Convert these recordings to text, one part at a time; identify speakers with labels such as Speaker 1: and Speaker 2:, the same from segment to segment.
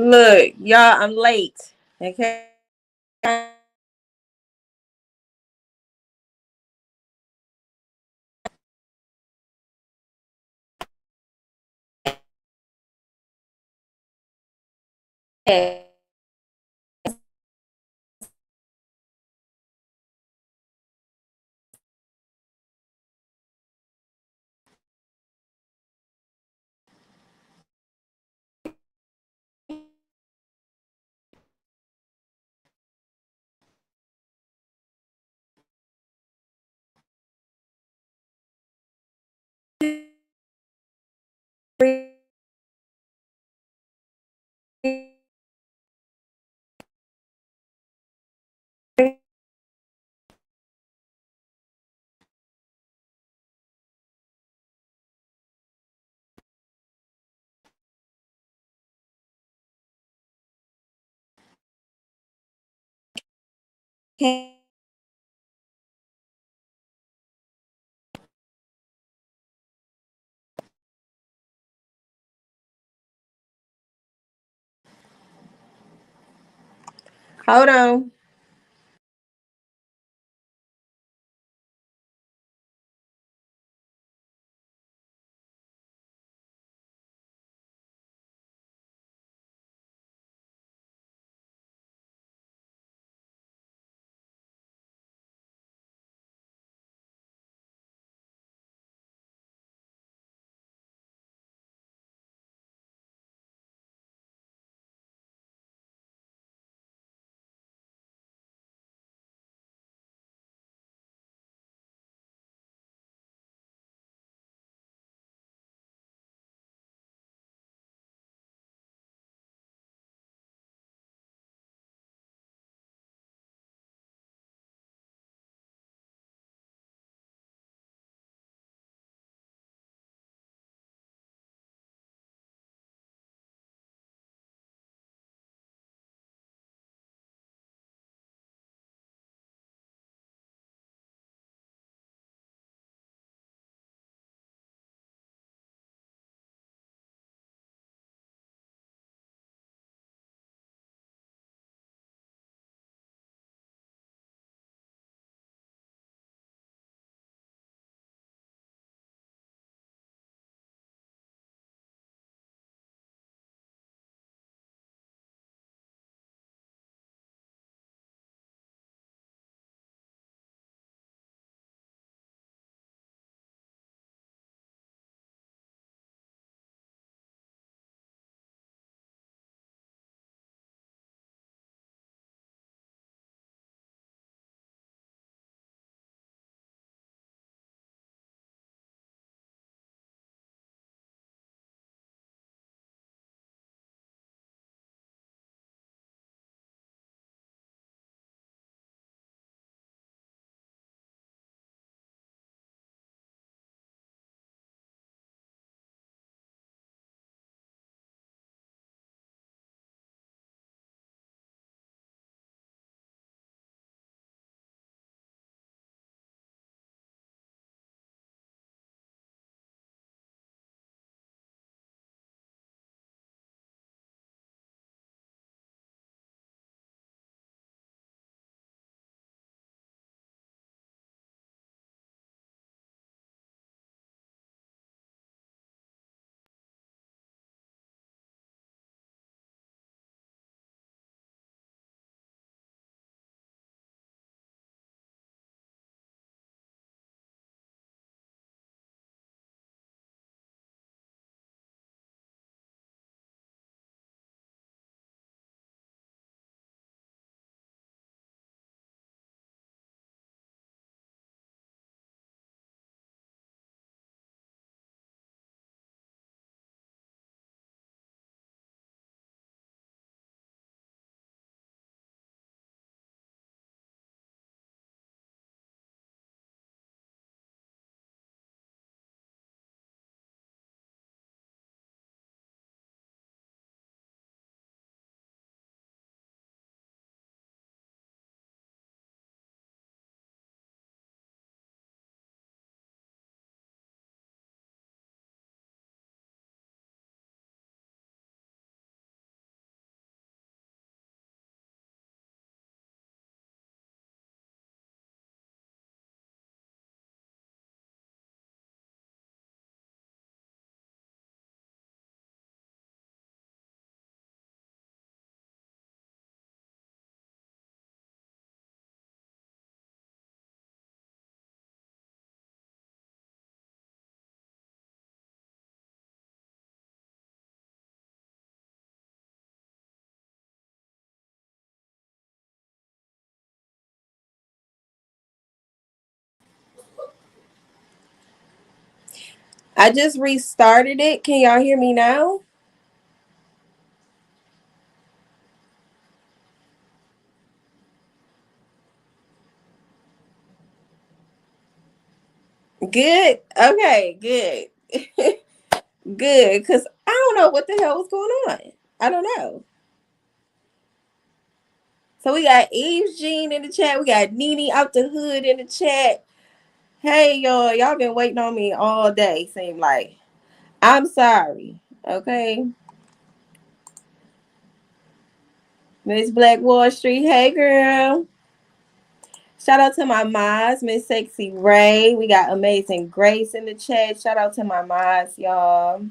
Speaker 1: Look, y'all, I'm late. Okay. Hold on. I just restarted it. Can y'all hear me now? Good. Okay, good. Good. Because I don't know what the hell was going on. I don't know. So we got Eve's Jean in the chat. We got Nene out the hood in the chat. Hey, y'all. Y'all been waiting on me all day, seem like. I'm sorry. Okay. Miss Black Wall Street. Hey, girl. Shout out to my mods, Miss Sexy Ray. We got Amazing Grace in the chat. Shout out to my mods, y'all.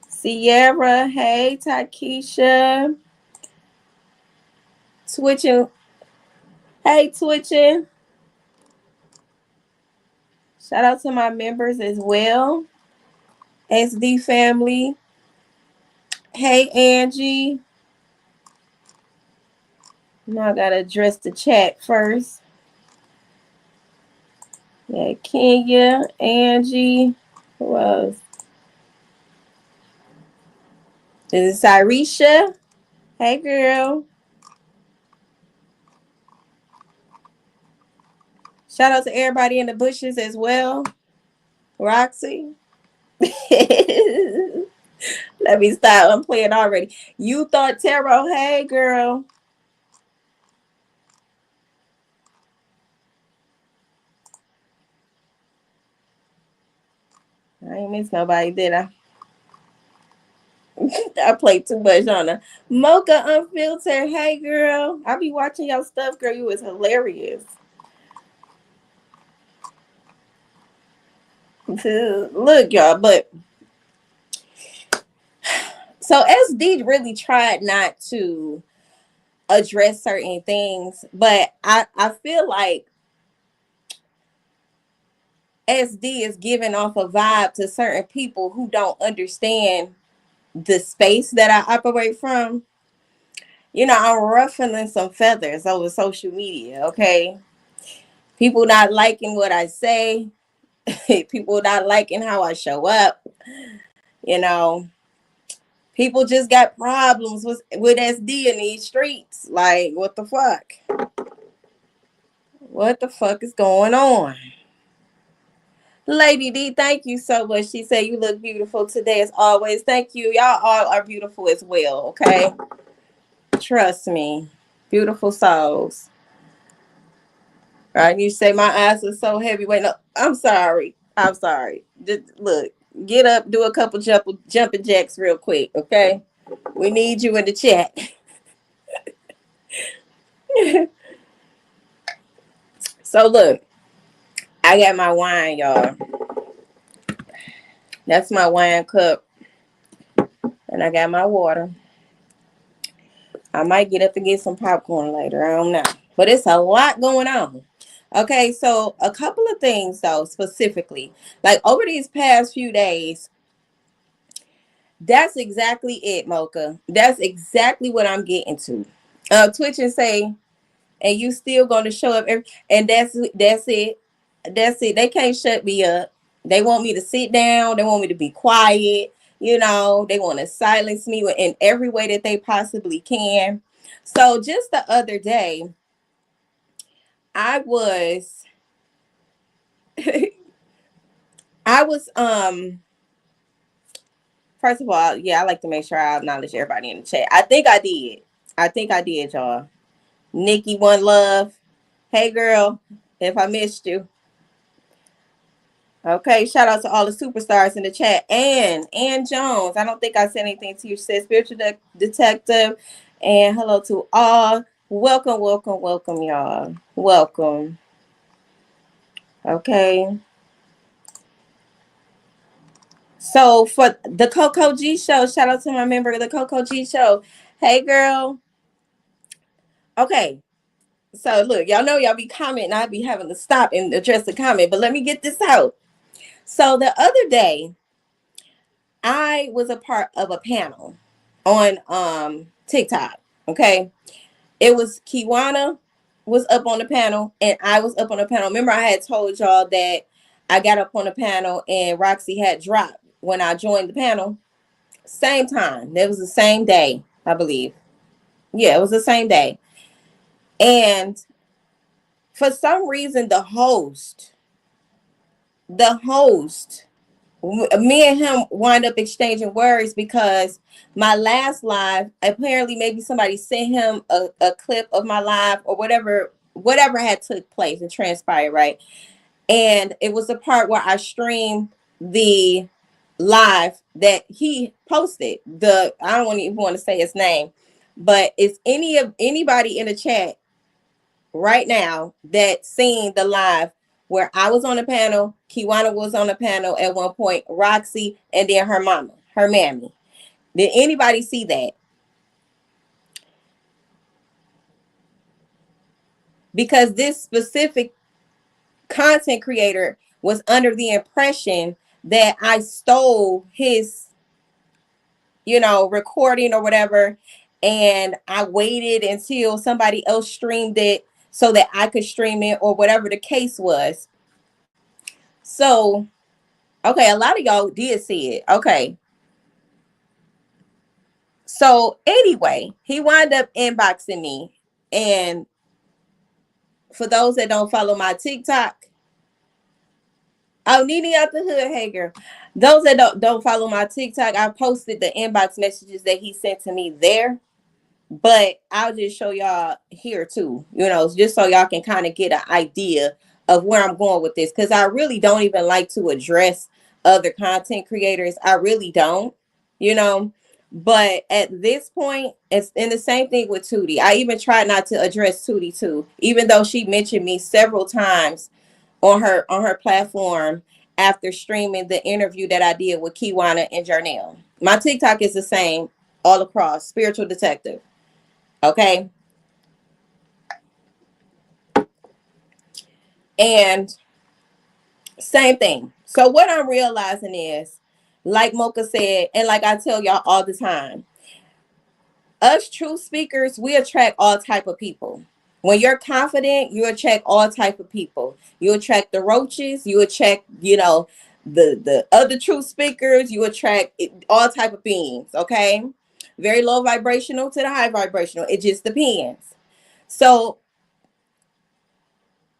Speaker 1: Sierra, hey, Takesha. Twitching. Hey, Twitching. Shout out to my members as well. SD family. Hey, Angie. Now I gotta address the chat first. Yeah, Kenya, Angie. Who else? This is Cyrisha. Hey, girl. Shout out to everybody in the bushes as well. Roxy. Let me stop. I'm playing already. You thought tarot. Hey, girl. I ain't miss nobody, did I? I played too much on her. Mocha Unfiltered. Hey, girl. I be watching your stuff, girl. You was hilarious. Look, y'all, but so SD really tried not to address certain things, but I feel like SD is giving off a vibe to certain people who don't understand the space that I operate from. You know, I'm ruffling some feathers over social media, okay? People not liking what I say, people not liking how I show up, you know. People just got problems with SD in these streets. Like, what the fuck? What the fuck is going on? Lady D, thank you so much. She said you look beautiful today as always. Thank you. Y'all all are beautiful as well, okay? Trust me. Beautiful souls. Right? You say my eyes are so heavy. Wait, no, I'm sorry. I'm sorry. Just look, get up, do a couple jumping jacks real quick, okay? We need you in the chat. So look, I got my wine, y'all. That's my wine cup. And I got my water. I might get up and get some popcorn later. I don't know. But it's a lot going on. Okay, so a couple of things though, specifically. Like over these past few days, that's exactly it, Mocha. That's exactly what I'm getting to. Twitch and say, and you still gonna show up and that's it. That's it. They can't shut me up. They want me to sit down. They want me to be quiet. You know, they want to silence me in every way that they possibly can. So just the other day, I was I was first of all, yeah, I like to make sure I acknowledge everybody in the chat. I think I did. I think I did, y'all. Nikki, one love. Hey girl, if I missed you. Okay, shout out to all the superstars in the chat. Ann Jones. I don't think I said anything to you. She said spiritual detective. And hello to all. Welcome, welcome, welcome, y'all. Welcome. Okay. So for the Coco G show, shout out to my member of the Coco G show. Hey girl. Okay. So look, y'all know y'all be commenting. I be having to stop and address the comment, but let me get this out. So the other day, I was a part of a panel on TikTok. Okay. It was Kiwana was up on the panel and I was up on the panel. Remember, I had told y'all that I got up on the panel and Roxy had dropped when I joined the panel. Same time. It was the same day, I believe. Yeah, it was the same day. And for some reason, the host, me and him wind up exchanging words because my last live, apparently maybe somebody sent him a clip of my live or whatever had took place and transpired, right? And it was the part where I streamed the live that he posted. I don't even want to say his name, but is anybody in the chat right now that seen the live where I was on the panel, Kiwana was on the panel at one point, Roxy, and then her mama, her mammy? Did anybody see that? Because this specific content creator was under the impression that I stole his, recording or whatever. And I waited until somebody else streamed it so that I could stream it or whatever the case was. So, okay, a lot of y'all did see it. Okay. So anyway, he wound up inboxing me. And for those that don't follow my TikTok, oh, Nene out the hood, hey girl. Those that don't follow my TikTok, I posted the inbox messages that he sent to me there. But I'll just show y'all here too, just so y'all can kind of get an idea of where I'm going with this. Because I really don't even like to address other content creators. I really don't, you know. But at this point, it's in the same thing with Tootie. I even tried not to address Tootie too, even though she mentioned me several times on her platform after streaming the interview that I did with Kiwana and Jarnell. My TikTok is the same all across, Spiritual Detective. Okay. And same thing. So what I'm realizing is, like Mocha said, and like I tell y'all all the time, us true speakers, we attract all type of people. When you're confident, you attract all type of people. You attract the roaches, you attract, the other true speakers, you attract all type of beings, okay? Very low vibrational to the high vibrational. It just depends. So,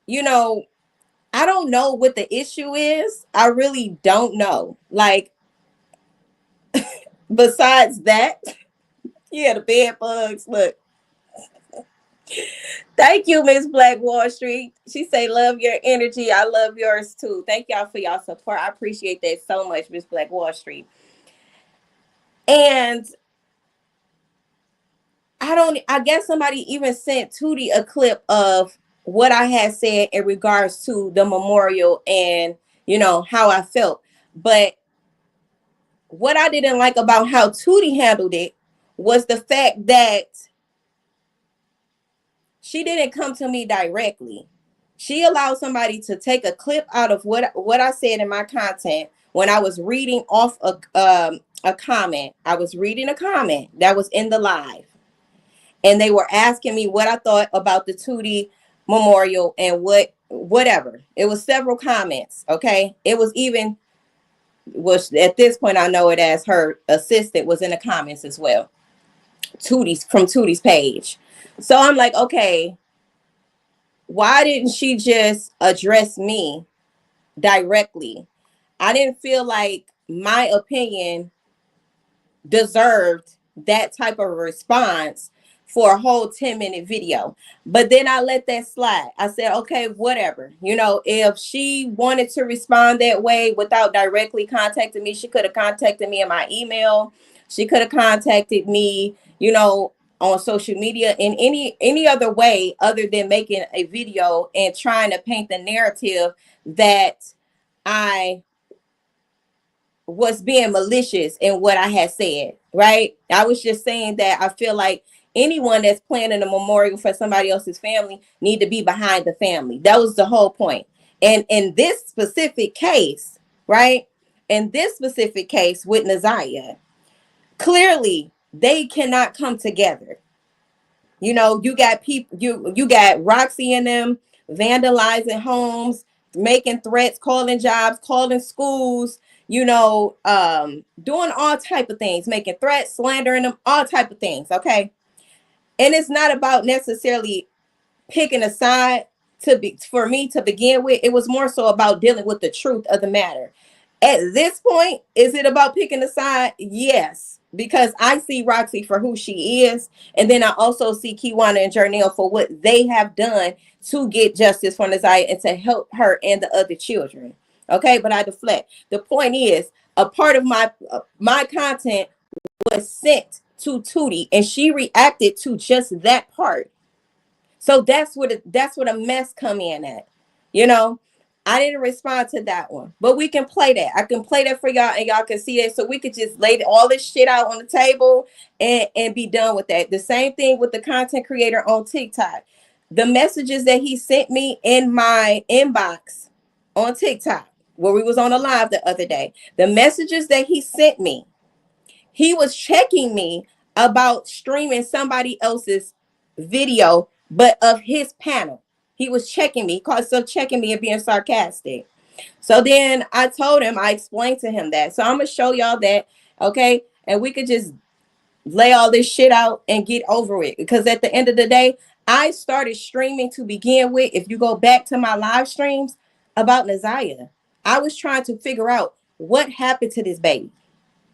Speaker 1: I don't know what the issue is. I really don't know. Like, besides that, yeah, the bed bugs. Look, thank you, Miss Black Wall Street. She say, love your energy. I love yours too. Thank y'all for y'all support. I appreciate that so much, Miss Black Wall Street. And I guess somebody even sent Tootie a clip of what I had said in regards to the memorial and, how I felt. But what I didn't like about how Tootie handled it was the fact that she didn't come to me directly. She allowed somebody to take a clip out of what I said in my content when I was reading off a comment. I was reading a comment that was in the live, and they were asking me what I thought about the Tootie memorial and whatever. It was several comments. Okay, it was at this point I know it as her assistant was in the comments as well. Tootie's page. So I'm like, okay, why didn't she just address me directly? I didn't feel like my opinion deserved that type of response for a whole 10-minute video. But then I let that slide. I said, okay, whatever. If she wanted to respond that way without directly contacting me, she could have contacted me in my email. She could have contacted me, on social media in any other way other than making a video and trying to paint the narrative that I was being malicious in what I had said, right? I was just saying that I feel like anyone that's planning a memorial for somebody else's family need to be behind the family. That was the whole point. And in this specific case, right? In this specific case with Naziah, clearly they cannot come together. You got people, you got Roxy and them vandalizing homes, making threats, calling jobs, calling schools, doing all type of things, making threats, slandering them, all type of things. Okay. And it's not about necessarily picking a side for me to begin with. It was more so about dealing with the truth of the matter. At this point, is it about picking a side? Yes, because I see Roxy for who she is, and then I also see Kiwana and Jernell for what they have done to get justice for Nasiah and to help her and the other children. Okay, but I deflect. The point is, a part of my content was sent to Tootie, and she reacted to just that part. So that's what a mess come in at. You know, I didn't respond to that one, but we can play that. I can play that for y'all, and y'all can see it. So we could just lay all this shit out on the table and be done with that. The same thing with the content creator on TikTok. The messages that he sent me in my inbox on TikTok, where we was on a live the other day, the messages that he sent me, he was checking me about streaming somebody else's video, but of his panel. He was checking me, checking me and being sarcastic. So then I told him, I explained to him that. So I'm gonna show y'all that, okay? And we could just lay all this shit out and get over it. Because at the end of the day, I started streaming to begin with. If you go back to my live streams about Nasiah, I was trying to figure out what happened to this baby.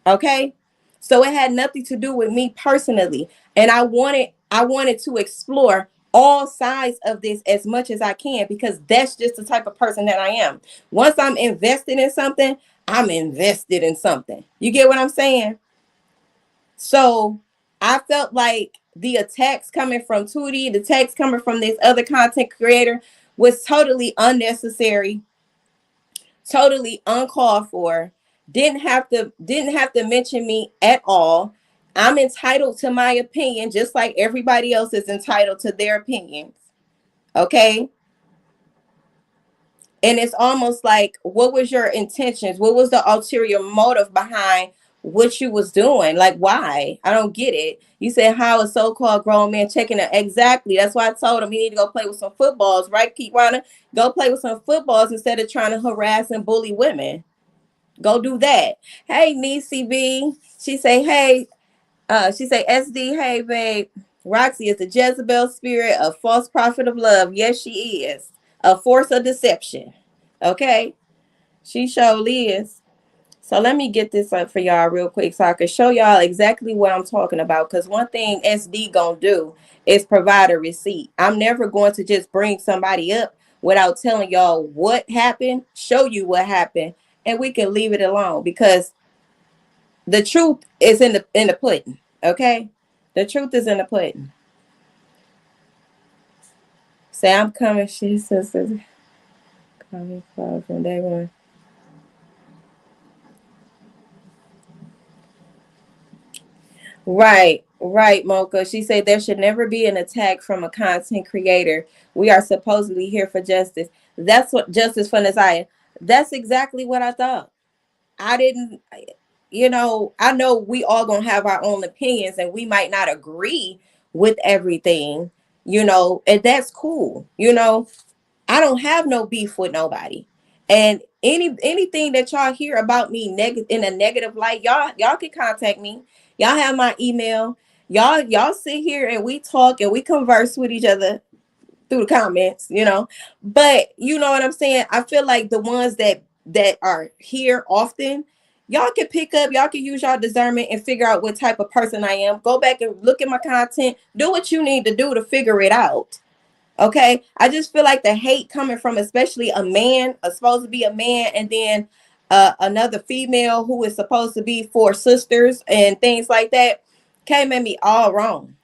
Speaker 1: Okay. So it had nothing to do with me personally. And I wanted to explore all sides of this as much as I can, because that's just the type of person that I am. Once I'm invested in something, I'm invested in something. You get what I'm saying? So I felt like the attacks coming from Tootie, the attacks coming from this other content creator was totally unnecessary, totally uncalled for. Didn't have to mention me at all. I'm entitled to my opinion, just like everybody else is entitled to their opinions. Okay. And it's almost like, what was your intentions? What was the ulterior motive behind what you was doing? Like, why? I don't get it. You said, how a so-called grown man checking it? Exactly. That's why I told him he need to go play with some footballs, right? Kiwana, go play with some footballs instead of trying to harass and bully women. Go do that. Hey, Niecy B. She say, hey, she say, SD, hey, babe. Roxy is a Jezebel spirit, a false prophet of love. Yes, she is. A force of deception. Okay? She surely is. So let me get this up for y'all real quick so I can show y'all exactly what I'm talking about. Because one thing SD gonna do is provide a receipt. I'm never going to just bring somebody up without telling y'all what happened, show you what happened, and we can leave it alone, because the truth is in the pudding. Okay? The truth is in the pudding. Say, I'm coming, she says, coming from day one. Right, Mocha. She said there should never be an attack from a content creator. We are supposedly here for justice. That's what justice for Nasiah. That's exactly what I thought. I didn't, I know we all gonna have our own opinions and we might not agree with everything, and that's cool. I don't have no beef with nobody. And anything that y'all hear about me in a negative light, y'all can contact me. Y'all have my email. Y'all sit here and we talk and we converse with each other through the comments, But you know what I'm saying? I feel like the ones that are here often, y'all can pick up, y'all can use y'all discernment and figure out what type of person I am. Go back and look at my content. Do what you need to do to figure it out. Okay, I just feel like the hate coming from especially a man, supposed to be a man, and then another female who is supposed to be for sisters and things like that, came at me all wrong.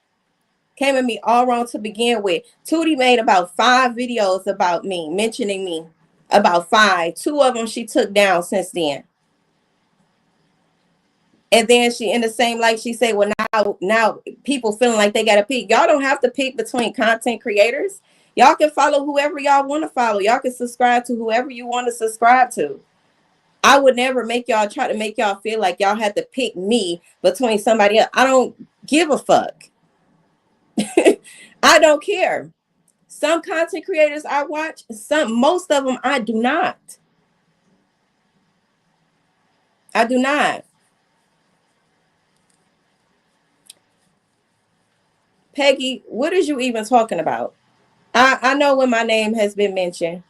Speaker 1: Came at me all wrong to begin with. Tootie made about 5 videos about me, mentioning me, about 5. 2 of them she took down since then. And then she, in the same light, she said, well, now people feeling like they got to pick. Y'all don't have to pick between content creators. Y'all can follow whoever y'all want to follow. Y'all can subscribe to whoever you want to subscribe to. I would never try to make y'all feel like y'all had to pick me between somebody else. I don't give a fuck. I don't care. Some content creators I watch, most of them I do not. I do not. Peggy, what is you even talking about? I know when my name has been mentioned.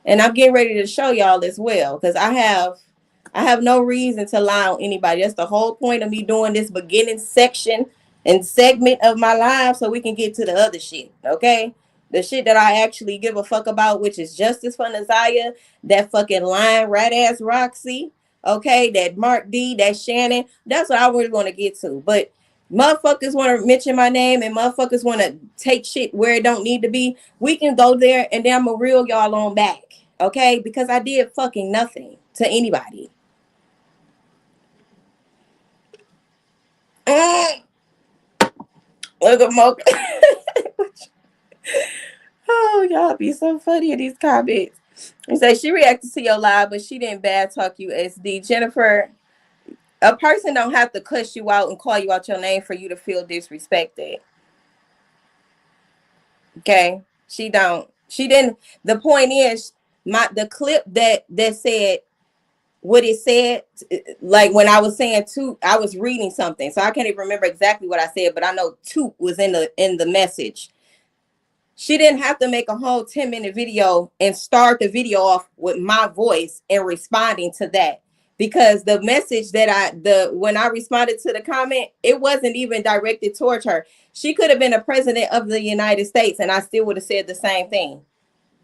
Speaker 1: And I'm getting ready to show y'all as well, because I have no reason to lie on anybody. That's the whole point of me doing this beginning section and segment of my life, so we can get to the other shit. Okay, the shit that I actually give a fuck about, which is justice for Nazaya, that fucking lying rat ass Roxy, okay, that Mark D, that Shannon. That's what I really want to get to. But motherfuckers want to mention my name and motherfuckers want to take shit where it don't need to be. We can go there and then I'm gonna reel y'all on back. Okay, because I did fucking nothing to anybody. Mm. Look at Mocha. Oh, y'all be so funny in these comments. You say she reacted to your live, but she didn't bad talk you, SD. Jennifer, a person don't have to cuss you out and call you out your name for you to feel disrespected. Okay, she don't. She didn't. The point is, the clip that said what it said, like when I was saying two, I was reading something, so I can't even remember exactly what I said, but I know two was in the message. She didn't have to make a whole 10-minute video and start the video off with my voice and responding to that, because the message that when I responded to the comment, it wasn't even directed towards her. She could have been a president of the United States and I still would have said the same thing.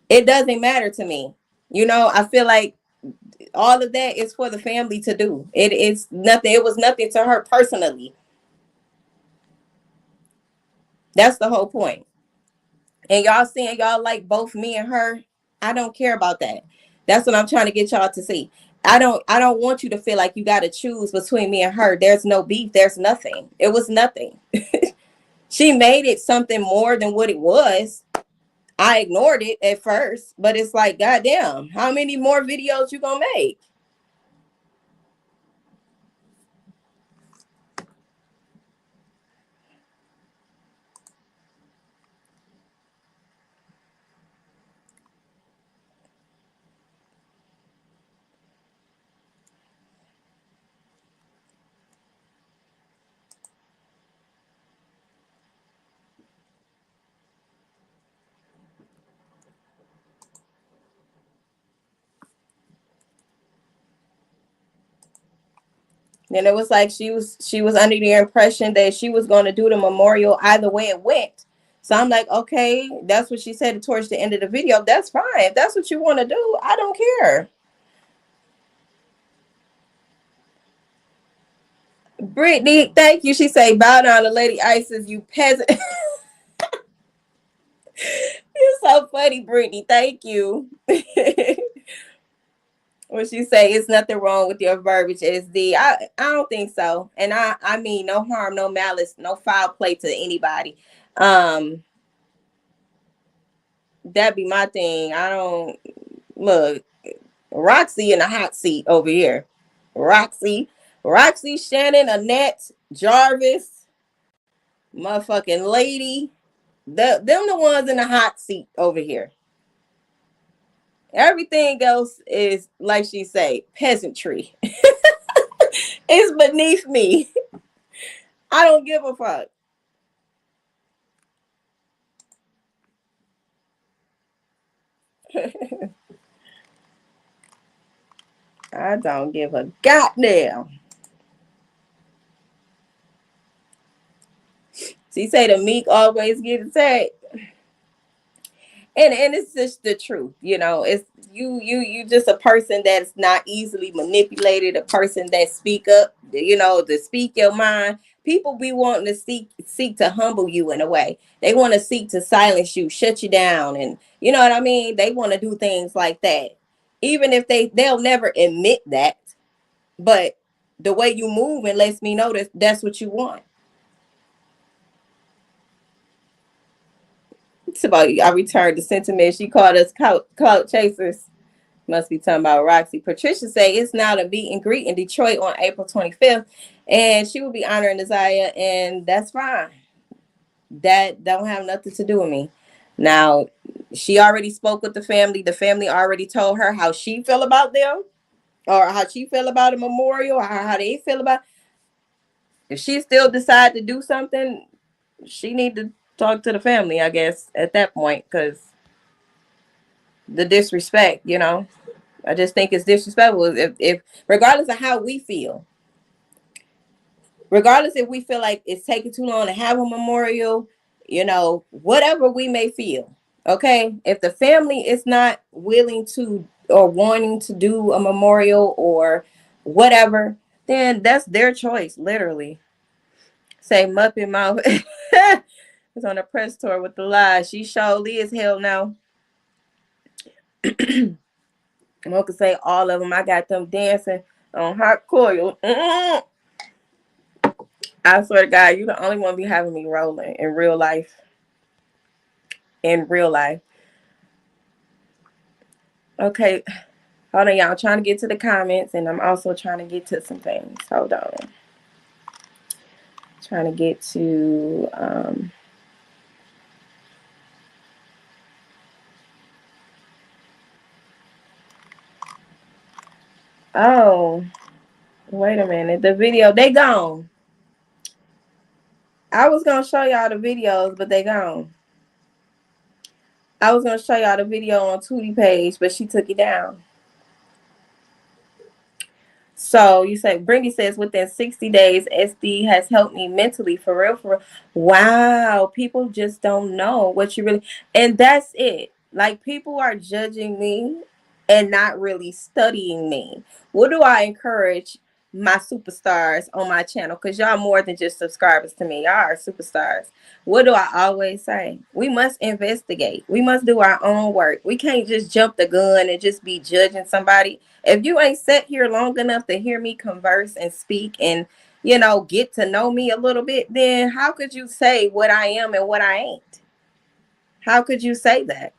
Speaker 1: It doesn't matter to me. I feel like all of that is for the family to do. It's nothing. It was nothing to her personally. That's the whole point. And y'all saying y'all like both me and her, I don't care about that. That's what I'm trying to get y'all to see. I don't want you to feel like you got to choose between me and her. There's no beef. There's nothing. It was nothing. She made it something more than what it was. I ignored it at first, but it's like, goddamn, how many more videos you gonna make? And it was like she was under the impression that she was going to do the memorial either way it went. So I'm like, okay, that's what she said towards the end of the video. That's fine. If that's what you want to do, I don't care. Brittany, thank you. She say, bow down to Lady Isis, you peasant. You're so funny, Brittany. Thank you. When she say it's nothing wrong with your verbiage, SD. I don't think so. And I mean no harm, no malice, no foul play to anybody. That be my thing. I don't look. Roxy in the hot seat over here. Roxy, Shannon, Annette, Jarvis, motherfucking lady. Them the ones in the hot seat over here. Everything else is like she say, peasantry. It's beneath me. I don't give a fuck. I don't give a goddamn. She say the meek always get attacked. And it's just the truth, it's you just a person that's not easily manipulated, a person that speak up, to speak your mind. People be wanting to seek to humble you in a way. They want to seek to silence you, shut you down, and you know what I mean. They want to do things like that, even if they'll never admit that. But the way you move and lets me know that that's what you want. It's about I returned the sentiment. She called us clout chasers. Must be talking about Roxy. Patricia say it's now the meet and greet in Detroit on April 25th, and she will be honoring Isaiah, and that's fine. That don't have nothing to do with me. Now, she already spoke with the family. The family already told her how she feel about them, or how she feel about a memorial, or how they feel about. If she still decide to do something, she need to talk to the family, I guess, at that point, because the disrespect, I just think it's disrespectful. If regardless of how we feel, regardless if we feel like it's taking too long to have a memorial, whatever we may feel, okay? If the family is not willing to or wanting to do a memorial or whatever, then that's their choice, literally. Say Muppet Mouth is on a press tour with the lies. She surely is hell now. I'm gonna say all of them. I got them dancing on hot coil. I swear to God, you the only one be having me rolling in real life. In real life. Okay, hold on, y'all. I'm trying to get to the comments, and I'm also trying to get to some things. Hold on. Trying to get to oh, wait a minute. The video, they gone. I was gonna show y'all the videos, but they gone. I was gonna show y'all the video on Tootie page, but she took it down. So you say Brittany says within 60 days, SD has helped me mentally, for real, for real. Wow, people just don't know what you really, and that's it. Like, people are judging me and not really studying me. What do I encourage my superstars on my channel? Because y'all more than just subscribers to me. Y'all are superstars. What do I always say? We must investigate. We must do our own work. We can't just jump the gun and just be judging somebody. If you ain't sat here long enough to hear me converse and speak and, get to know me a little bit, then how could you say what I am and what I ain't? How could you say that?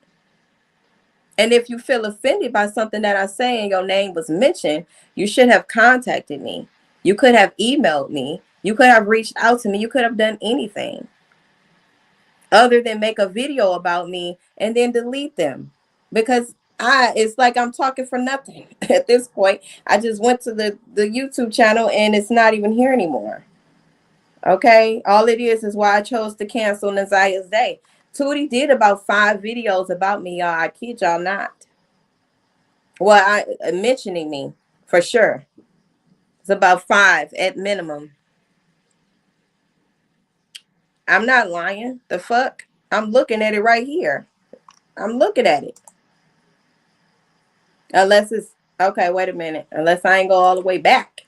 Speaker 1: And if you feel offended by something that I say and your name was mentioned, you should have contacted me. You could have emailed me. You could have reached out to me. You could have done anything other than make a video about me and then delete them. Because it's like I'm talking for nothing at this point. I just went to the YouTube channel and it's not even here anymore. Okay? All it is why I chose to cancel Nazia's Day. Tootie did about 5 videos about me, y'all. I kid y'all not. Well, I mentioning me for sure. It's about 5 at minimum. I'm not lying. The fuck? I'm looking at it right here. I'm looking at it. Unless it's okay, wait a minute. Unless I ain't go all the way back.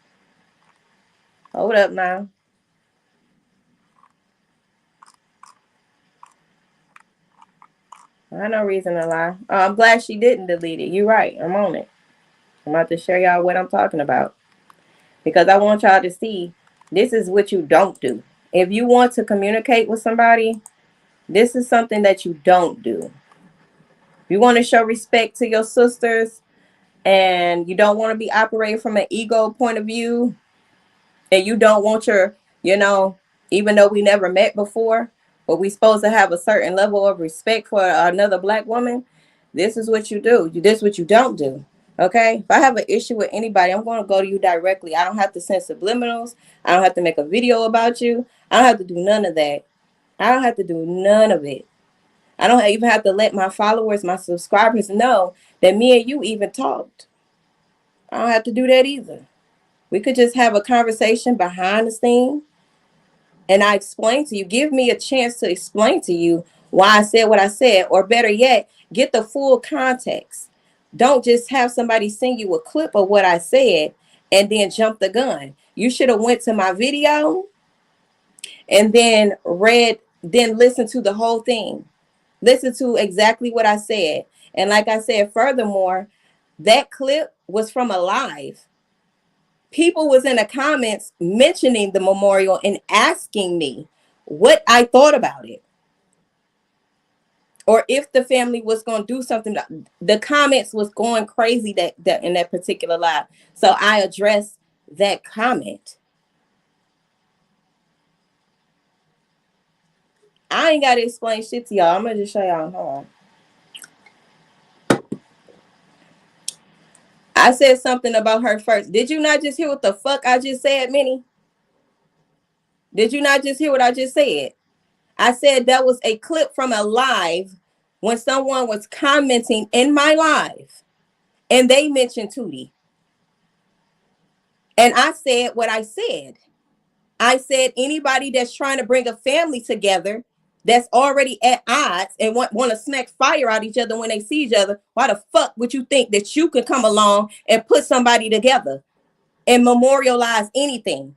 Speaker 1: Hold up now. I have no reason to lie. Oh, I'm glad she didn't delete it. You're right. I'm on it. I'm about to show y'all what I'm talking about. Because I want y'all to see this is what you don't do. If you want to communicate with somebody, this is something that you don't do. You want to show respect to your sisters and you don't want to be operating from an ego point of view, and you don't want your, even though we never met before, but we supposed to have a certain level of respect for another black woman, this is what you do. This is what you don't do. Okay? If I have an issue with anybody, I'm going to go to you directly. I don't have to send subliminals. I don't have to make a video about you. I don't have to do none of that. I don't have to do none of it. I don't even have to let my followers, my subscribers know that me and you even talked. I don't have to do that either. We could just have a conversation behind the scene and I explain to you, give me a chance to explain to you why I said what I said, or better yet, get the full context. Don't just have somebody send you a clip of what I said and then jump the gun. You should have went to my video and then listened to the whole thing. Listen to exactly what I said. And like I said, furthermore, that clip was from a live. People was in the comments mentioning the memorial and asking me what I thought about it, or if the family was going to do something. The comments was going crazy that in that particular live. So I addressed that comment. I ain't gotta explain shit to y'all. I'm gonna just show y'all. Hold on. I said something about her first. Did you not just hear what the fuck I just said, Minnie? Did you not just hear what I just said? I said that was a clip from a live when someone was commenting in my live and they mentioned Tootie. And I said what I said. I said anybody that's trying to bring a family together that's already at odds and want to smack fire out each other when they see each other, why the fuck would you think that you can come along and put somebody together and memorialize anything?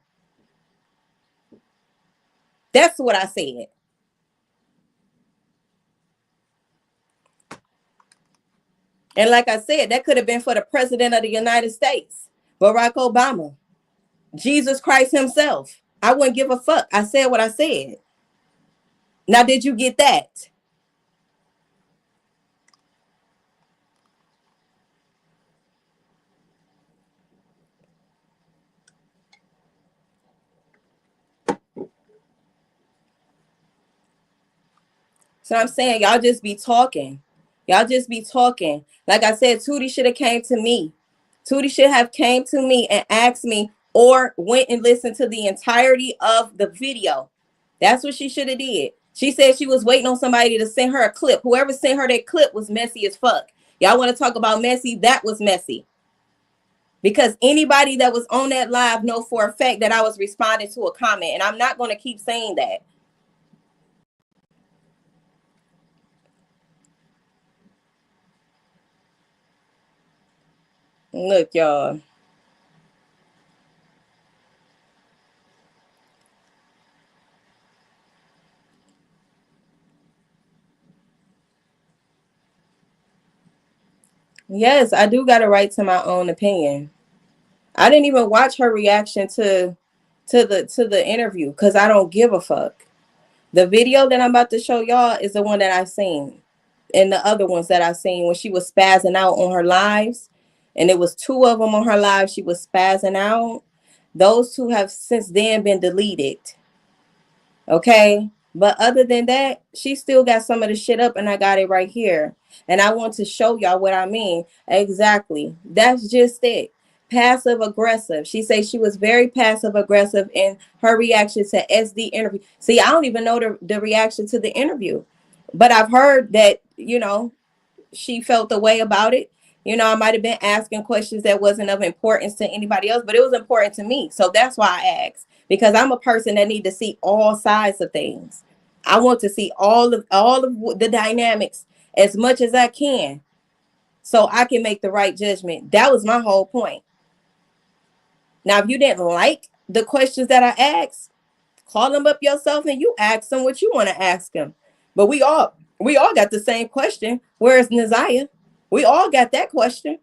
Speaker 1: That's what I said. And like I said, that could have been for the president of the United States, Barack Obama, Jesus Christ himself. I wouldn't give a fuck. I said what I said. Now, did you get that? So I'm saying y'all just be talking. Y'all just be talking. Like I said, Tootie should have came to me. Tootie should have came to me and asked me or went and listened to the entirety of the video. That's what she should have did. She said she was waiting on somebody to send her a clip. Whoever sent her that clip was messy as fuck. Y'all want to talk about messy? That was messy. Because anybody that was on that live know for a fact that I was responding to a comment. And I'm not going to keep saying that. Look, y'all. Yes, I do got a right to my own opinion. I didn't even watch her reaction to the interview because I don't give a fuck. The video that I'm about to show y'all is the one that I seen, and the other ones that I seen when she was spazzing out on her lives, and it was two of them on her live. She was spazzing out. Those two have since then been deleted. Okay. But other than that, she still got some of the shit up, and I got it right here. And I want to show y'all what I mean. Exactly. That's just it. Passive aggressive. She says she was very passive aggressive in her reaction to SD interview. See, I don't even know the reaction to the interview. But I've heard that, she felt the way about it. I might have been asking questions that wasn't of importance to anybody else, but it was important to me. So that's why I asked, because I'm a person that need to see all sides of things. I want to see all of the dynamics as much as I can so I can make the right judgment. That was my whole point. Now, if you didn't like the questions that I asked, call them up yourself and you ask them what you want to ask them. But we all got the same question. Where's Naziah? We all got that question.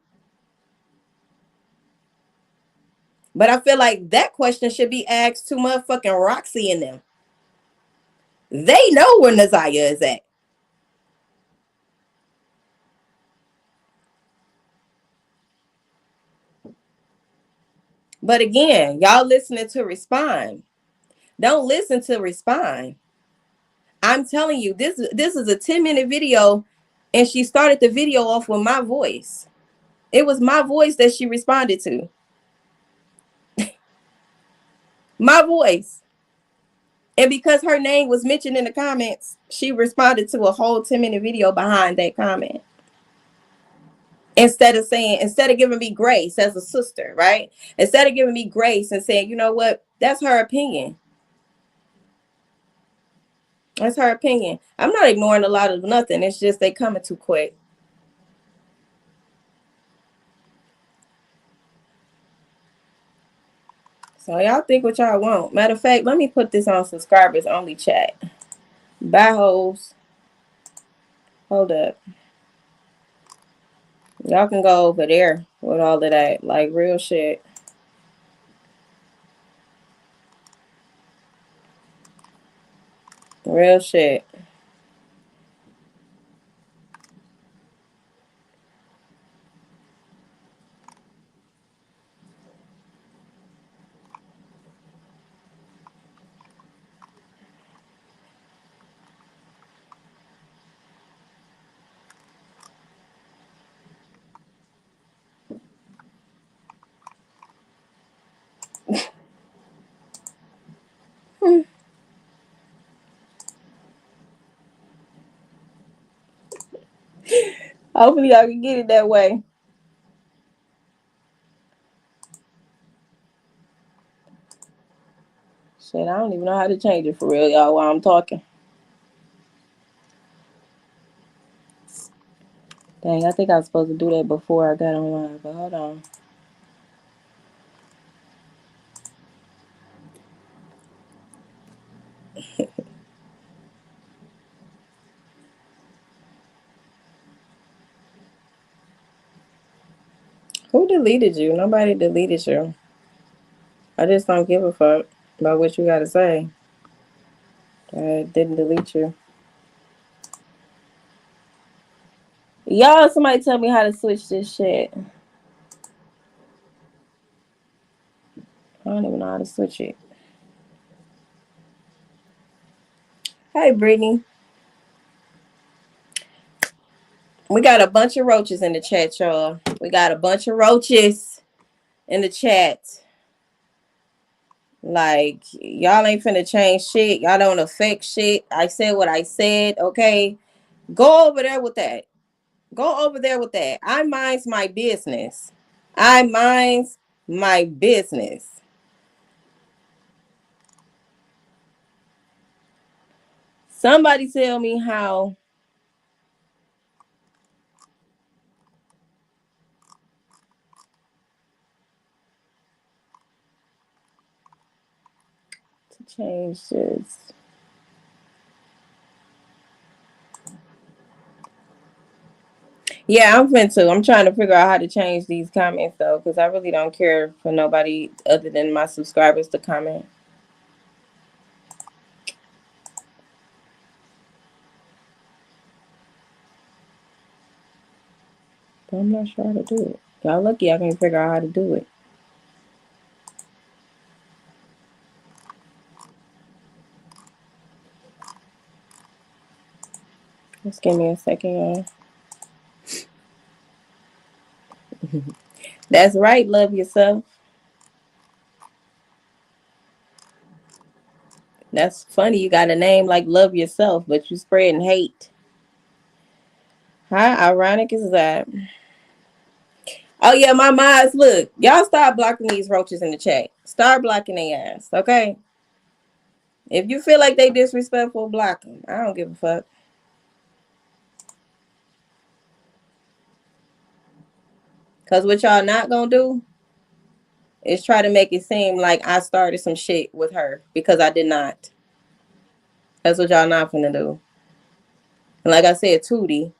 Speaker 1: But I feel like that question should be asked to motherfucking Roxy and them. They know where Naziah is at. But again, y'all listening to respond. Don't listen to respond. I'm telling you, this is a 10-minute video, and she started the video off with my voice. It was my voice that she responded to. My voice. And because her name was mentioned in the comments, she responded to a whole 10-minute video behind that comment. Instead of giving me grace as a sister, right? Instead of giving me grace and saying, you know what, that's her opinion. That's her opinion. I'm not ignoring a lot of nothing. It's just they coming too quick. So y'all think what y'all want. Matter of fact, let me put this on subscribers only chat. Bye, hoes. Hold up. Y'all can go over there with all of that. Like real shit. Real shit. Hopefully I can get it that way. Shit, I don't even know how to change it for real, y'all, while I'm talking. Dang, I think I was supposed to do that before I got online, but hold on. Who deleted you? Nobody deleted you. I just don't give a fuck about what you gotta say. I didn't delete you. Y'all, somebody tell me how to switch this shit. I don't even know how to switch it. Hey, Brittany. We got a bunch of roaches in the chat, y'all. We got a bunch of roaches in the chat. Like, y'all ain't finna change shit. Y'all don't affect shit. I said what I said, okay? Go over there with that. Go over there with that. I minds my business. I minds my business. Somebody tell me how to change this. Yeah, I'm finna. I'm trying to figure out how to change these comments though, because I really don't care for nobody other than my subscribers to comment. But I'm not sure how to do it. Y'all lucky I can't figure out how to do it. Just give me a second, y'all. That's right, love yourself. That's funny. You got a name like Love Yourself, but you spreading hate. How ironic is that? Oh yeah, my minds. Look, y'all start blocking these roaches in the chat. Start blocking their ass, okay? If you feel like they disrespectful, block them. I don't give a fuck. Cause what y'all not gonna do is try to make it seem like I started some shit with her because I did not. That's what y'all not gonna do. And like I said, Tootie,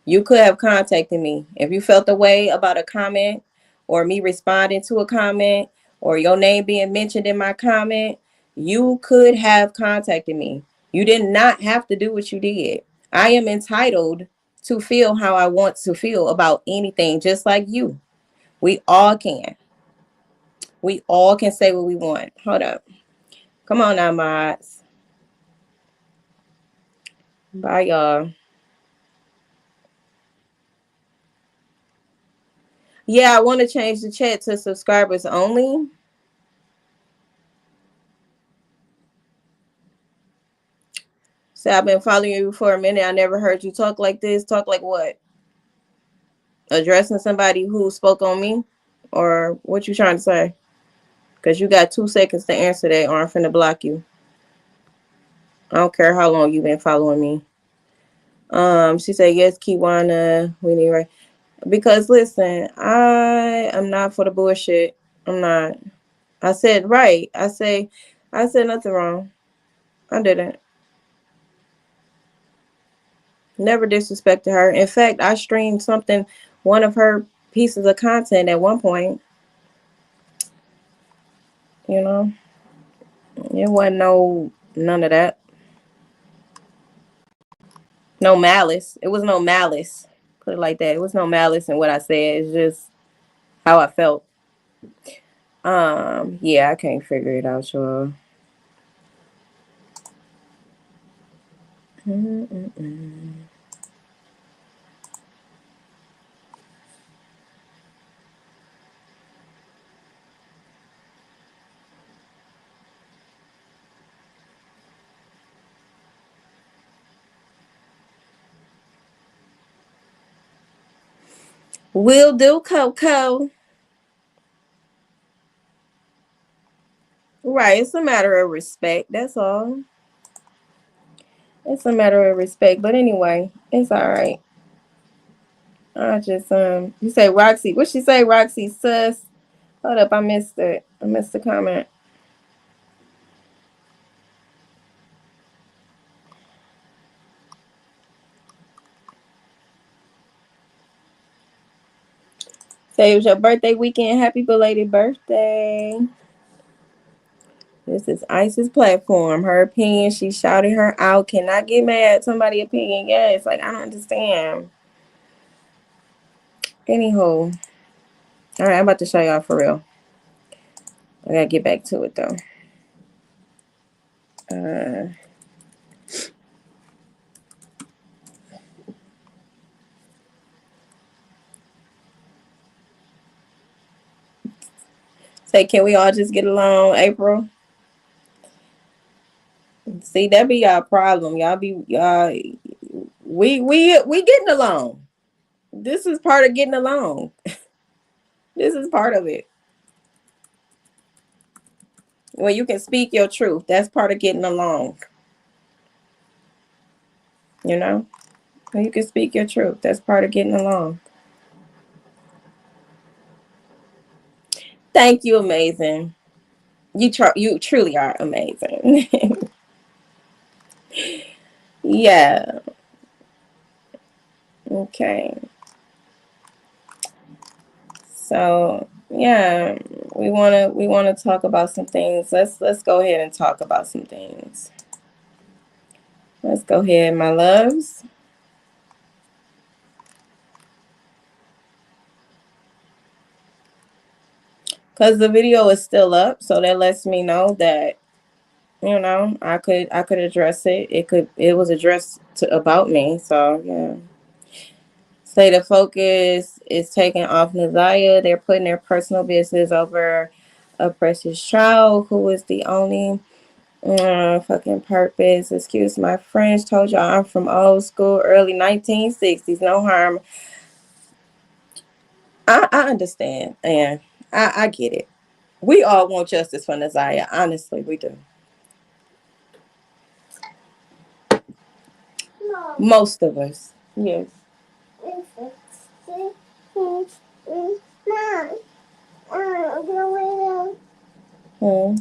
Speaker 1: you could have contacted me if you felt the way about a comment or me responding to a comment or your name being mentioned in my comment. You could have contacted me. You did not have to do what you did. I am entitled to feel how I want to feel about anything, just like you. We all can. We all can say what we want. Hold up. Come on now, mods. Bye, y'all. Yeah, I want to change the chat to subscribers only. So I've been following you for a minute. I never heard you talk like this. Talk like what? Addressing somebody who spoke on me? Or what you trying to say? Because you got 2 seconds to answer that or I'm finna block you. I don't care how long you've been following me. She said, yes, Kiwana, we need right. Because listen, I am not for the bullshit. I'm not. I said right. I said nothing wrong. I didn't. Never disrespected her. In fact, I streamed one of her pieces of content at one point. You know, it wasn't none of that. No malice. It was no malice. Put it like that. It was no malice in what I said. It's just how I felt. Yeah, I can't figure it out, y'all. Will do, Coco. Right, it's a matter of respect. That's all. It's a matter of respect. But anyway, it's all right. I just you say Roxy. What she say, Roxy sus? Hold up, I missed it. I missed the comment. Say it was your birthday weekend. Happy belated birthday. This is Ice's platform. Her opinion. She shouted her out. Cannot get mad at somebody's opinion. Yes, like I don't understand. Anywho, all right, I'm about to show y'all for real. I gotta get back to it though. Uh, Say, can we all just get along, April? See, that be y'all problem. Y'all be y'all. We getting along. This is part of getting along. This is part of it. When you can speak your truth, that's part of getting along. You know, when you can speak your truth, that's part of getting along. Thank you, amazing. You truly are amazing. Yeah. Okay. So yeah, we wanna talk about some things. Let's go ahead and talk about some things. Let's go ahead, my loves. Cause the video is still up, so that lets me know that I could address it. It was addressed to about me. So yeah. Say the focus is taken off Nazaya. They're putting their personal business over a precious child who is the only fucking purpose. Excuse my French. Told y'all I'm from old school, early 1960s. No harm. I understand, and I get it. We all want justice for Nazaya. Honestly, we do. No. Most of us. Yes. Hmm.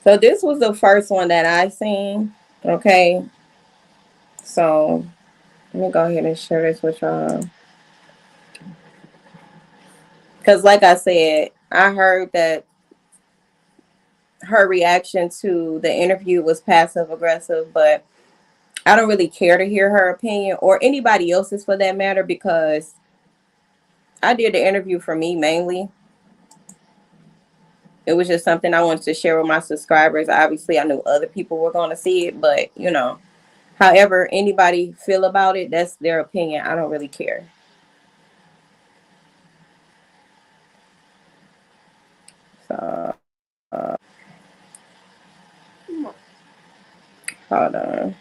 Speaker 1: So this was the first one that I seen. Okay. So let me go ahead and share this with y'all. Because like I said, I heard that her reaction to the interview was passive aggressive, but I don't really care to hear her opinion or anybody else's for that matter because I did the interview for me mainly. It was just something I wanted to share with my subscribers. Obviously, I knew other people were going to see it, but however anybody feel about it, that's their opinion. I don't really care. So, hold on.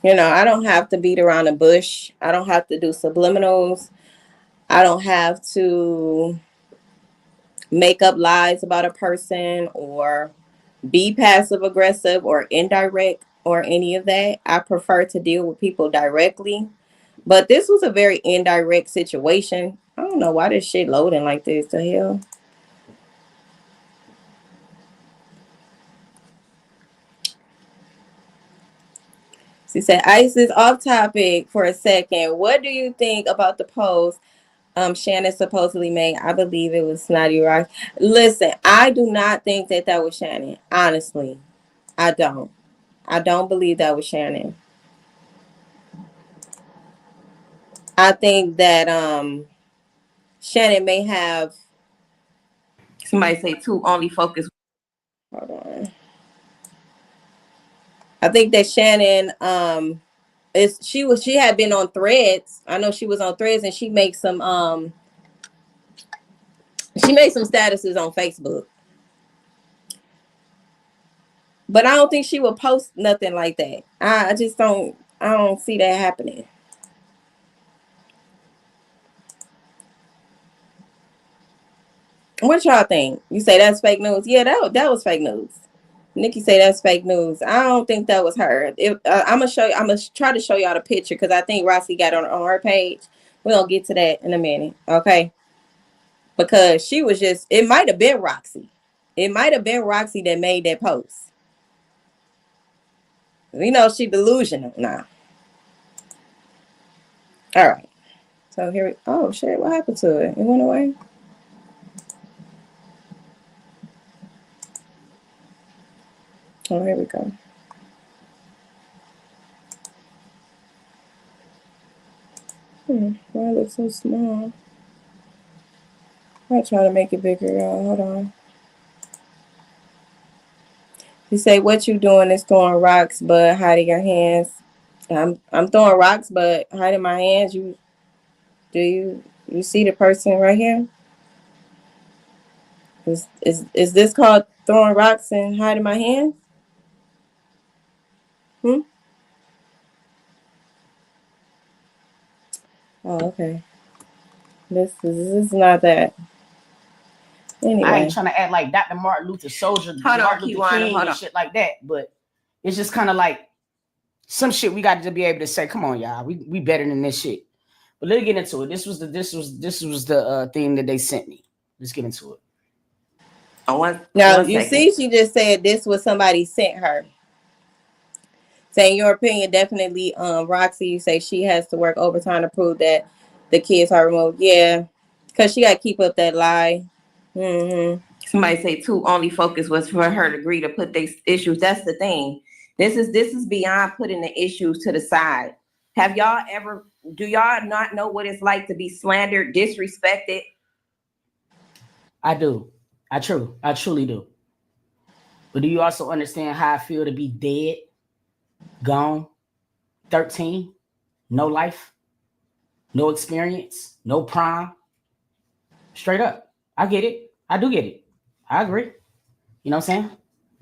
Speaker 1: I don't have to beat around the bush. I don't have to do subliminals. I don't have to make up lies about a person or be passive aggressive or indirect or any of that. I prefer to deal with people directly. But this was a very indirect situation. I don't know why this shit loading like this. The hell? She said, Ice is off topic for a second. What do you think about the post Shannon supposedly made? I believe it was Snotty Rock. Listen, I do not think that was Shannon. Honestly, I don't. I don't believe that was Shannon. I think that Shannon may have somebody say too only focus. Hold on. I think that Shannon She had been on Threads. I know she was on Threads, and she made some statuses on Facebook. But I don't think she would post nothing like that. I just don't. I don't see that happening. What y'all think? You say that's fake news? Yeah, that was fake news. Nikki say that's fake news. I don't think that was her. I'm gonna show you. I'm gonna try to show y'all the picture because I think Roxy got on her page. We're gonna get to that in a minute, okay? Because she was just. It might have been Roxy. It might have been Roxy that made that post. We know she delusional now. All right. So here we. Oh shit! What happened to it? It went away. Oh, here we go. Why it looks so small? I'll try to make it bigger, y'all. Hold on. You say what you doing is throwing rocks, but hiding your hands. I'm throwing rocks, but hiding my hands. You see the person right here? Is this called throwing rocks and hiding my hands? Hmm. Oh, okay. This is not that. Anyway,
Speaker 2: I ain't trying to act like Dr. Martin Luther Soldier, Martin Luther King, and shit like that. But it's just kind of like some shit we got to be able to say, come on, y'all, we better than this shit. But let's get into it. This was the thing that they sent me. Let's get into it.
Speaker 1: Now you see, she just said this was somebody sent her. Saying your opinion, definitely. Roxy, you say she has to work overtime to prove that the kids are removed. Yeah, because she got to keep up that lie. Somebody say too. Only focus was for her to agree to put these issues. That's the thing. This is beyond putting the issues to the side. Have y'all ever? Do y'all not know what it's like to be slandered, disrespected?
Speaker 2: I do. I truly do. But do you also understand how I feel to be dead, gone, 13, no life, no experience, no prime? Straight up. I get it. I do get it. I agree. You know what I'm saying?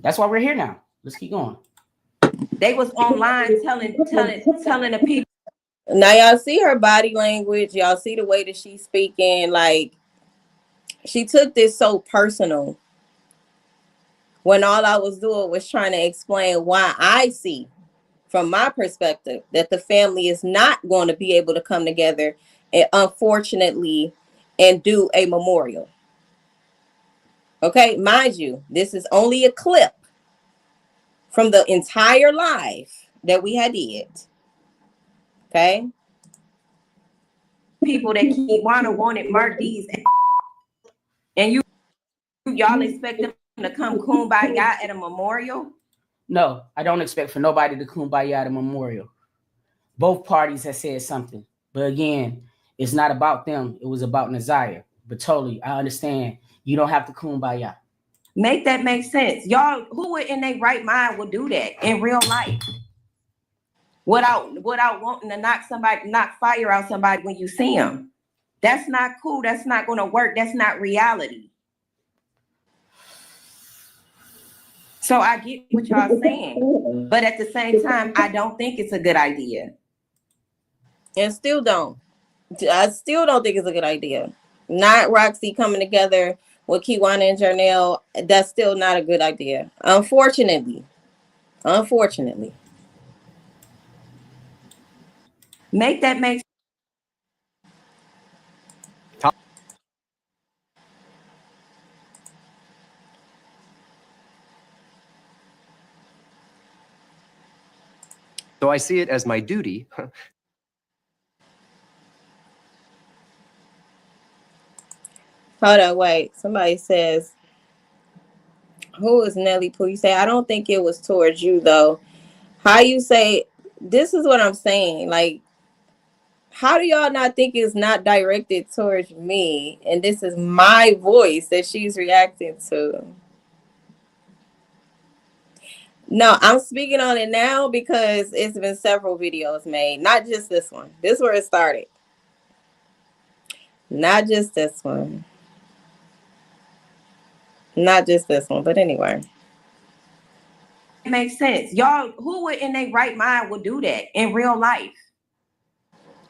Speaker 2: That's why we're here now. Let's keep going. They was online telling the people. Now y'all see her body language. Y'all see the way that she's speaking. Like, she took this so personal when all I was doing was trying to explain why I see, from my perspective, that the family is not going to be able to come together, and unfortunately, and do a memorial. Okay, mind you, this is only a clip from the entire live that we had did. Okay, people that keep wanted Mark D's, and y'all expect them to come kumbaya at a memorial? No, I don't expect for nobody to kumbaya at a memorial. Both parties have said something, but again, it's not about them. It was about Nazaya. But totally, I understand. You don't have to kumbaya. Make that make sense. Y'all, who in their right mind would do that in real life? Without wanting to knock fire out somebody when you see them. That's not cool. That's not going to work. That's not reality. So I get what y'all saying, but at the same time, I don't think it's a good idea. And still don't. I still don't think it's a good idea. Not Roxy coming together with Kiwana and Janelle. That's still not a good idea. Unfortunately. Make that make sense.
Speaker 3: So I see it as my duty.
Speaker 1: Hold on, wait. Somebody says, who is Nelly Pooh? You say, I don't think it was towards you, though. How you say, this is what I'm saying. Like, how do y'all not think it's not directed towards me? And this is my voice that she's reacting to. No, I'm speaking on it now because it's been several videos made, not just this one. This is where it started. Not just this one. Not just this one, but anyway.
Speaker 3: It makes sense. Y'all, who would in their right mind would do that in real life?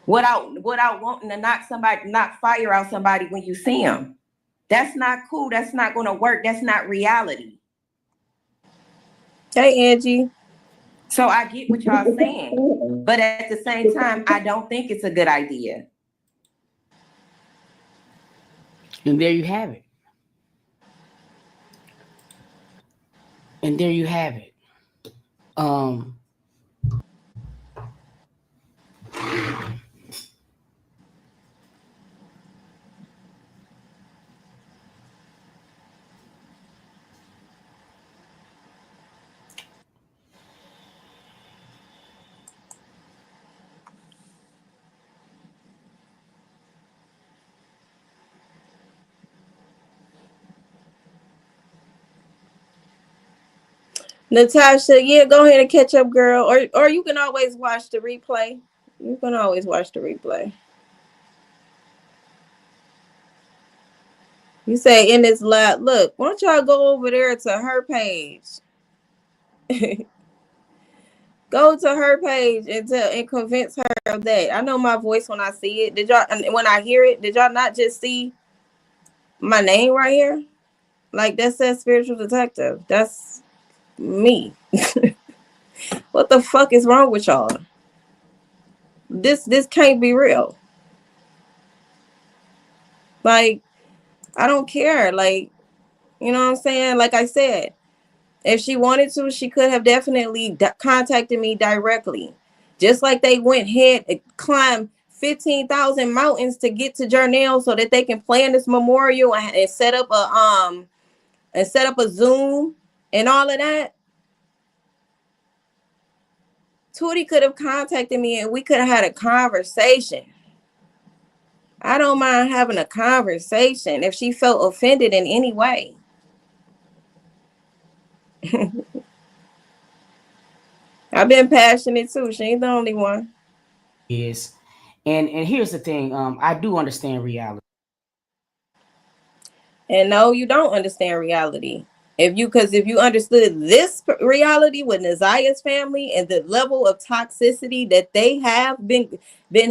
Speaker 3: Without wanting to knock fire out somebody when you see them. That's not cool. That's not gonna work. That's not reality.
Speaker 1: Hey, Angie.
Speaker 3: So I get what y'all saying. But at the same time, I don't think it's a good idea.
Speaker 2: And there you have it. And there you have it. Um,
Speaker 1: Natasha, yeah, go ahead and catch up, girl. Or you can always watch the replay. You can always watch the replay. You say in this live, look, why don't y'all go over there to her page? Go to her page and convince her of that. I know my voice when I see it. Did y'all, when I hear it, did y'all not just see my name right here? Like that says spiritual detective. That's me. What the fuck is wrong with y'all? This can't be real. Like, I don't care. Like, you know what I'm saying? Like I said, if she wanted to, she could have definitely contacted me directly. Just like they went ahead and climbed 15,000 mountains to get to Journal so that they can plan this memorial and set up a Zoom and all of that. Tootie could have contacted me and we could have had a conversation. I don't mind having a conversation if she felt offended in any way. I've been passionate too. She ain't the only one.
Speaker 2: is, and here's the thing. I do understand reality.
Speaker 1: And no, you don't understand reality. If you understood this reality with Nazia's family and the level of toxicity that they have been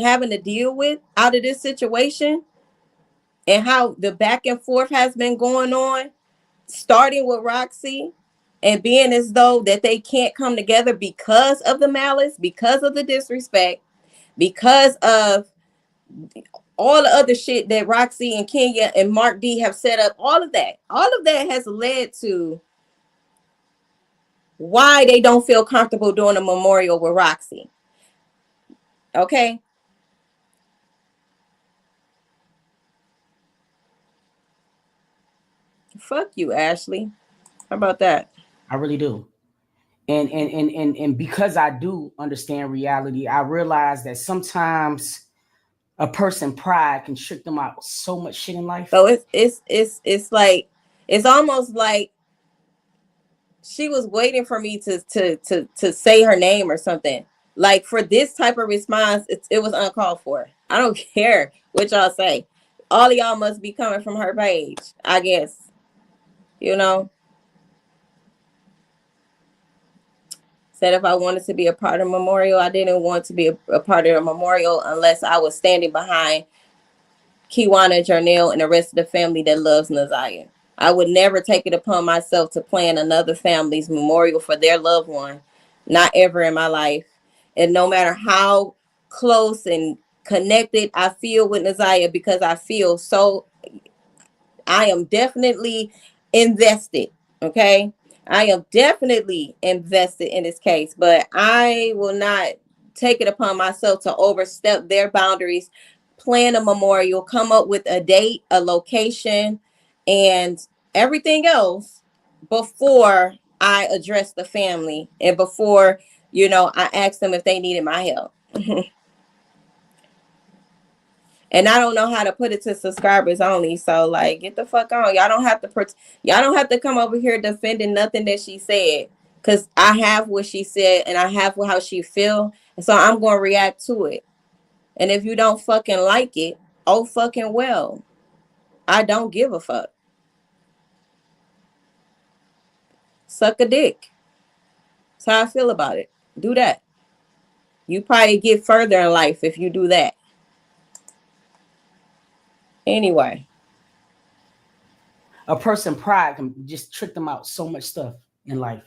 Speaker 1: having to deal with out of this situation, and how the back and forth has been going on, starting with Roxy and being as though that they can't come together because of the malice, because of the disrespect, because of all the other shit that Roxy and Kenya and Mark D have set up, all of that has led to why they don't feel comfortable doing a memorial with Roxy. Okay. Fuck you, Ashley. How about that?
Speaker 2: I really do. And because I do understand reality, I realize that sometimes a person pride can trick them out so much shit in life.
Speaker 1: So it's like it's almost like she was waiting for me to say her name or something. Like for this type of response, it was uncalled for. I don't care what y'all say. All of y'all must be coming from her page, I guess. You know, said if I wanted to be a part of memorial, I didn't want to be a part of a memorial unless I was standing behind Kiwana, Jarnell, and the rest of the family that loves Nazaya. I would never take it upon myself to plan another family's memorial for their loved one, not ever in my life. And no matter how close and connected I feel with Nazaya, because I feel so, I am definitely invested. Okay. I am definitely invested in this case, but I will not take it upon myself to overstep their boundaries, plan a memorial, come up with a date, a location, and everything else before I address the family and before, I ask them if they needed my help. And I don't know how to put it to subscribers only. So like, get the fuck on. Y'all don't have to come over here defending nothing that she said. because I have what she said and I have how she feel, and so I'm gonna react to it. And if you don't fucking like it, oh fucking well, I don't give a fuck. Suck a dick. That's how I feel about it. Do that. You probably get further in life if you do that. Anyway,
Speaker 2: A person pride can just trick them out so much stuff in life.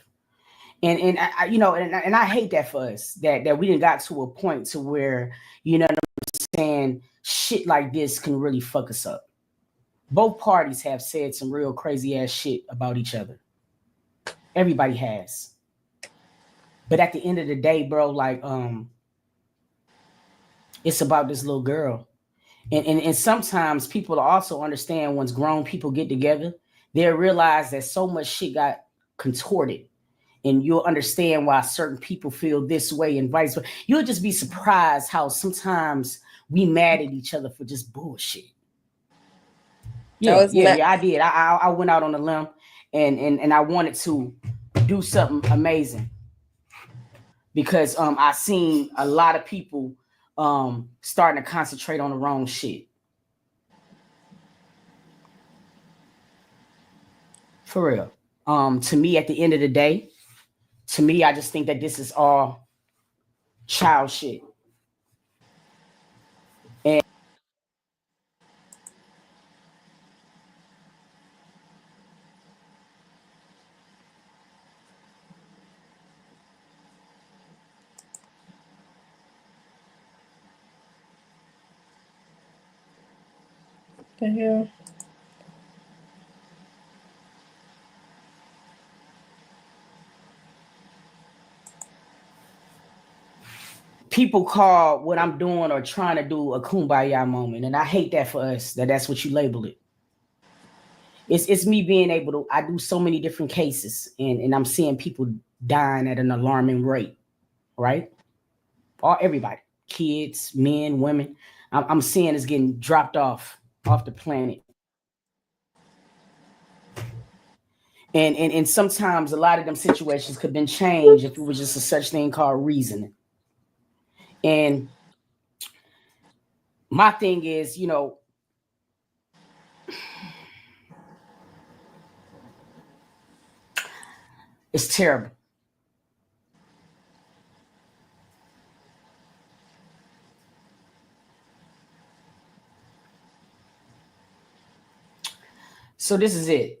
Speaker 2: And I, you know, and I hate that for us that we didn't got to a point to where, you know what I'm saying, shit like this can really fuck us up. Both parties have said some real crazy ass shit about each other. Everybody has. But at the end of the day, bro, like it's about this little girl. And sometimes people also understand once grown people get together, they realize that so much shit got contorted. And you'll understand why certain people feel this way and vice versa. You'll just be surprised how sometimes we mad at each other for just bullshit. Yeah, I did. I went out on a limb and I wanted to do something amazing. Because I seen a lot of people starting to concentrate on the wrong shit. For real. To me, at the end of the day, I just think that this is all child shit. And
Speaker 1: the hell?
Speaker 2: people call what I'm doing or trying to do a kumbaya moment. And I hate that for us, that's what you label it. It's me being able to, I do so many different cases and I'm seeing people dying at an alarming rate, right? Everybody, kids, men, women, I'm seeing is getting dropped off the planet. And sometimes a lot of them situations could have been changed if it was just a such thing called reasoning. And my thing is, you know, it's terrible. So this is it.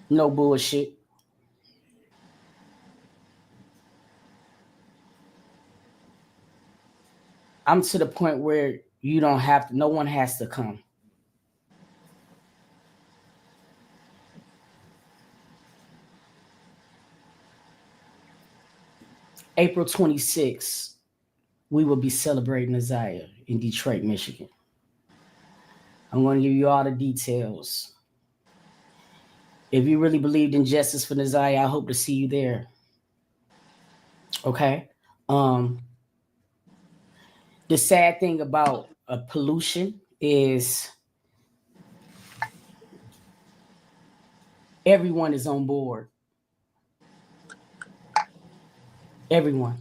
Speaker 2: No bullshit. I'm to the point where you don't have to, no one has to come. April 26th, we will be celebrating Isaiah in Detroit, Michigan. I'm going to give you all the details. If you really believed in justice for Isaiah, I hope to see you there. Okay? The sad thing about pollution is everyone is on board. Everyone.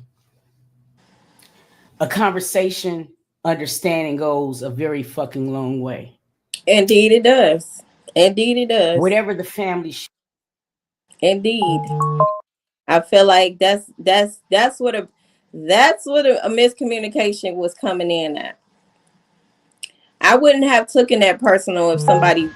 Speaker 2: A conversation, understanding goes a very fucking long way.
Speaker 1: Indeed it does. Indeed it does.
Speaker 2: Whatever the family.
Speaker 1: Indeed. I feel like that's what a miscommunication was coming in at. I wouldn't have taken that personal if somebody,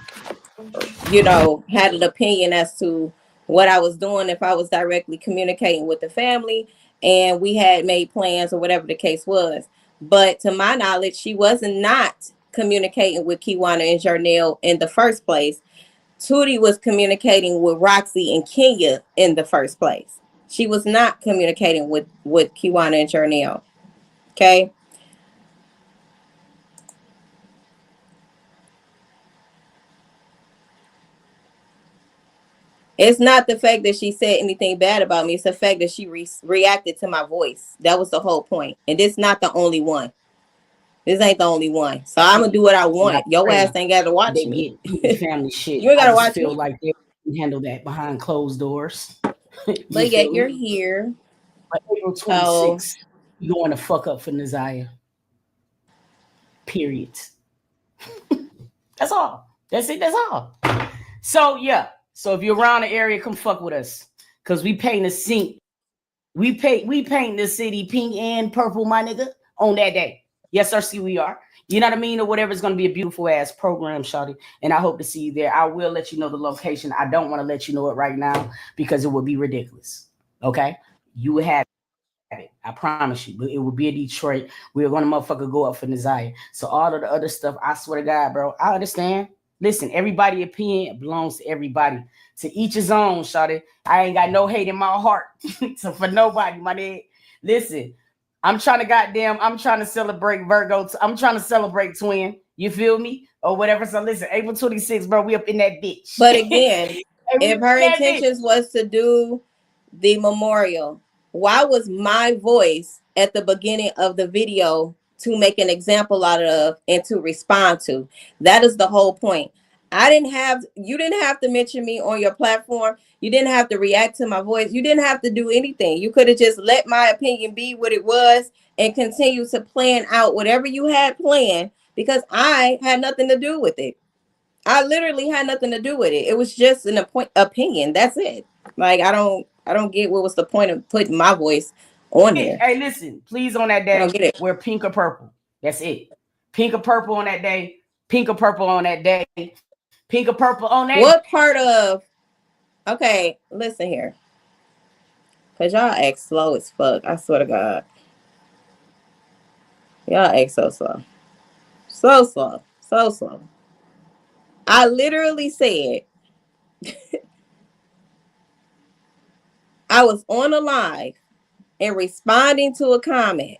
Speaker 1: you know, had an opinion as to what I was doing if I was directly communicating with the family and we had made plans or whatever the case was. But to my knowledge, she wasn't not communicating with Kiwana and Jarnell in the first place. Tootie was communicating with Roxy and Kenya in the first place. She was not communicating with Kiwana and Jarnell. Okay. It's not the fact that she said anything bad about me. It's the fact that she reacted to my voice. That was the whole point. And this is not the only one. This ain't the only one. So I'm going to do what I want. Your ass ain't got to watch me.
Speaker 2: Family shit.
Speaker 1: You ain't got to watch me.
Speaker 2: Like handle that behind closed doors. You
Speaker 1: But yet
Speaker 2: feel
Speaker 1: you're
Speaker 2: me?
Speaker 1: here.
Speaker 2: But April
Speaker 1: So
Speaker 2: 26th, you going to fuck up for Nasiah. Period. That's all. That's it. That's all. So yeah. So if you're around the area, come fuck with us. Cause we paint the sink. We paint the city pink and purple, my nigga, on that day. Yes, sir. See, we are. You know what I mean? Or whatever. It's gonna be a beautiful ass program, shawty. And I hope to see you there. I will let you know the location. I don't want to let you know it right now because it would be ridiculous. Okay? You would have it. I promise you. But it will be in Detroit. We're gonna motherfucker go up for Nasiah. So all of the other stuff, I swear to God, bro, I understand. Listen, everybody opinion belongs to everybody. To each his own, shawty. I ain't got no hate in my heart. So for nobody, my nigga. Listen, I'm trying to celebrate Virgo. I'm trying to celebrate twin. You feel me? Or whatever. So listen, April 26th, bro, we up in that bitch.
Speaker 1: but again,
Speaker 2: Hey, we
Speaker 1: if
Speaker 2: up
Speaker 1: her
Speaker 2: in that bitch.
Speaker 1: intentions was to do the memorial, why was my voice at the beginning of the video to make an example out of and to respond to? That is the whole point. You didn't have to mention me on your platform. You didn't have to react to my voice. You didn't have to do anything. You could have just let my opinion be what it was and continue to plan out whatever you had planned, because I had nothing to do with it. I literally had nothing to do with it. It was just an opinion. That's it. Like I don't get what was the point of putting my voice on there.
Speaker 2: Hey, listen, please on that
Speaker 1: I don't
Speaker 2: day,
Speaker 1: get it.
Speaker 2: wear pink or purple. That's it. Pink or purple on that day. Pink or purple on that day. Pink or purple on that.
Speaker 1: What part of okay, listen here. Cause y'all act slow as fuck. I swear to God. Y'all act so slow. So slow. So slow. I literally said I was on a live and responding to a comment.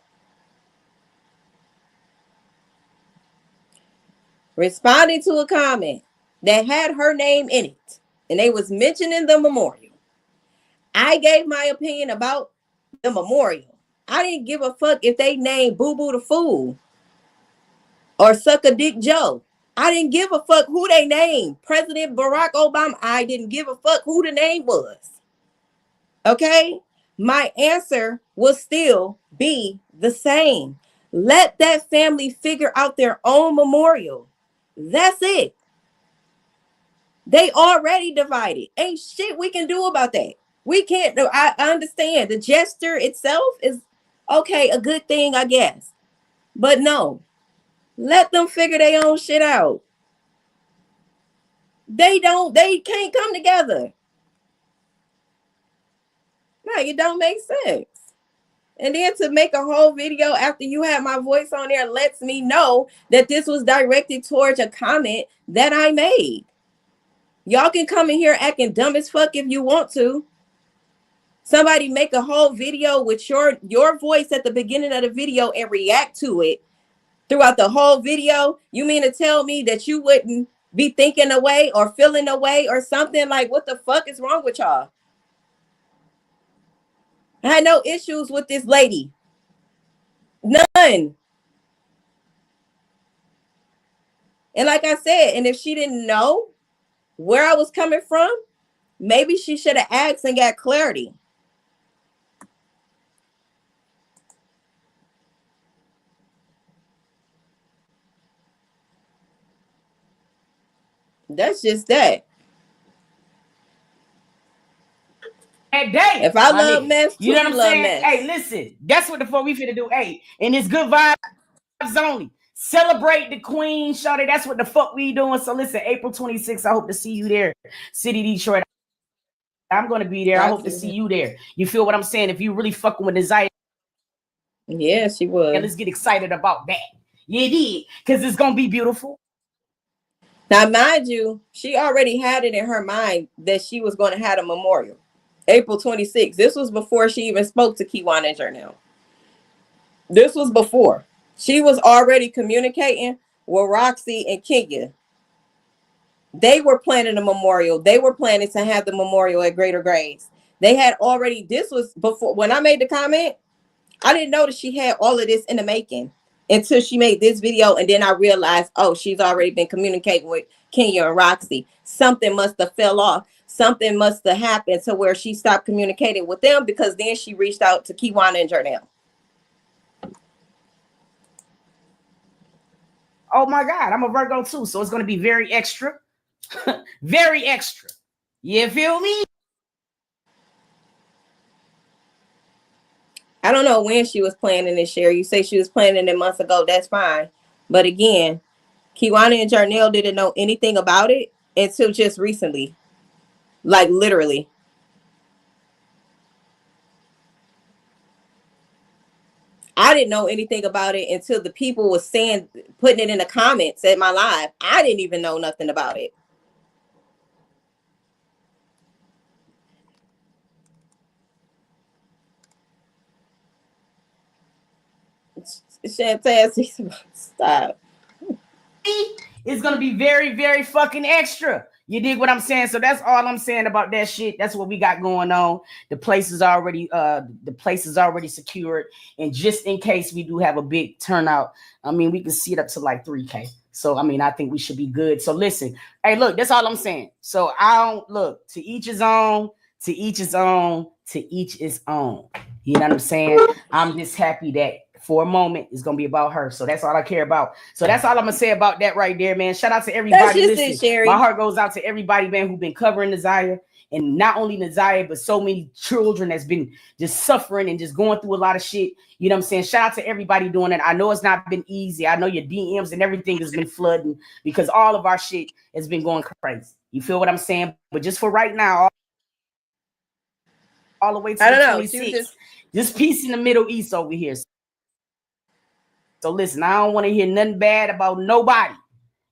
Speaker 1: Responding to a comment that had her name in it. And they was mentioning the memorial. I gave my opinion about the memorial. I didn't give a fuck if they named Boo Boo the Fool or Suck a Dick Joe. I didn't give a fuck who they named. President Barack Obama. I didn't give a fuck who the name was. Okay? My answer will still be the same. Let that family figure out their own memorial. That's it. They already divided. Ain't shit we can do about that. We can't do. I understand the gesture itself is okay, a good thing, I guess. But no, let them figure their own shit out. They can't come together. Like, it don't make sense. And then to make a whole video after you had my voice on there lets me know that this was directed towards a comment that I made. Y'all can come in here acting dumb as fuck if you want to. Somebody make a whole video with your voice at the beginning of the video and react to it throughout the whole video. You mean to tell me that you wouldn't be thinking away or feeling away or something? Like, what the fuck is wrong with y'all? I had no issues with this lady. None. And like I said, and if she didn't know where I was coming from, maybe she should have asked and got clarity. That's just that.
Speaker 2: That day.
Speaker 1: If I love mess,
Speaker 2: you know what I'm saying?
Speaker 1: Mess.
Speaker 2: Hey, listen, that's what the fuck we finna do. Hey, and it's good vibes only. Celebrate the queen, shawty. That's what the fuck we doing. So listen, April 26th, I hope to see you there. City Detroit. I'm gonna be there. I hope to see you there. You feel what I'm saying? If you really fucking with desire,
Speaker 1: yeah, she would.
Speaker 2: yeah, let's get excited about that. You did, because it's gonna be beautiful.
Speaker 1: Now, mind you, she already had it in her mind that she was going to have a memorial. April 26th. This was before she even spoke to Kiwan and Journal. This was before. She was already communicating with Roxy and Kenya. They were planning a memorial. They were planning to have the memorial at Greater Grace. They had already, this was before, when I made the comment, I didn't know that she had all of this in the making. until she made this video, and then I realized, oh, she's already been communicating with Kenya and Roxy. Something must have fell off. Something must have happened to where she stopped communicating with them, because then she reached out to Kiwana and Jernell.
Speaker 2: Oh my God, I'm a Virgo too, so it's going to be very extra. Very extra. You feel me?
Speaker 1: I don't know when she was planning this year. You say she was planning it months ago. That's fine. But again, Kiwana and Jernell didn't know anything about it until just recently. Like literally. I didn't know anything about it until the people was saying, putting it in the comments at my live. I didn't even know nothing about it. Shantae, stop.
Speaker 2: It's gonna be very, very fucking extra. You dig what I'm saying? So that's all I'm saying about that shit. That's what we got going on. The place is already secured. And just in case we do have a big turnout, I mean, we can see it up to like 3K. So I mean, I think we should be good. So listen, hey, look, that's all I'm saying. So I don't look, to each his own, to each his own, to each his own. You know what I'm saying? I'm just happy that for a moment it's gonna be about her. So that's all I care about. So that's all I'm gonna say about that right there, man. Shout out to everybody. Listen, my heart goes out to everybody, man, who've been covering Nasiah. And not only Nasiah, but so many children that's been just suffering and just going through a lot of shit. You know what I'm saying? Shout out to everybody doing it. I know it's not been easy. I know your DMs and everything has been flooding because all of our shit has been going crazy. You feel what I'm saying? But just for right now, all the way to the 26th, just peace in the Middle East over here. So listen, I don't want to hear nothing bad about nobody.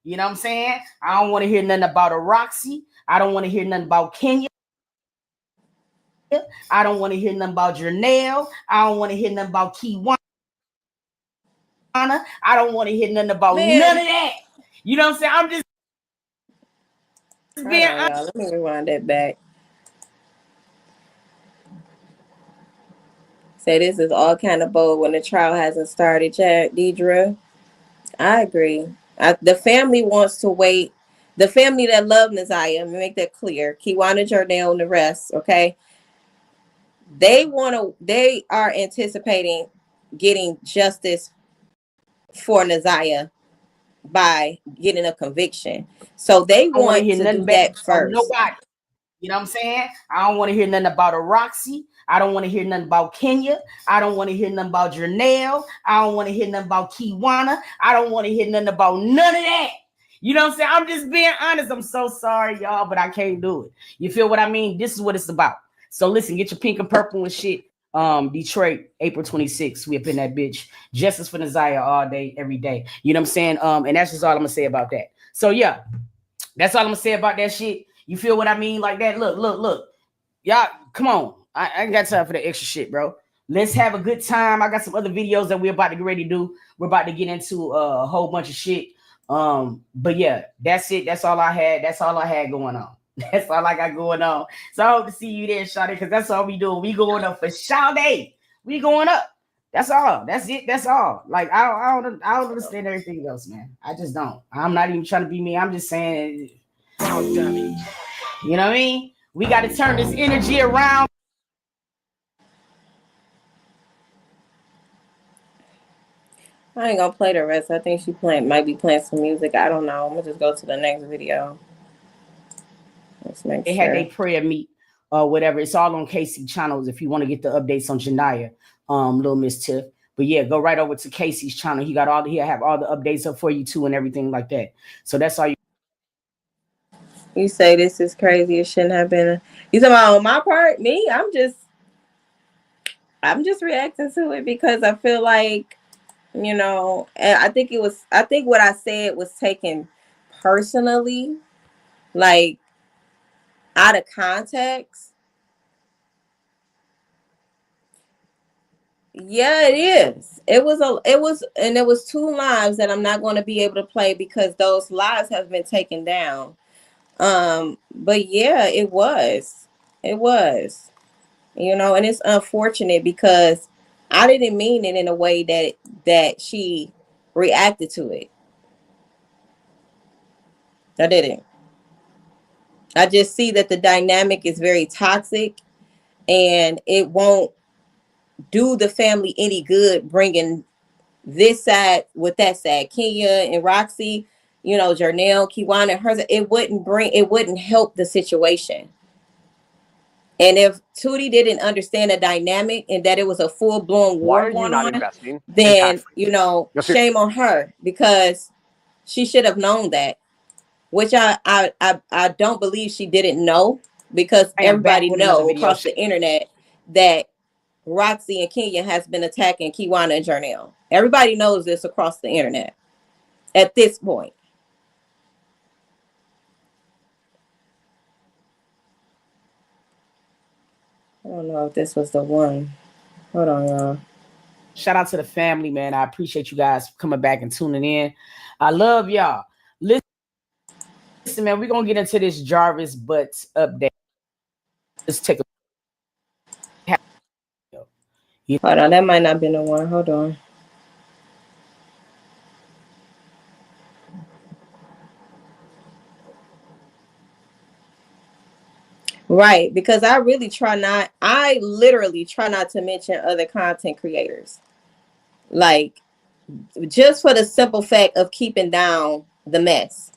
Speaker 2: You know what I'm saying? I don't want to hear nothing about a Roxy. I don't want to hear nothing about Kenya. I don't want to hear nothing about Jernell. I don't want to hear nothing about Kiwana. I don't want to hear nothing about none of that. You know what I'm saying? I'm just being honest.
Speaker 1: Let me rewind that back. Say this is all kind of bold when the trial hasn't started yet, Deidre. I agree. The family wants to wait. The family that love Nasiah, make that clear. Kiwana, Jernell, and the rest, okay? They are anticipating getting justice for Nasiah by getting a conviction. So they want to do that first.
Speaker 2: Nobody. You know what I'm saying? I don't want to hear nothing about a Roxy. I don't want to hear nothing about Kenya. I don't want to hear nothing about Jernell. I don't want to hear nothing about Kiwana. I don't want to hear nothing about none of that. You know what I'm saying? I'm just being honest. I'm so sorry, y'all, but I can't do it. You feel what I mean? This is what it's about. So listen, get your pink and purple and shit. Detroit, April 26th. We up in that bitch. Justice for Nasiah all day, every day. You know what I'm saying? And that's just all I'm gonna say about that. So yeah, that's all I'm gonna say about that shit. You feel what I mean? Like that. Look. Y'all, come on. I ain't got time for the extra shit, bro. Let's have a good time. I got some other videos that we're about to get ready to do. We're about to get into a whole bunch of shit. But yeah, that's it. That's all I had. That's all I had going on. That's all I got going on. So I hope to see you there, Shawty, because that's all we doing. We going up for Shawty. We going up. That's all. That's it. That's all. Like I don't understand everything else, man. I just don't. I'm not even trying to be me. I'm just saying. You know what I mean? We got to turn this energy around.
Speaker 1: I ain't gonna play the rest. I think she might be playing some music. I don't know. I'm gonna just go to the next video. Let's make
Speaker 2: they
Speaker 1: sure.
Speaker 2: Had a prayer meet or whatever. It's all on Casey channels if you want to get the updates on Janiyah, little Miss Tiff. But yeah, go right over to Casey's channel. He'll have all the updates up for you too and everything like that. So that's all
Speaker 1: you say this is crazy. It shouldn't have been. You talking about on my part? Me? I'm just reacting to it because I feel like, you know, and I think what I said was taken personally, like out of context. Yeah, it is. It was 2 lives that I'm not going to be able to play because those lives have been taken down. But yeah, it was, you know, and it's unfortunate because I didn't mean it in a way that she reacted to it. I didn't. I just see that the dynamic is very toxic, and it won't do the family any good bringing this side with that side. Kenya and Roxy, you know, Janelle, Kiwana, and hers. It wouldn't help the situation. And if Tootie didn't understand the dynamic and that it was a full-blown war going on, then, you know, shame on her, because she should have known that, which I don't believe she didn't know, because everybody know across the internet that Roxy and Kenya has been attacking Kiwana and Janelle. Everybody knows this across the internet at this point. I don't know if this was the one. Hold on, y'all.
Speaker 2: Shout out to the family, man. I appreciate you guys coming back and tuning in. I love y'all. Listen, man, we're going to get into this Jarvis Butts update. Let's take a...
Speaker 1: Hold on, that might not have been the one. Hold on. Right, because I literally try not to mention other content creators. Like, just for the simple fact of keeping down the mess.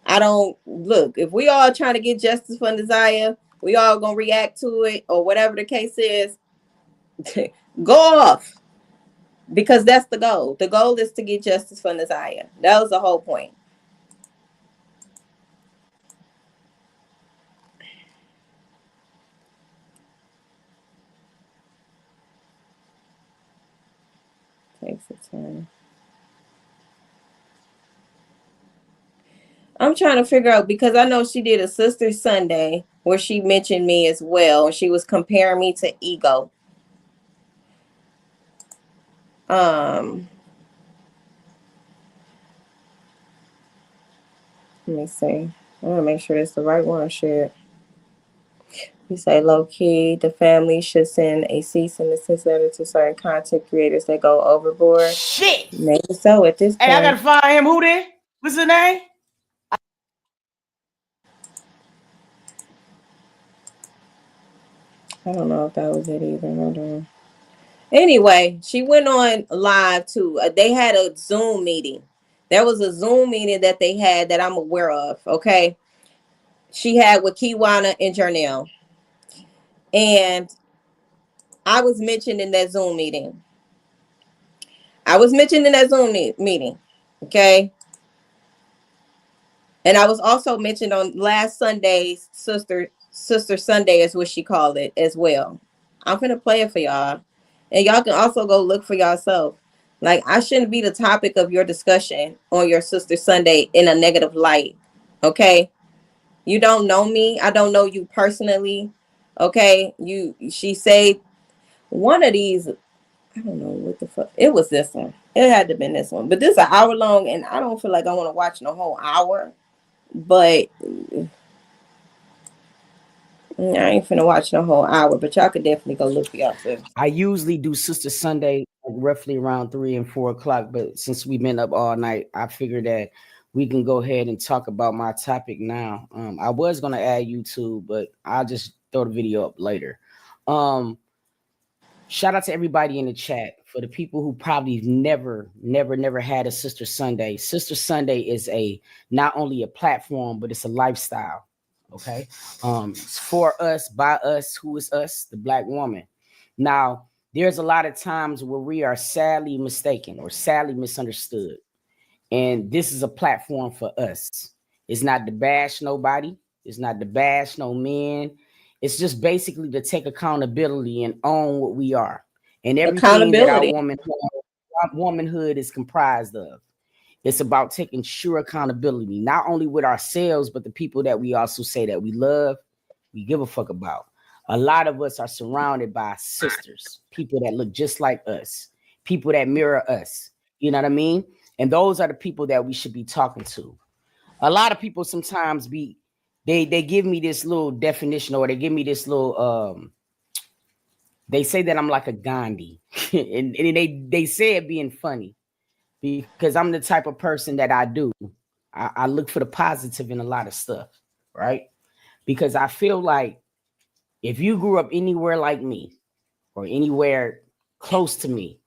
Speaker 1: I don't look, if we all trying to get justice for Nasiah, we all gonna react to it or whatever the case is. Go off, because that's the goal. The goal is to get justice for Nasiah. That was the whole point. Takes a turn. I'm trying to figure out, because I know she did a Sister Sunday where she mentioned me as well, and she was comparing me to Ego. Let me see. I want to make sure it's the right one. Shit. You say, low key, the family should send a cease and desist letter to certain content creators that go overboard.
Speaker 2: Shit.
Speaker 1: Maybe so at this point.
Speaker 2: Hey, I gotta find him. Who then? What's his name?
Speaker 1: I don't know if that was it either. Hold on. Anyway, she went on live too. They had a Zoom meeting. There was a Zoom meeting that they had that I'm aware of. Okay. She had with Kiwana and Janelle. And I was mentioned in that Zoom meeting. Okay. And I was also mentioned on last Sunday's Sister Sunday, is what she called it as well. I'm going to play it for y'all. And y'all can also go look for yourself. Like, I shouldn't be the topic of your discussion on your Sister Sunday in a negative light. Okay. You don't know me. I don't know you personally. Okay. She said one of these, I don't know what the fuck. It was this one. It had to have been this one. But this is an hour long, and I don't feel like I want to watch the whole hour. But I ain't finna watch the whole hour. But y'all could definitely go look for yourself.
Speaker 2: I usually do Sister Sunday roughly around 3 and 4 o'clock. But since we've been up all night, I figured that we can go ahead and talk about my topic now. I was going to add YouTube, but I'll just throw the video up later. Shout out to everybody in the chat. For the people who probably never had a Sister Sunday. Sister Sunday is not only a platform, but it's a lifestyle. Okay. It's for us, by us. Who is us? The Black woman. Now, there's a lot of times where we are sadly mistaken or sadly misunderstood. And this is a platform for us. It's not to bash nobody. It's not to bash no men. It's just basically to take accountability and own what we are and everything that our womanhood is comprised of. It's about taking sure accountability, not only with ourselves, but the people that we also say that we love, we give a fuck about. A lot of us are surrounded by sisters, people that look just like us, people that mirror us. You know what I mean? And those are the people that we should be talking to. A lot of people sometimes they give me this little definition, or they give me this little they say that I'm like a Gandhi. and they say it being funny. because I'm the type of person that I do. I look for the positive in a lot of stuff, right? Because I feel like if you grew up anywhere like me or anywhere close to me,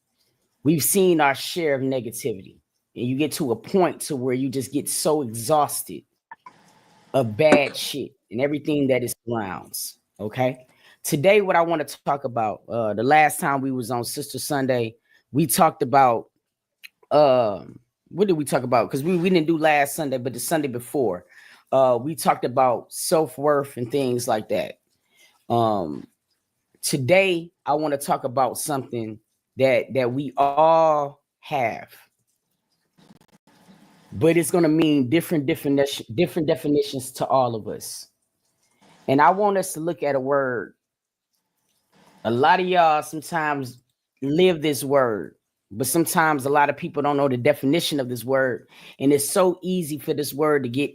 Speaker 2: we've seen our share of negativity. And you get to a point to where you just get so exhausted of bad shit and everything that it surrounds. Okay. Today, what I want to talk about, the last time we was on Sister Sunday, we talked about what did we talk about? Because we didn't do last Sunday, but the Sunday before. We talked about self-worth and things like that. Today I want to talk about something that we all have, but it's going to mean different definitions to all of us. And I want us to look at a word. A lot of y'all sometimes live this word, but sometimes a lot of people don't know the definition of this word, and it's so easy for this word to get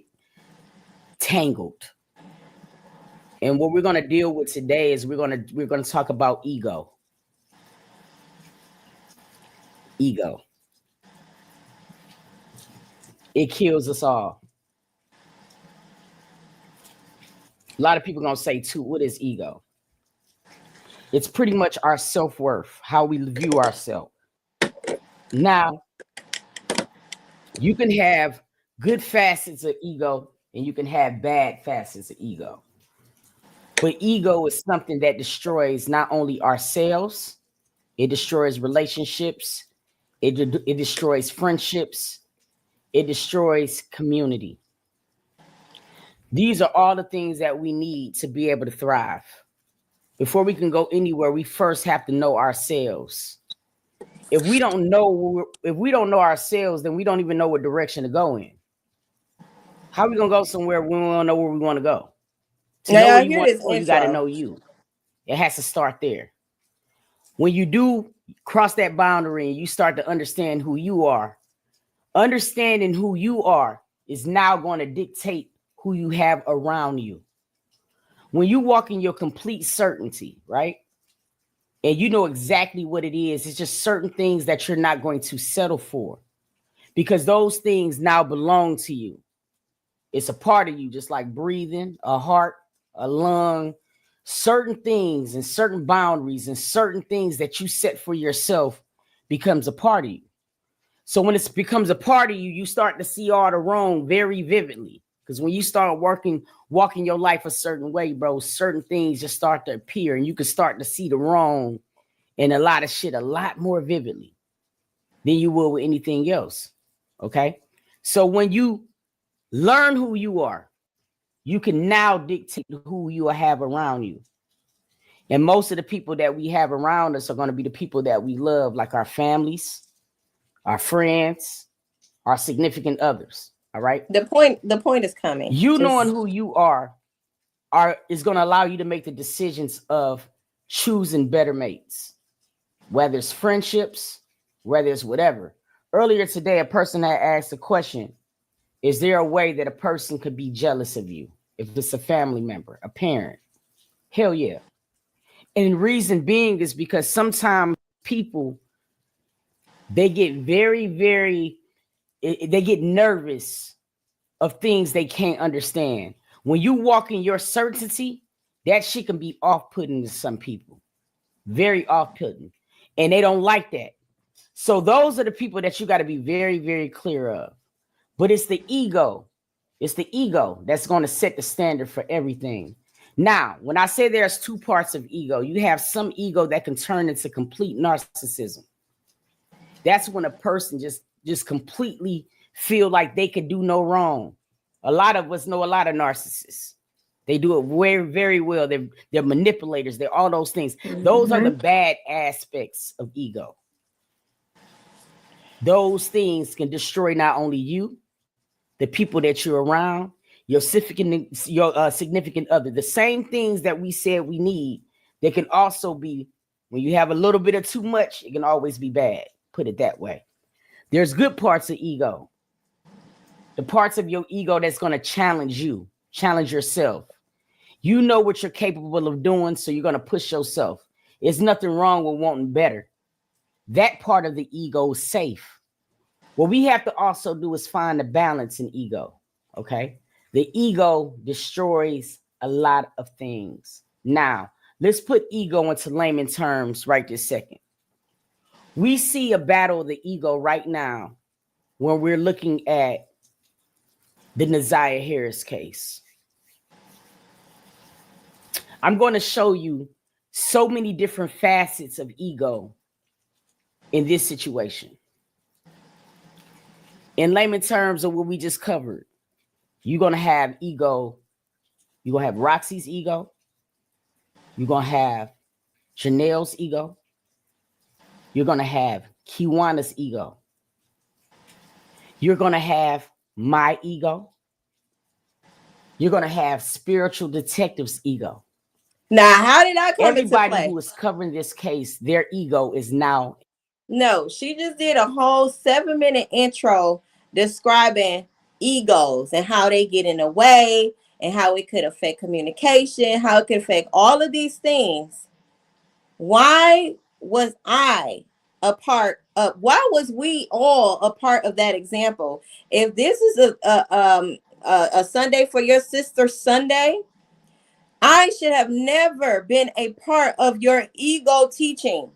Speaker 2: tangled. And what we're going to deal with today is we're going to talk about ego. Ego. It kills us all. A lot of people are going to say too, what is ego? It's pretty much our self-worth, how we view ourselves. Now, you can have good facets of ego and you can have bad facets of ego. But ego is something that destroys not only ourselves, it destroys relationships, it destroys friendships, it destroys community. These are all the things that we need to be able to thrive. Before we can go anywhere, we first have to know ourselves. If we don't know ourselves, then we don't even know what direction to go in. How are we gonna go somewhere when we don't know where we want to go? To know where you want to go, you got to know you. It has to start there. When you do cross that boundary and you start to understand who you are, understanding who you are is now going to dictate who you have around you. When you walk in your complete certainty, right? And you know exactly what it is, it's just certain things that you're not going to settle for because those things now belong to you. It's a part of you, just like breathing, a heart, a lung, certain things and certain boundaries and certain things that you set for yourself becomes a part of you. So when it becomes a part of you, you start to see all the wrong very vividly. Because when you start walking your life a certain way, bro, certain things just start to appear and you can start to see the wrong and a lot of shit a lot more vividly than you will with anything else. Okay. So when you learn who you are, you can now dictate who you have around you. And most of the people that we have around us are going to be the people that we love, like our families, our friends, our significant others. All right.
Speaker 1: The point is coming.
Speaker 2: You knowing who you are is going to allow you to make the decisions of choosing better mates, whether it's friendships, whether it's whatever. Earlier today, a person had asked a question: is there a way that a person could be jealous of you if it's a family member, a parent? Hell yeah. And the reason being is because sometimes people, they get they get nervous of things they can't understand. When you walk in your certainty, that shit can be off-putting to some people. Very off-putting. And they don't like that. So those are the people that you got to be very, very clear of. But it's the ego. It's the ego that's going to set the standard for everything. Now, when I say there's two parts of ego, you have some ego that can turn into complete narcissism. That's when a person just completely feel like they can do no wrong. A lot of us know a lot of narcissists. They do it very, very well. They're manipulators. They're all those things. Mm-hmm. Those are the bad aspects of ego. Those things can destroy not only you, the people that you're around, your significant other. The same things that we said we need, they can also be, when you have a little bit of too much, it can always be bad. Put it that way. There's good parts of ego. The parts of your ego that's going to challenge you, challenge yourself. You know what you're capable of doing, so you're going to push yourself. There's nothing wrong with wanting better. That part of the ego is safe. What we have to also do is find the balance in ego. Okay. The ego destroys a lot of things. Now, let's put ego into layman terms right this second. We see a battle of the ego right now when we're looking at the Naziah Harris case. I'm going to show you so many different facets of ego in this situation. In layman terms of what we just covered, you're going to have ego. You're going to have Roxy's ego. You're going to have Janelle's ego. You're going to have Kiwana's ego. You're going to have my ego. You're going to have spiritual detective's ego.
Speaker 1: Now, how did I come into
Speaker 2: Everybody
Speaker 1: play?
Speaker 2: who is covering this case, their ego is now.
Speaker 1: No, she just did a whole 7-minute intro describing egos and how they get in the way and how it could affect communication, how it could affect all of these things. Why was I a part of, why was we all a part of that example? If this is a Sunday for your sister Sunday, I should have never been a part of your ego teaching.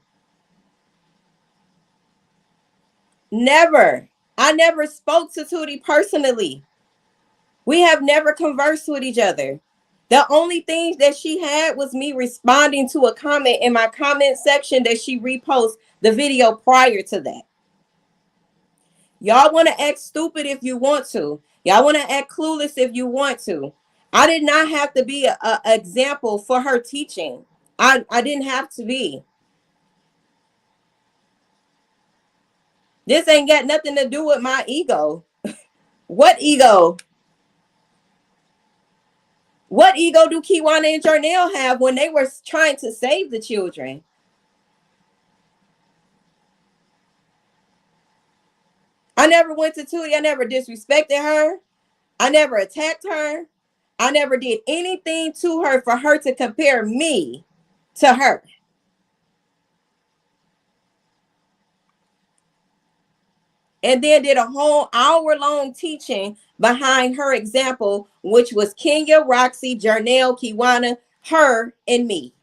Speaker 1: Never. I never spoke to Tootie personally. We have never conversed with each other. The only thing that she had was me responding to a comment in my comment section that she reposted the video prior to that. Y'all want to act stupid if you want to. Y'all want to act clueless if you want to. I did not have to be an example for her teaching. I didn't have to be. This ain't got nothing to do with my ego. What ego? What ego do Kiwana and Jarnell have when they were trying to save the children? I never went to Tootie. I never disrespected her. I never attacked her. I never did anything to her for her to compare me to her. And then did a whole hour-long teaching behind her example, which was Kenya, Roxy, Jarnell, Kiwana, her, and me.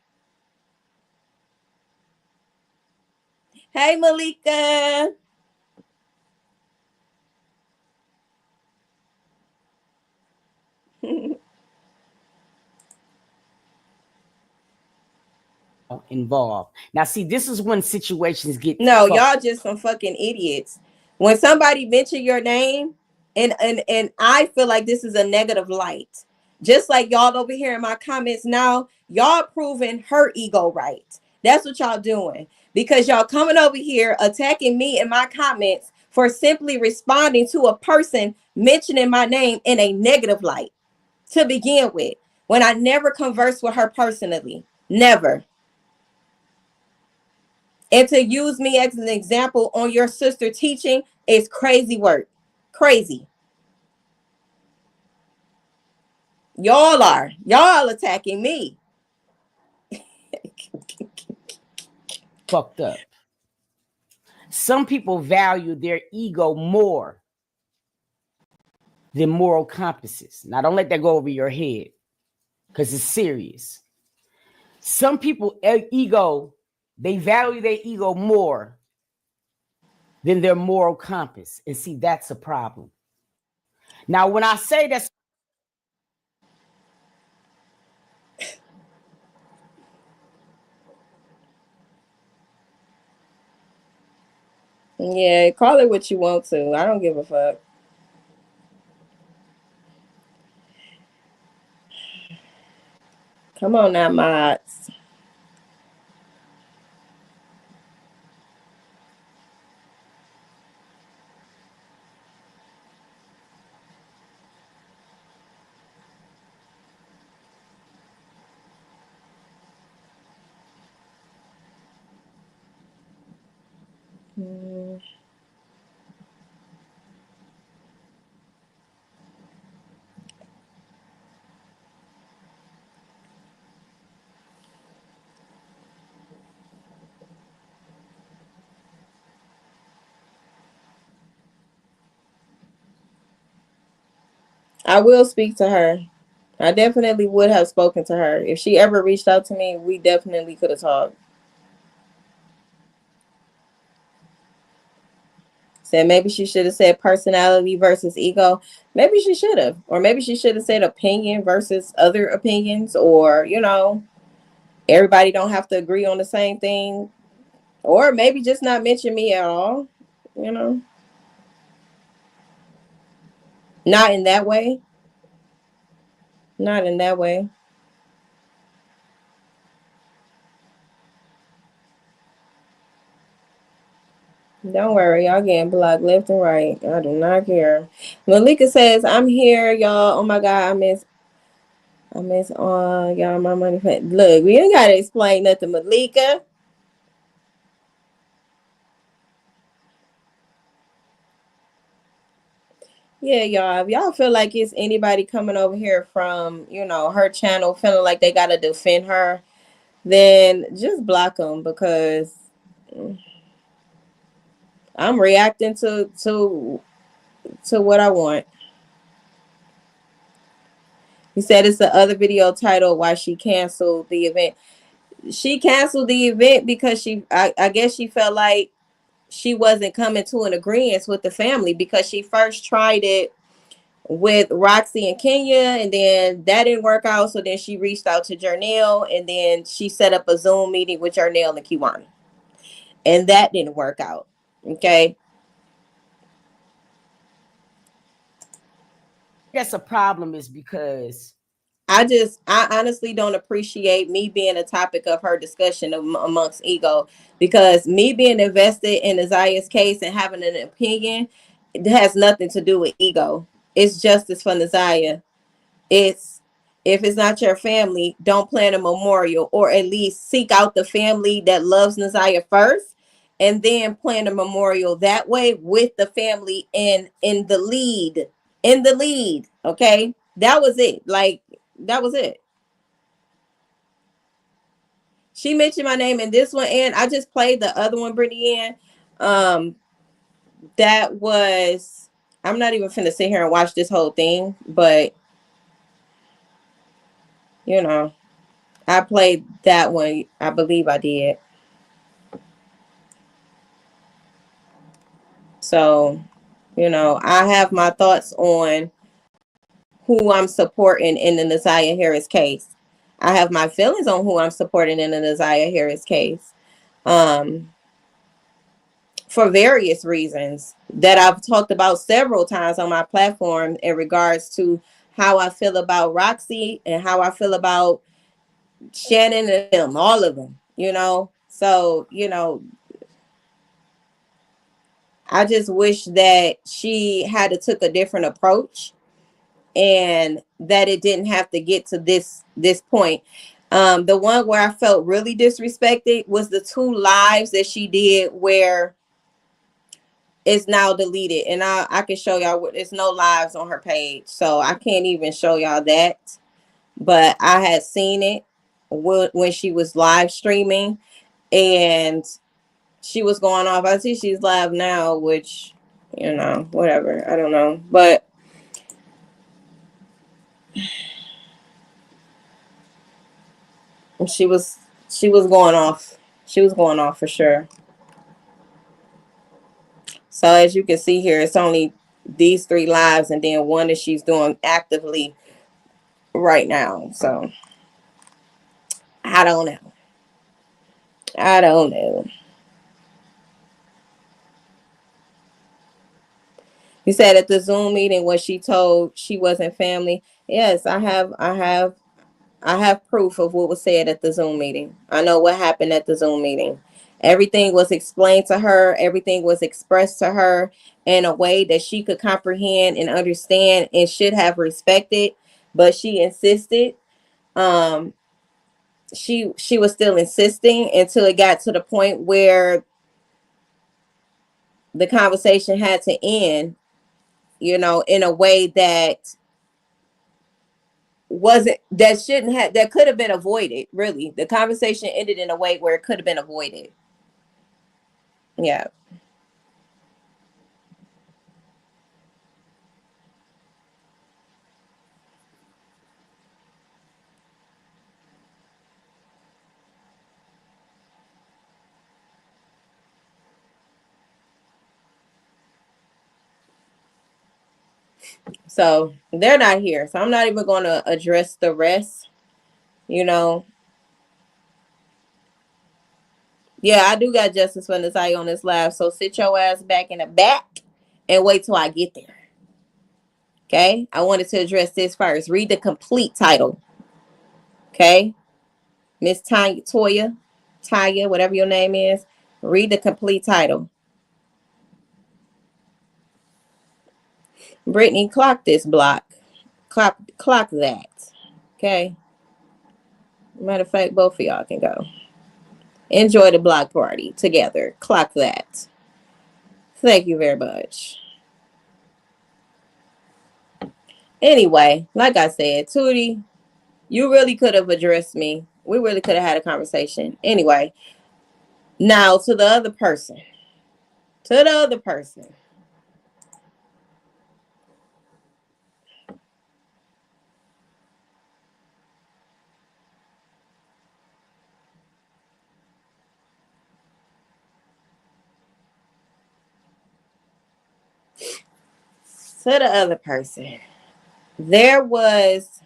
Speaker 1: Hey, Malika.
Speaker 2: Involved. Now, see, this is when situations get
Speaker 1: no, y'all just some fucking idiots. When somebody mention your name, and I feel like this is a negative light. Just like y'all over here in my comments now, y'all proving her ego right. That's what y'all doing. Because y'all coming over here attacking me in my comments for simply responding to a person mentioning my name in a negative light to begin with. When I never conversed with her personally. Never. And to use me as an example on your sister teaching is crazy work. Crazy. Y'all attacking me.
Speaker 2: fucked up. Some people value their ego more than moral compasses. Now, don't let that go over your head because it's serious. Some people ego, they value their ego more than their moral compass. And see, that's a problem. Now, when I say that's
Speaker 1: Yeah, call it what you want to. I don't give a fuck. Come on now, mods. I will speak to her. I definitely would have spoken to her. If she ever reached out to me, we definitely could have talked. Said maybe she should have said personality versus ego. Maybe she should have. Or maybe she should have said opinion versus other opinions. Or, everybody don't have to agree on the same thing. Or maybe just not mention me at all. You know, not in that way. Not in that way. Don't worry, y'all getting blocked left and right. I do not care. Malika says, I'm here, y'all. Oh my God, I miss y'all my money. Look, we ain't gotta explain nothing, Malika. Yeah, y'all. If y'all feel like it's anybody coming over here from, her channel feeling like they gotta defend her, then just block them because I'm reacting to what I want. He said it's the other video titled why she canceled the event. She canceled the event because I guess she felt like she wasn't coming to an agreement with the family because she first tried it with Roxy and Kenya, and then that didn't work out. So then she reached out to Jernell, and then she set up a Zoom meeting with Jernell and Kiwana, and that didn't work out. Okay.
Speaker 2: That's a problem is because
Speaker 1: I honestly don't appreciate me being a topic of her discussion amongst ego, because me being invested in Nazaya's case and having an opinion, it has nothing to do with ego. It's justice for Nazaya. It's, if it's not your family, don't plan a memorial, or at least seek out the family that loves Nazaya first, and then plan a memorial that way with the family in the lead. In the lead. Okay. That was it. Like, that was it. She mentioned my name in this one, and I just played the other one, Brittany Ann. That was, I'm not even finna sit here and watch this whole thing, but you know, I played that one. I believe I did. So, I have my thoughts on who I'm supporting in the Nazaya Harris case. I have my feelings on who I'm supporting in the Nazaya Harris case. For various reasons that I've talked about several times on my platform in regards to how I feel about Roxy and how I feel about Shannon and them, all of them. So, I just wish that she had to took a different approach and that it didn't have to get to this point. The one where I felt really disrespected was the 2 lives that she did where it's now deleted, and I can show y'all what, there's no lives on her page, so I can't even show y'all that. But I had seen it when she was live streaming, and she was going off. I see she's live now, which, whatever. I don't know, but she was she was going off. She was going off for sure. So as you can see here, it's only these 3 lives, and then one that she's doing actively right now. So I don't know. I don't know. You said at the Zoom meeting when she told she wasn't family. Yes, I have proof of what was said at the Zoom meeting. I know what happened at the Zoom meeting. Everything was explained to her, everything was expressed to her in a way that she could comprehend and understand and should have respected, but she insisted. Um she was still insisting until it got to the point where the conversation had to end, in a way that wasn't, that shouldn't have, that could have been avoided. Really, the conversation ended in a way where it could have been avoided. Yeah. So they're not here. So I'm not even going to address the rest, you know. Yeah, I do got justice for Nasai on this live. So sit your ass back in the back and wait till I get there. Okay? I wanted to address this first. Read the complete title. Okay? Miss Tanya, whatever your name is, read the complete title. Brittany, clock this block. Clock that. Okay? Matter of fact, both of y'all can go. Enjoy the block party together. Clock that. Thank you very much. Anyway, like I said, Tootie, you really could have addressed me. We really could have had a conversation. Anyway, now to the other person. To the other person. To the other person. There was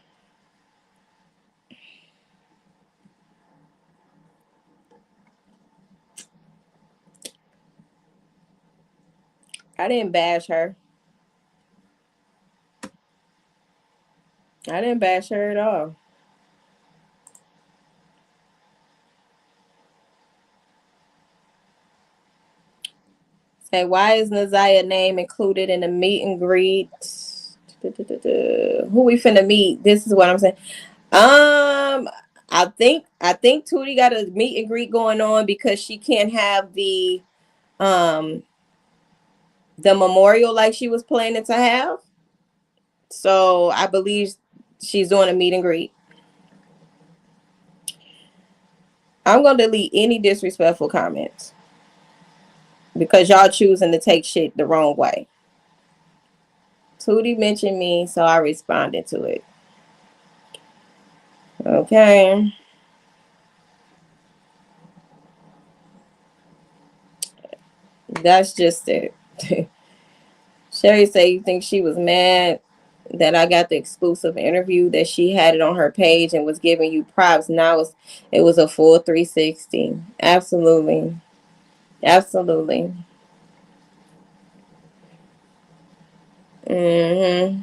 Speaker 1: I didn't bash her. I didn't bash her at all. Say, why is Nazia's name included in the meet and greet? Who we finna meet? This is what I'm saying. I think Tootie got a meet and greet going on because she can't have um the memorial like she was planning to have. So I believe she's doing a meet and greet. I'm gonna delete any disrespectful comments because y'all choosing to take shit the wrong way. Tootie mentioned me, so I responded to it. Okay. That's just it. Sherry said you think she was mad that I got the exclusive interview, that she had it on her page and was giving you props. Now it was a full 360. Absolutely. Absolutely. Mm-hmm.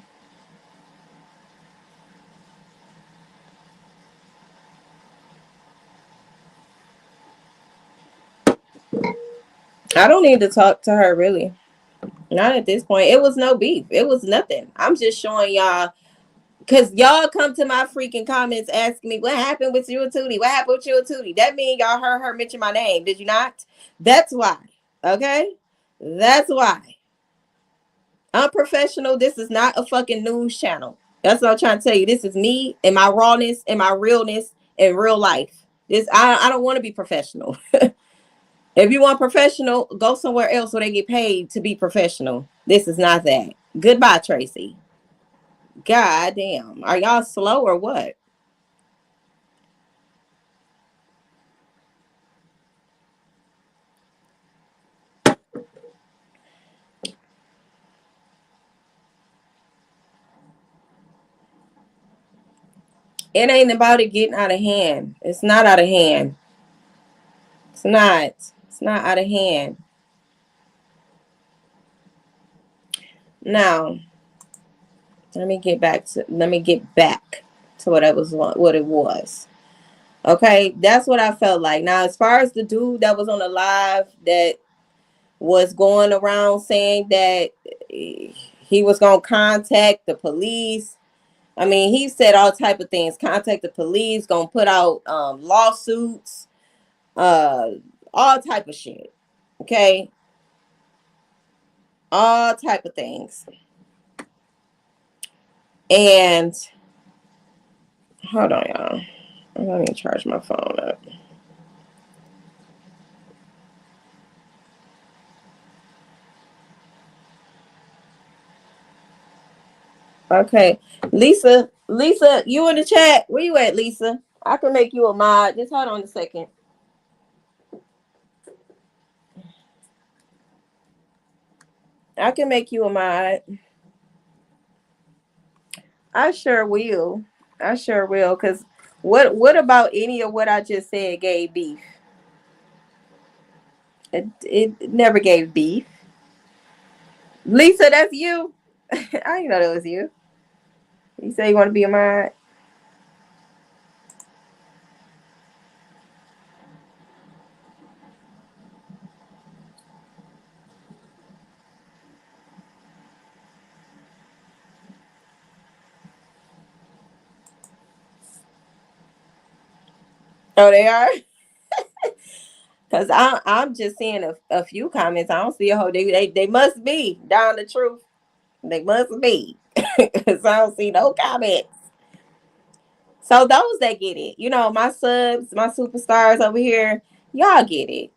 Speaker 1: I don't need to talk to her really. Not at this point. It was no beef. It was nothing. I'm just showing y'all because y'all come to my freaking comments asking me what happened with you and Tootie. What happened with you and Tootie? That means y'all heard her mention my name. Did you not? That's why. Okay? That's why. Unprofessional. This is not a fucking news channel. That's what I'm trying to tell you. This is me and my rawness and my realness in real life. I don't want to be professional. If you want professional, go somewhere else where they get paid to be professional. This is not that. Goodbye, Tracy. God damn. Are y'all slow or what? It ain't about it getting out of hand. It's not out of hand. It's not. It's not out of hand. Now, let me get back to what it was. Okay, that's what I felt like. Now, as far as the dude that was on the live that was going around saying that he was going to contact the police. I mean, he said all type of things. Contact the police, going to put out lawsuits, all type of shit. Okay? All type of things. And hold on, y'all. Let me charge my phone up. Okay. Lisa, you in the chat? Where you at, Lisa? I can make you a mod. Just hold on a second. I can make you a mod. I sure will. I sure will. Cause what about any of what I just said gave beef? It never gave beef. Lisa, that's you. I didn't know that was you. You say you want to be a mod? Oh, they are. Cause I'm just seeing a few comments. I don't see a whole. They must be down the truth. They must be. Cause I don't see no comments. So those that get it, my subs, my superstars over here, y'all get it.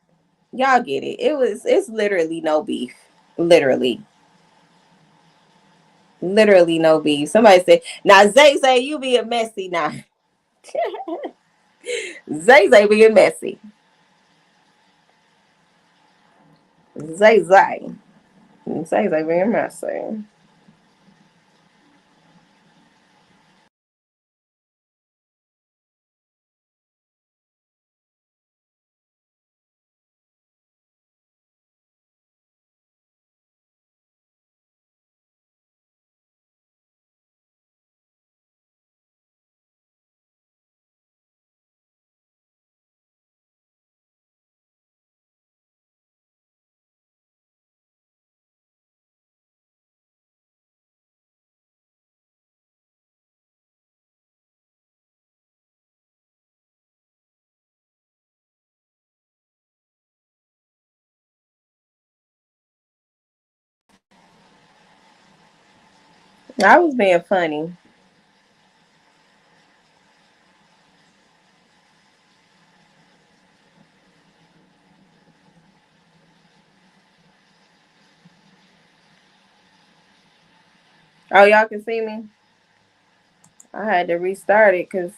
Speaker 1: Y'all get it. It's literally no beef. Literally. Literally no beef. Somebody said, now Zay say you being messy now. Zay being messy. Zay Zay. Zay being messy. I was being funny. Oh, y'all can see me? I had to restart it because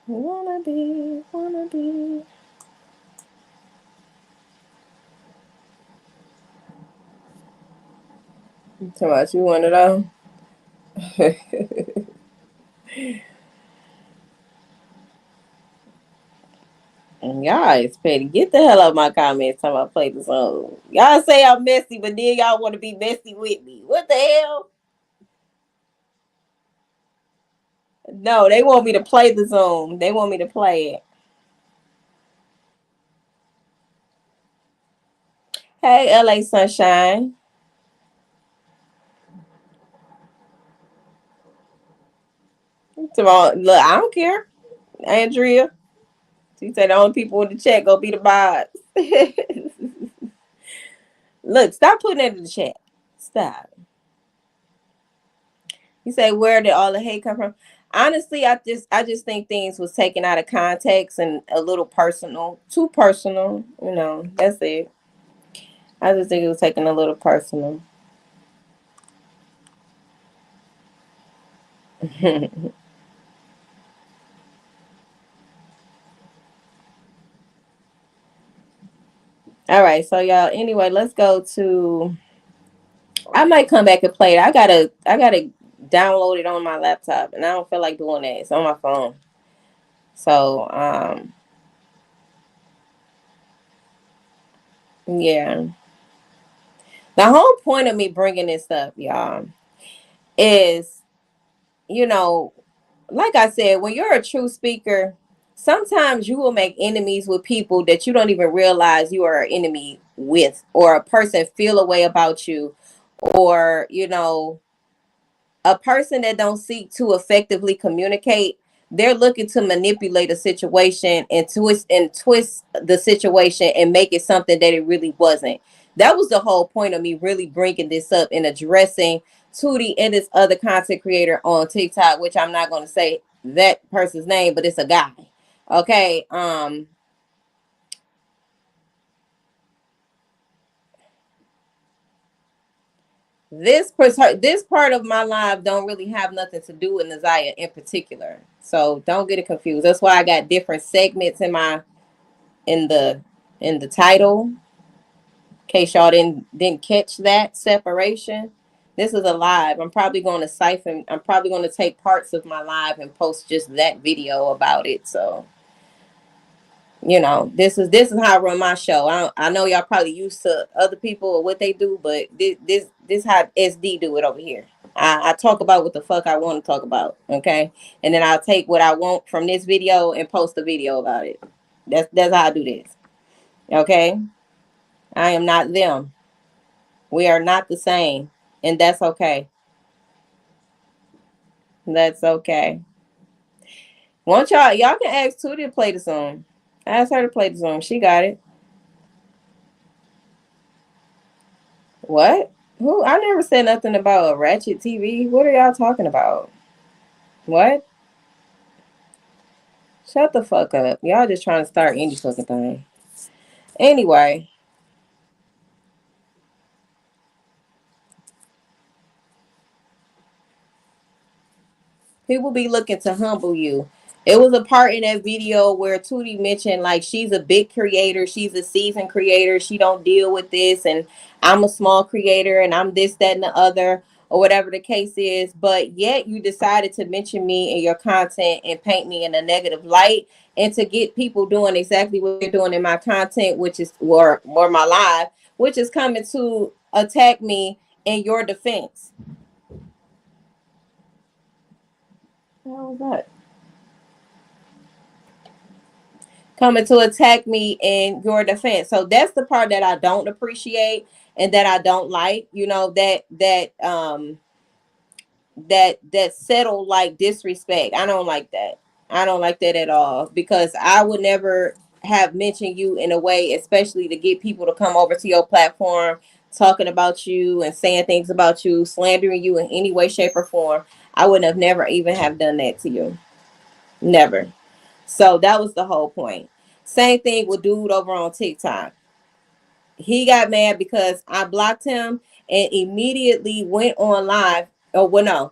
Speaker 1: wanna be. Too much. You want it all? Y'all is petty. Get the hell out of my comments time I play the song. Y'all say I'm messy, but then y'all want to be messy with me. What the hell? No, they want me to play the song. They want me to play it. Hey, LA Sunshine. Tomorrow, look, I don't care. Andrea. She said the only people in the chat gonna be the mods. Look, stop putting it in the chat. Stop. You say where did all the hate come from? Honestly, I just think things was taken out of context and a little personal, too personal. That's it. I just think it was taken a little personal. All right, so y'all. Anyway, let's go to. I might come back and play it. I gotta download it on my laptop, and I don't feel like doing that. It's on my phone. So yeah. The whole point of me bringing this up, y'all, is you know, like I said, when you're a true speaker, sometimes you will make enemies with people that you don't even realize you are an enemy with, or a person feel a way about you, or a person that don't seek to effectively communicate. They're looking to manipulate a situation and twist the situation and make it something that it really wasn't. That was the whole point of me really bringing this up and addressing Tootie and this other content creator on TikTok, which I'm not going to say that person's name, but it's a guy. Okay. this part of my life don't really have nothing to do with Nazaya in particular. So don't get it confused. That's why I got different segments in the in the title. In case y'all didn't catch that separation. This is a live. I'm probably going to siphon. I'm probably going to take parts of my live and post just that video about it. So this is how I run my show. I know y'all probably used to other people or what they do, but this how SD do it over here. I talk about what the fuck I want to talk about, okay, and then I'll take what I want from this video and post a video about it. That's how I do this, okay. I am not them. We are not the same, and that's okay. That's okay. Want y'all can ask Tootie to play the song. Ask her to play the song. She got it. What? Who? I never said nothing about a Ratchet TV. What are y'all talking about? What? Shut the fuck up. Y'all just trying to start any fucking thing. Anyway, people be looking to humble you. It was a part in that video where Tootie mentioned like she's a big creator, she's a seasoned creator, she don't deal with this, and I'm a small creator and I'm this, that, and the other, or whatever the case is. But yet you decided to mention me in your content and paint me in a negative light, and to get people doing exactly what you're doing in my content, which is or my live, which is coming to attack me in your defense. How was that? Coming to attack me in your defense. So that's the part that I don't appreciate and that I don't like. That settle like disrespect. I don't like that. I don't like that at all, because I would never have mentioned you in a way, especially to get people to come over to your platform talking about you and saying things about you, slandering you in any way, shape, or form. I wouldn't have never even have done that to you. Never. So that was the whole point. Same thing with dude over on TikTok. He got mad because I blocked him and immediately went on live. Oh, well, no.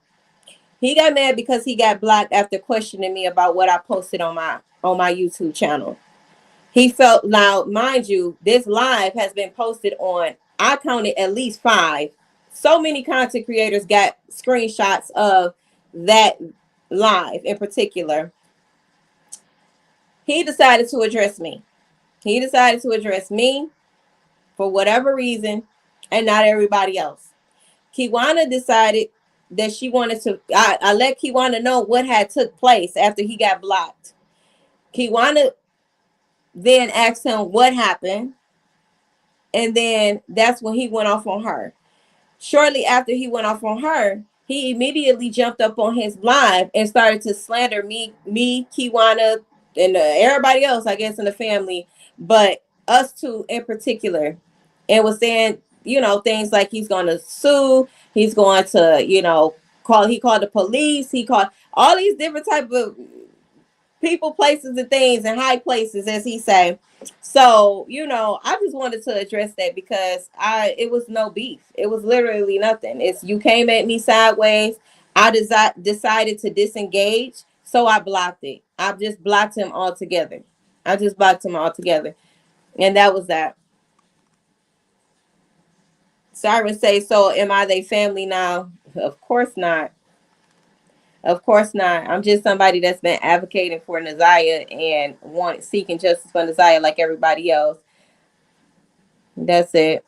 Speaker 1: He got mad because he got blocked after questioning me about what I posted on my YouTube channel. He felt, now, mind you, this live has been posted on, I counted at least 5. So many content creators got screenshots of that live in particular. He decided to address me. He decided to address me for whatever reason, and not everybody else. Kiwana decided that she wanted to. I let Kiwana know what had took place after he got blocked. Kiwana then asked him what happened, and then that's when he went off on her. Shortly after he went off on her, he immediately jumped up on his live and started to slander me, Kiwana, and everybody else, I guess, in the family, but us two in particular, and was saying, things like he's going to sue, he's going to, he called the police, he called all these different type of people, places, and things, and high places, as he say. So, I just wanted to address that because it was no beef. It was literally nothing. It's you came at me sideways. I decided to disengage, so I blocked it. I just blocked him altogether. And that was that. Siren say, so am I their family now? Of course not. Of course not. I'm just somebody that's been advocating for Nazaya and seeking justice for Nazaya like everybody else. That's it.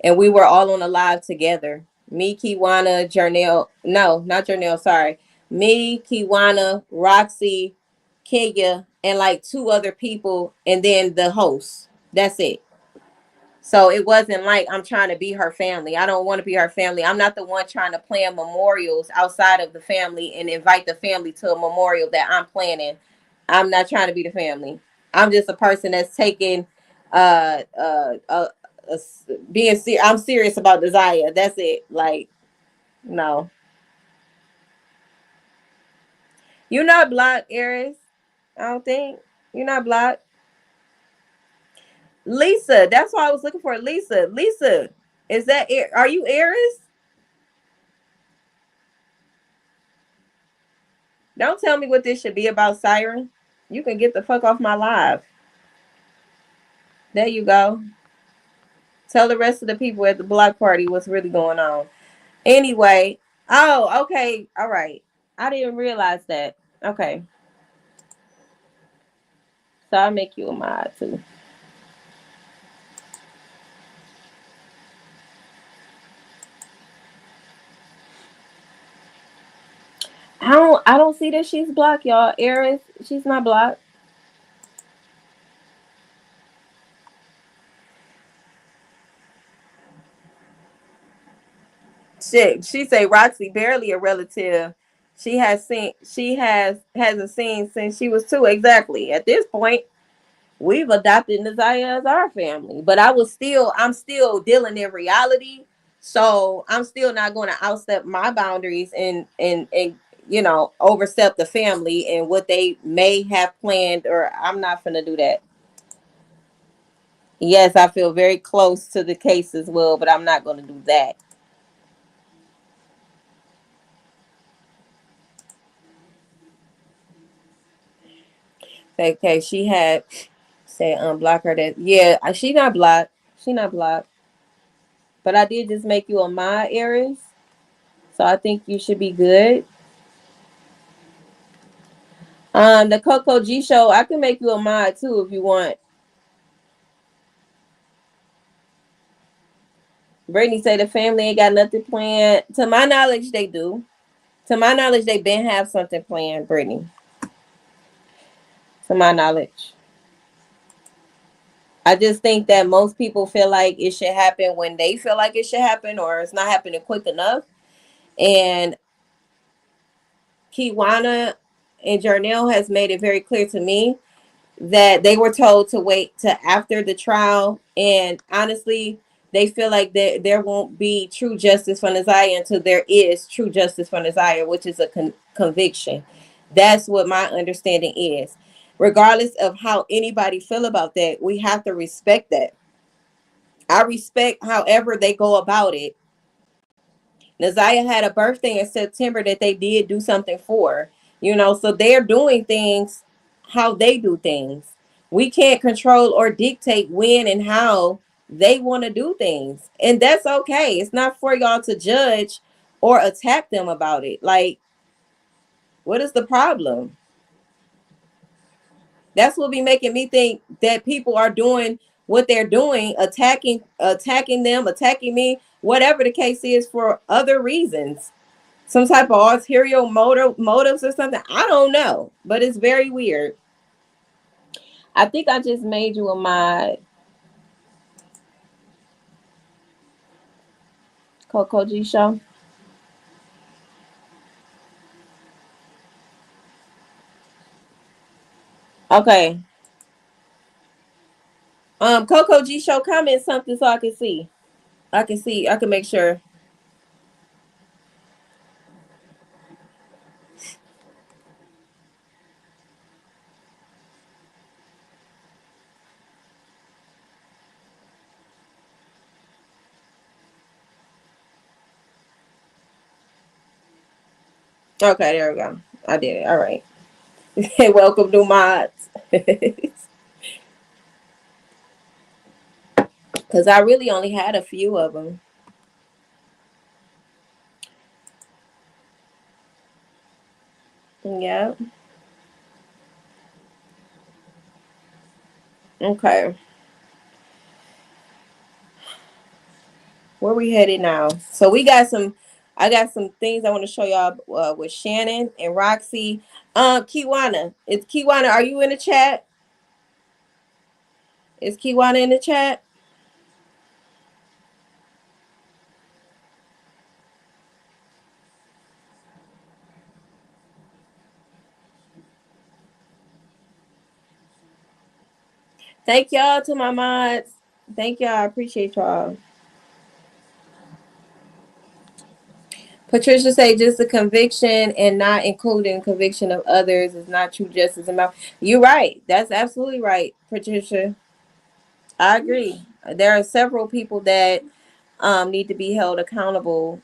Speaker 1: And we were all on a live together. Me, Kiwana, Jernell. No, not Jernell. Sorry. Me, Kiwana, Roxy, Kenya, and like 2 other people, and then the host. That's it. So it wasn't like I'm trying to be her family. I don't want to be her family. I'm not the one trying to plan memorials outside of the family and invite the family to a memorial that I'm planning. I'm not trying to be the family. I'm just a person that's taking uh uh uh, uh I'm serious about desire. That's it. Like, no. You're not blocked, Aries. I don't think. You're not blocked. Lisa, that's why I was looking for Lisa. Lisa, Is that are you Aries? Don't tell me what this should be about, Siren. You can get the fuck off my live. There you go. Tell the rest of the people at the block party what's really going on. Anyway, oh, okay, all right. I didn't realize that. Okay, so I'll make you a mod too. I don't see that she's blocked, y'all. Eris, she's not blocked. Shit, she say Roxy barely a relative. She hasn't seen since she was 2. Exactly. At this point, we've adopted Nazaya as our family. But I'm still dealing in reality. So I'm still not going to outstep my boundaries and overstep the family and what they may have planned, or I'm not gonna do that. Yes, I feel very close to the case as well, but I'm not gonna do that. Okay, she had say unblock her. That yeah, she not blocked. She not blocked. But I did just make you a my Aries, so I think you should be good. The Coco G show, I can make you a mod too if you want. Brittany say the family ain't got nothing planned. To my knowledge, they do. To my knowledge, they been have something planned, Brittany. To my knowledge. I just think that most people feel like it should happen when they feel like it should happen, or it's not happening quick enough. And Kiwana and Jarnell has made it very clear to me that they were told to wait to after the trial. And honestly, they feel like there won't be true justice for Nazaya until there is true justice for Nazaya, which is a conviction. That's what my understanding is. Regardless of how anybody feel about that, we have to respect that. I respect however they go about it. Nazaya had a birthday in September that they did do something for, so they're doing things how they do things. We can't control or dictate when and how they want to do things. And that's okay. It's not for y'all to judge or attack them about it. Like, what is the problem? That's what be making me think that people are doing what they're doing, attacking them, attacking me, whatever the case is, for other reasons. Some type of ulterior motives or something. I don't know, but it's very weird. I think I just made you a mod, Coco G show. Okay. Coco G show, comment something so I can see. I can see. I can make sure. Okay, there we go. I did it. All right. Welcome to mods. Because I really only had a few of them. Yeah. Okay. Where we headed now? So I got some things I want to show y'all with Shannon and Roxy. Kiwana. It's Kiwana. Are you in the chat? Is Kiwana in the chat? Thank y'all to my mods. Thank y'all. I appreciate y'all. Patricia say just a conviction and not including conviction of others is not true justice. You're right. That's absolutely right, Patricia. I agree. There are several people that need to be held accountable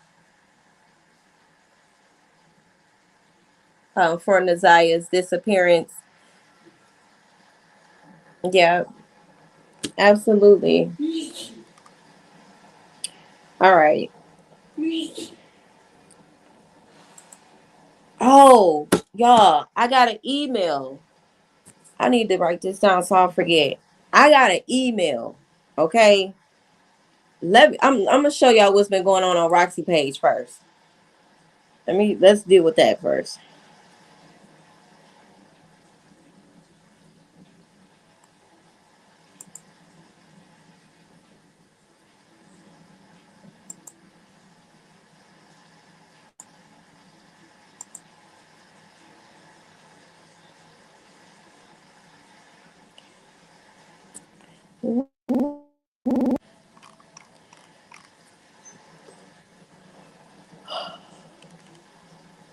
Speaker 1: for Nazia's disappearance. Yeah, absolutely. All right. Oh, y'all, I got an email. I need to write this down so I forget. I got an email. Okay. I'm gonna show y'all what's been going on Roxy page first. Let's deal with that first.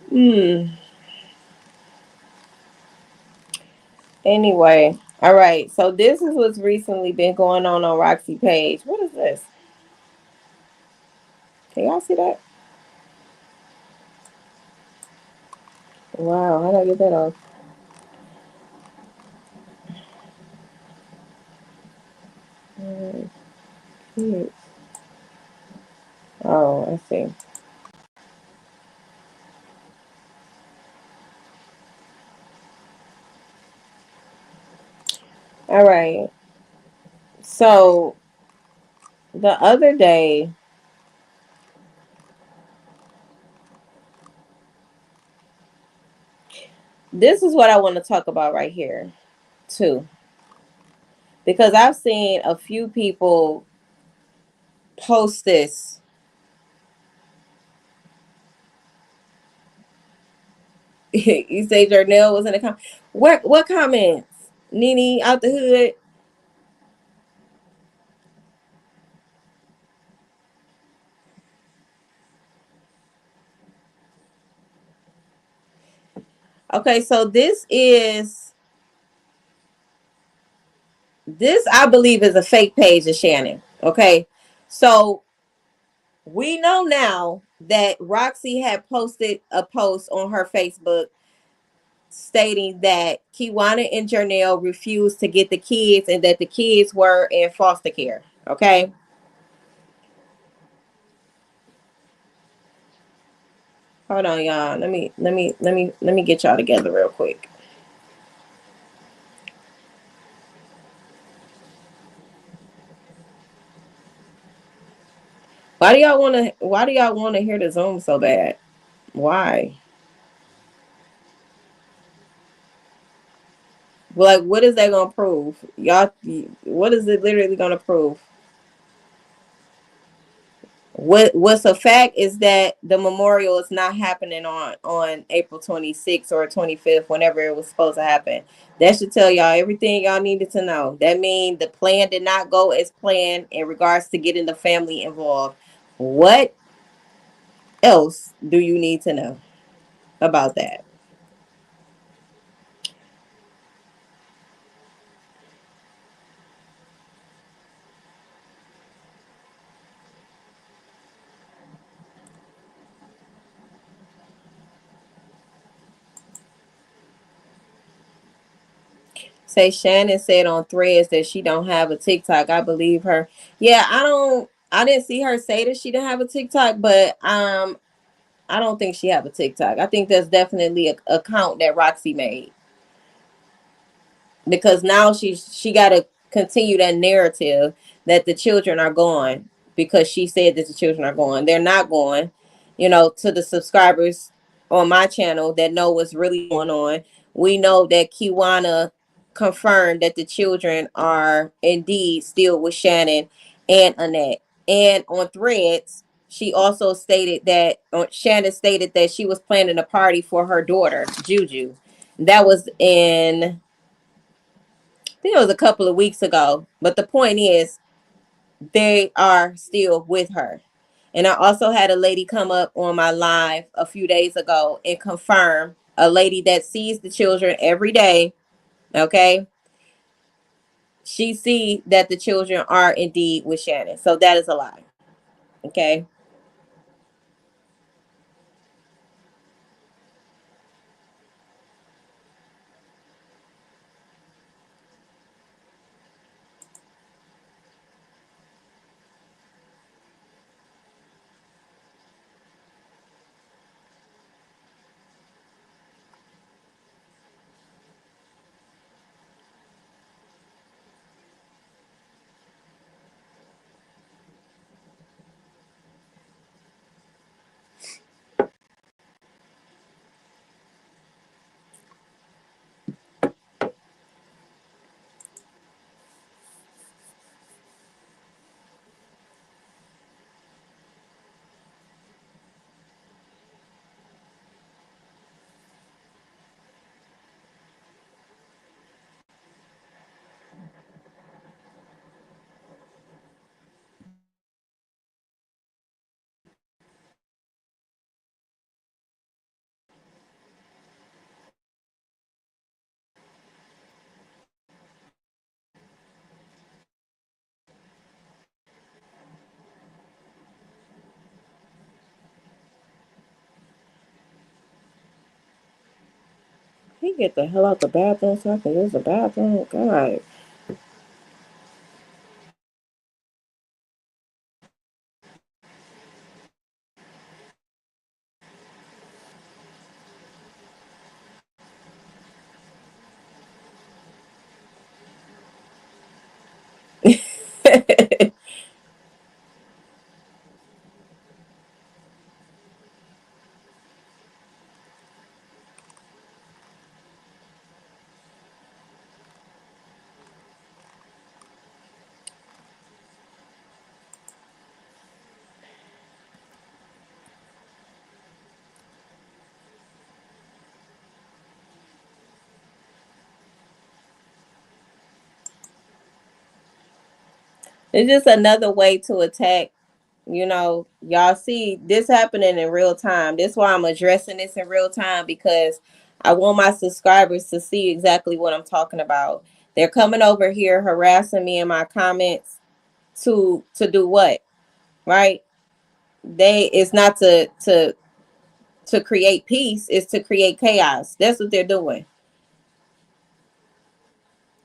Speaker 1: Hmm. Anyway, all right. So this is what's recently been going on Roxy page. What is this? Can y'all see that? Wow, how do I get that off? Kids. Oh, I see. All right. So the other day, this is what I want to talk about right here, too. Because I've seen a few people post this. You say Jarnell was in the comment. What comments? Nene out the hood. Okay, so this I believe is a fake page of Shannon. Okay, so we know now that Roxy had posted a post on her Facebook stating that Kiwana and Jarnell refused to get the kids and that the kids were in foster care. Okay. Hold on, y'all. Let me get y'all together real quick. Why do y'all wanna hear the Zoom so bad? Why? Like, what is that gonna prove? Y'all, what is it literally gonna prove? What's a fact is that the memorial is not happening on April 26th or 25th, whenever it was supposed to happen. That should tell y'all everything y'all needed to know. That means the plan did not go as planned in regards to getting the family involved. What else do you need to know about that? Say Shannon said on Threads that she don't have a TikTok. I believe her. Yeah, I didn't see her say that she didn't have a TikTok, but I don't think she have a TikTok. I think that's definitely a account that Roxy made, because now she got to continue that narrative that the children are gone, because she said that the children are gone. They're not gone. To the subscribers on my channel that know what's really going on, we know that Kiwana confirmed that the children are indeed still with Shannon and Annette. And on Threads, she also stated that Shannon stated that she was planning a party for her daughter, Juju. That was in, I think it was a couple of weeks ago. But the point is, they are still with her. And I also had a lady come up on my live a few days ago and confirm, a lady that sees the children every day. Okay. She see that the children are indeed with Shannon. So that is a lie. Okay. He get the hell out the bathroom so I can use the bathroom. God. It's just another way to attack. Y'all see this happening in real time. That's why I'm addressing this in real time, because I want my subscribers to see exactly what I'm talking about. They're coming over here harassing me in my comments to do what? Right? It's not to create peace, it's to create chaos. That's what they're doing.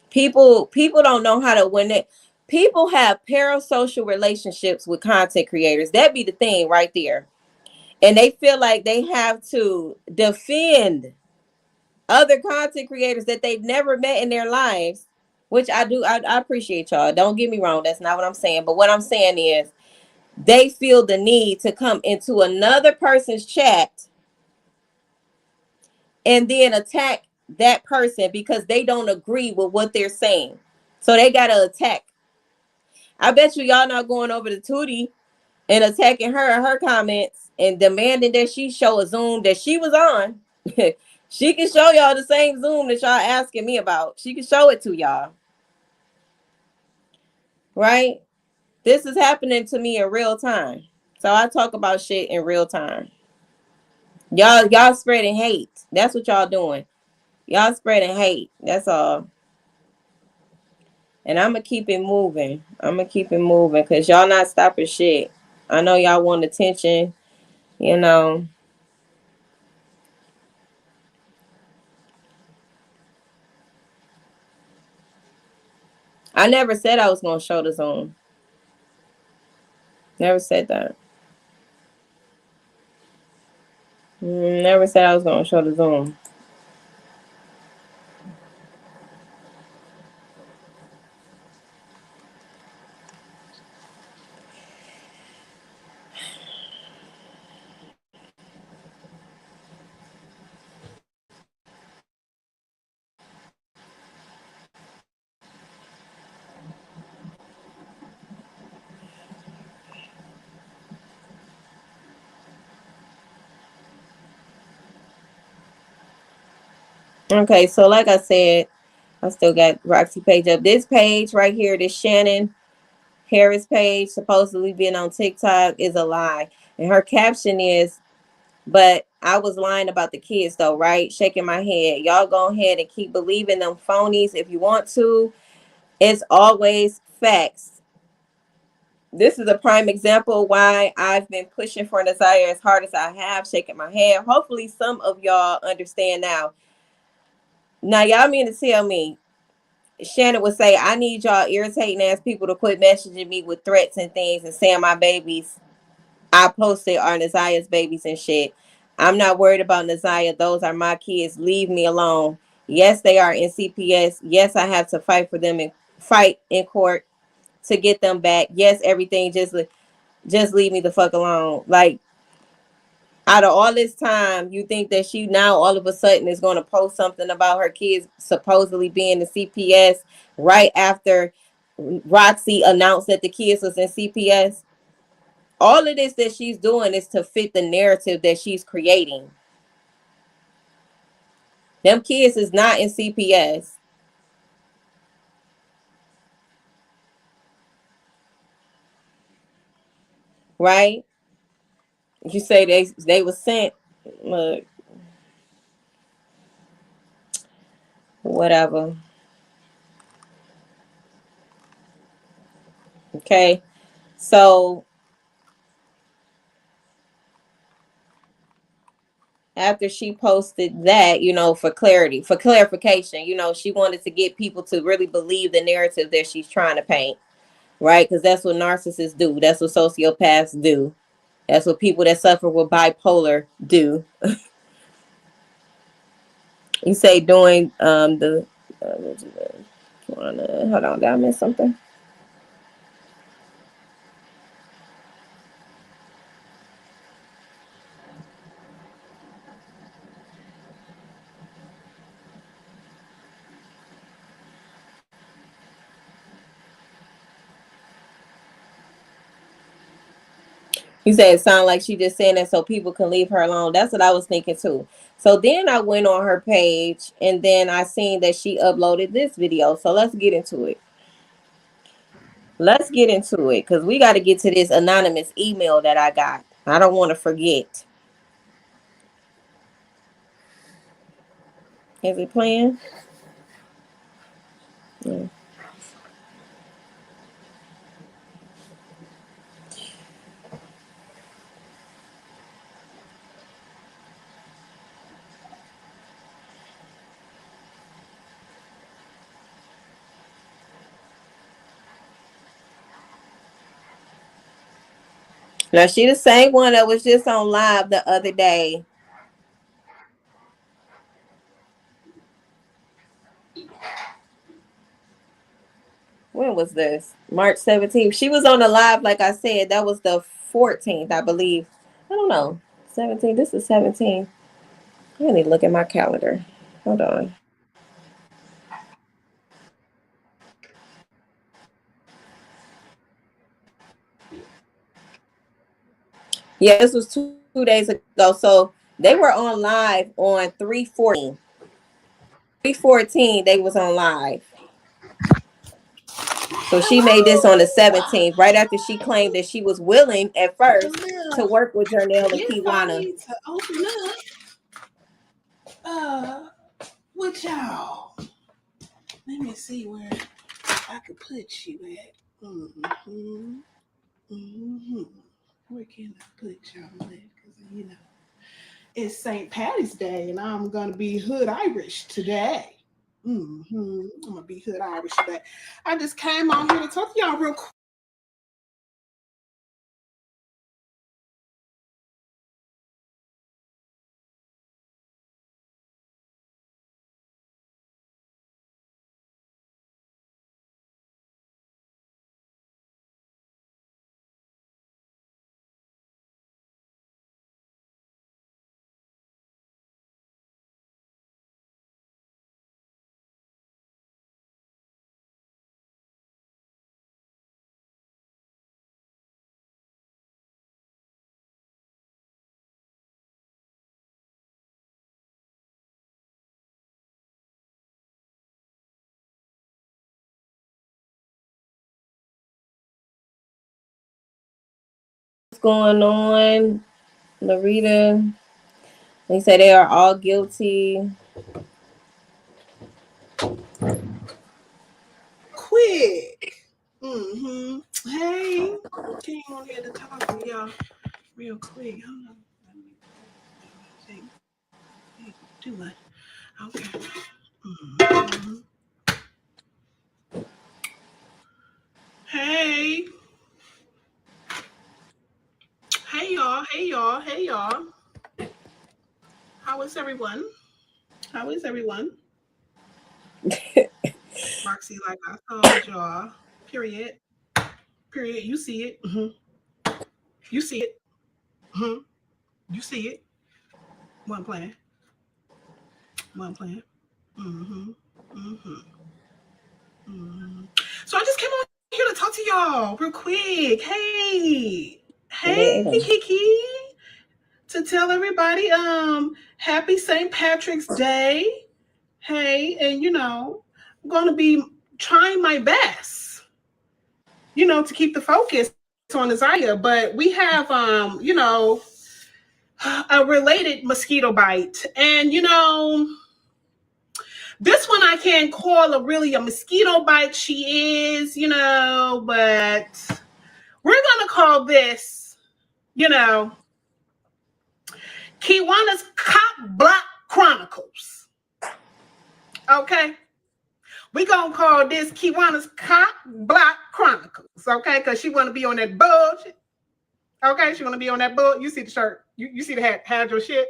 Speaker 1: People don't know how to win it. People have parasocial relationships with content creators. That be the thing right there. And they feel like they have to defend other content creators that they've never met in their lives, which I do. I appreciate y'all. Don't get me wrong. That's not what I'm saying. But what I'm saying is they feel the need to come into another person's chat and then attack that person because they don't agree with what they're saying. So they got to attack. I bet y'all not going over to Tootie and attacking her and her comments and demanding that she show a Zoom that she was on. She can show y'all the same Zoom that y'all asking me about. She can show it to y'all. Right? This is happening to me in real time. So I talk about shit in real time. Y'all spreading hate. That's what y'all doing. Y'all spreading hate. That's all. And I'm going to keep it moving. I'm going to keep it moving because y'all not stopping shit. I know y'all want attention. You know. I never said I was going to show the Zoom. Never said that. Never said I was going to show the Zoom. Okay, so like I said, I still got Roxy page up. This page right here, this Shannon Harris page, supposedly being on TikTok, is a lie. And her caption is, but I was lying about the kids though, right? Shaking my head. Y'all go ahead and keep believing them phonies if you want to. It's always facts. This is a prime example why I've been pushing for Nasaya as hard as I have, shaking my head. Hopefully some of y'all understand now. Now y'all mean to tell me Shannon would say, I need y'all irritating ass people to quit messaging me with threats and things and saying my babies I posted are Nazaya's babies and shit. I'm not worried about Nazaya. Those are my kids. Leave me alone. Yes, they are in CPS. Yes, I have to fight for them and fight in court to get them back. Yes, everything just leave me the fuck alone. Like, out of all this time, you think that she now all of a sudden is going to post something about her kids supposedly being in CPS right after Roxy announced that the kids was in CPS? All of this that she's doing is to fit the narrative that she's creating. Them kids is not in CPS, right? You say they were sent. Look, whatever. Okay, so after she posted that, for clarity, for clarification, she wanted to get people to really believe the narrative that she's trying to paint, right? Because that's what narcissists do. That's what sociopaths do. That's what people that suffer with bipolar do. You say doing the hold on, did I miss something? You said it sounded like she just saying that so people can leave her alone. That's what I was thinking too. So then I went on her page and then I seen that she uploaded this video. So let's get into it. Let's get into it because we got to get to this anonymous email that I got. I don't want to forget. Is it playing? Yeah. Now she the same one that was just on live the other day. When was this? March 17th. She was on the live, like I said. That was the 14th, I believe. I don't know. 17th. This is 17th. I need to look at my calendar. Hold on. Yeah, this was two days ago. So they were on live on 3/14. 3/14, they was on live. So she made this on the 17th, right after she claimed that she was willing at first to work with Janelle and Kiwana.
Speaker 4: To open up with y'all. Let me see where I could put you at. Where can I put y'all at? Because it's St. Patty's Day and I'm gonna be hood Irish today. I'm gonna be hood Irish today. I just came on here to talk to y'all real quick.
Speaker 1: What's going on, Larita? They say they are all guilty.
Speaker 4: Quick. Hey, came on here to talk to y'all real quick. Hold on. Too much. Okay. Mhm. Hey. Hey y'all. Hey y'all. Hey y'all. How is everyone? How is everyone? Roxy, like I told y'all. Period. Period. You see it. You see it. hmm You see it. One plan. One plan. Mm-hmm. Mm-hmm. Mm-hmm. So I just came on here to talk to y'all real quick. Hey. Hey,
Speaker 1: Yeah.
Speaker 4: Kiki. To tell everybody, happy St. Patrick's Day. Hey, and I'm gonna be trying my best, to keep the focus on Isaiah. But we have a related mosquito bite. And this one I can't call a mosquito bite. She is, but we're gonna call this, you know, Kiwanis Cop Block Chronicles. Okay. We gonna call this Kiwanis Cop Block Chronicles, okay? Because she wanna be on that bullshit. Okay, she wanna be on that bull. You see the shirt. You see the hat, hide your shit.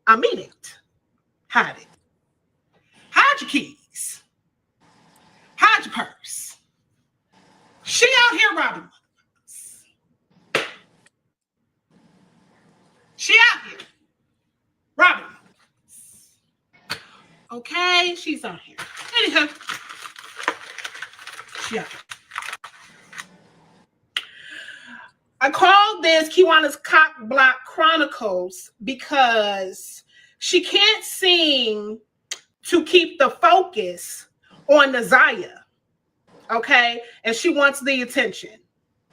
Speaker 4: I mean it. Hide it. Hide your keys. Hide your purse. She out here robbing. She out here robbing. Okay, she's out here. Anyhow, she out here. I called this Kiwanis Cop Block Chronicles because she can't seem to keep the focus on Naziah, okay? And she wants the attention.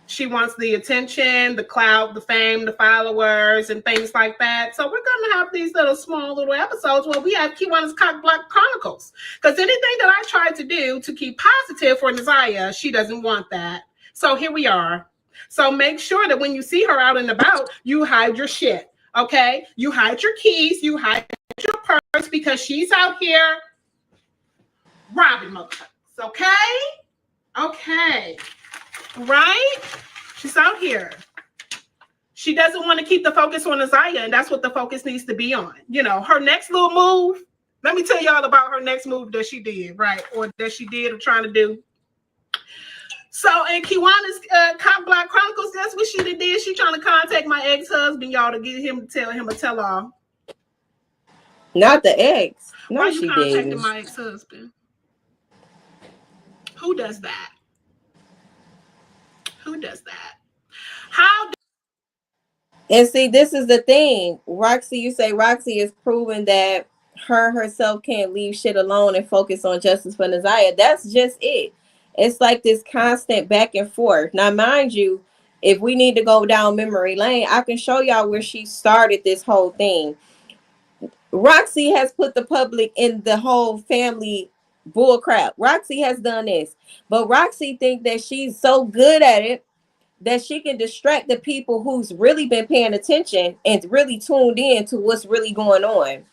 Speaker 4: She wants the attention, the clout, the fame, the followers, and things like that. So we're going to have these small little episodes where we have Kiwanis Cop Block Chronicles. Because anything that I tried to do to keep positive for Naziah, she doesn't want that. So here we are. So make sure that when you see her out and about, you hide your shit, okay? You hide your keys, you hide your purse, because she's out here robbing motherfuckers, okay? Okay, right? She's out here. She doesn't want to keep the focus on Isaiah, and that's what the focus needs to be on. Her next little move, let me tell y'all about her next move that she did, right? Or that she did or trying to do. So in Kiwanis Cop Block Chronicles, that's what she did. She trying to contact my ex-husband, y'all, to get him to tell him a tell-all.
Speaker 1: Not the ex. No,
Speaker 4: Why you
Speaker 1: she
Speaker 4: contacting
Speaker 1: didn't.
Speaker 4: my ex-husband? Who does that? Who does that? How?
Speaker 1: And see, this is the thing. Roxy, you say Roxy is proving that her herself can't leave shit alone and focus on justice for Naziah. That's just it. It's like this constant back and forth. Now, mind you, if we need to go down memory lane, I can show y'all where she started this whole thing. Roxy has put the public in the whole family bullcrap. Roxy has done this. But Roxy think that she's so good at it that she can distract the people who's really been paying attention and really tuned in to what's really going on.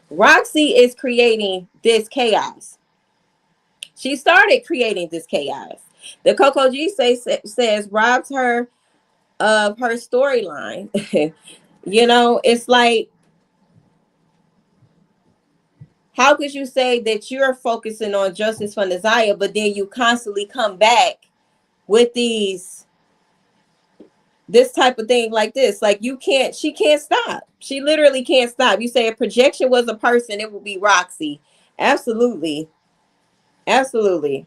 Speaker 1: Roxy is creating this chaos. She started creating this chaos. The Coco G says robs her of her storyline. It's like, how could you say that you're focusing on justice for Naziah, but then you constantly come back with this type of thing like this? Like, she can't stop. She literally can't stop. You say a projection was a person, it would be Roxy. Absolutely. Absolutely.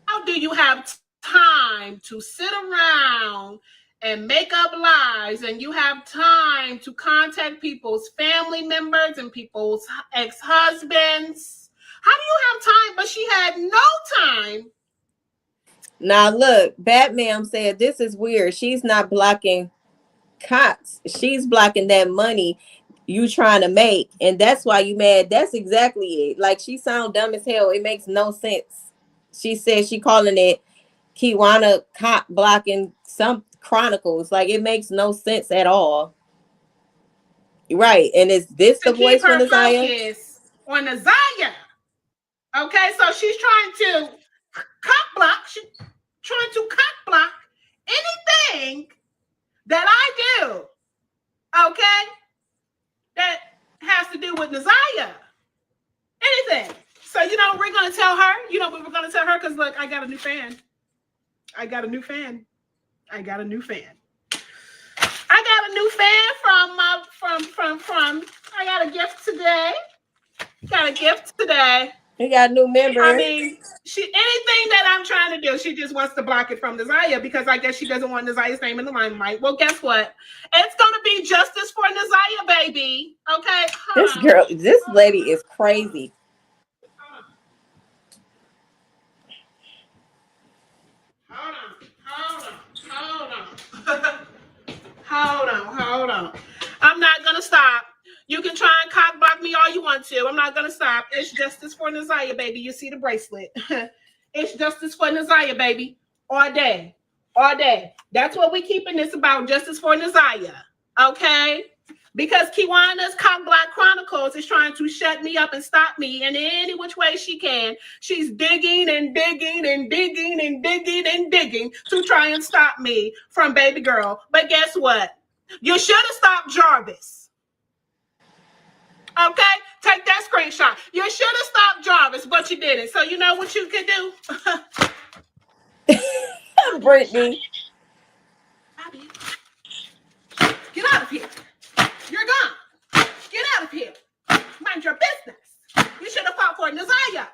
Speaker 4: How do you have time to sit around and make up lies, and you have time to contact people's family members and people's ex-husbands? How do you have time? But she had no time.
Speaker 1: Now look, Batman said this is weird. She's not blocking cops. She's blocking that money you trying to make, and that's why you mad. That's exactly it. Like, she sound dumb as hell. It makes no sense. she said she calling it Kiwana cock blocking some chronicles. Like, it makes no sense at all. Right. And is this the
Speaker 4: To keep
Speaker 1: voice for
Speaker 4: her
Speaker 1: Nasiah?
Speaker 4: focus on Nasiah. Okay, so she's trying to cock block. She's trying to cock block anything that I do. Okay, that has to do with Nasiah. Anything. So we're gonna tell her. You know what we're gonna tell her? Because look, I got a new fan. I got a new fan. I got a new fan. I got a gift today. Got a gift today.
Speaker 1: You got a new member.
Speaker 4: I mean, anything that I'm trying to do, she just wants to block it from Nasiah because I guess she doesn't want Nasiah's name in the limelight. Well, guess what? It's gonna be justice for Nasiah, baby. Okay.
Speaker 1: This lady is crazy.
Speaker 4: Hold on. I'm not gonna stop. You can try and cock block me all you want to. I'm not gonna stop. It's justice for Nasiah, baby. You see the bracelet. It's justice for Nasiah, baby. All day. All day. That's what we keeping this about. Justice for Nasiah. Okay? Because Kiwana's Cock Block Chronicles is trying to shut me up and stop me in any which way she can. She's digging and digging and digging and digging and digging to try and stop me from baby girl. But guess what? You should have stopped Jarvis. Okay? Take that screenshot. You should have stopped Jarvis, but you didn't. So you know what you can do?
Speaker 1: Brittany.
Speaker 4: Get out of here. You're gone. Get out of here. Mind your business. You should have fought for Nasiah,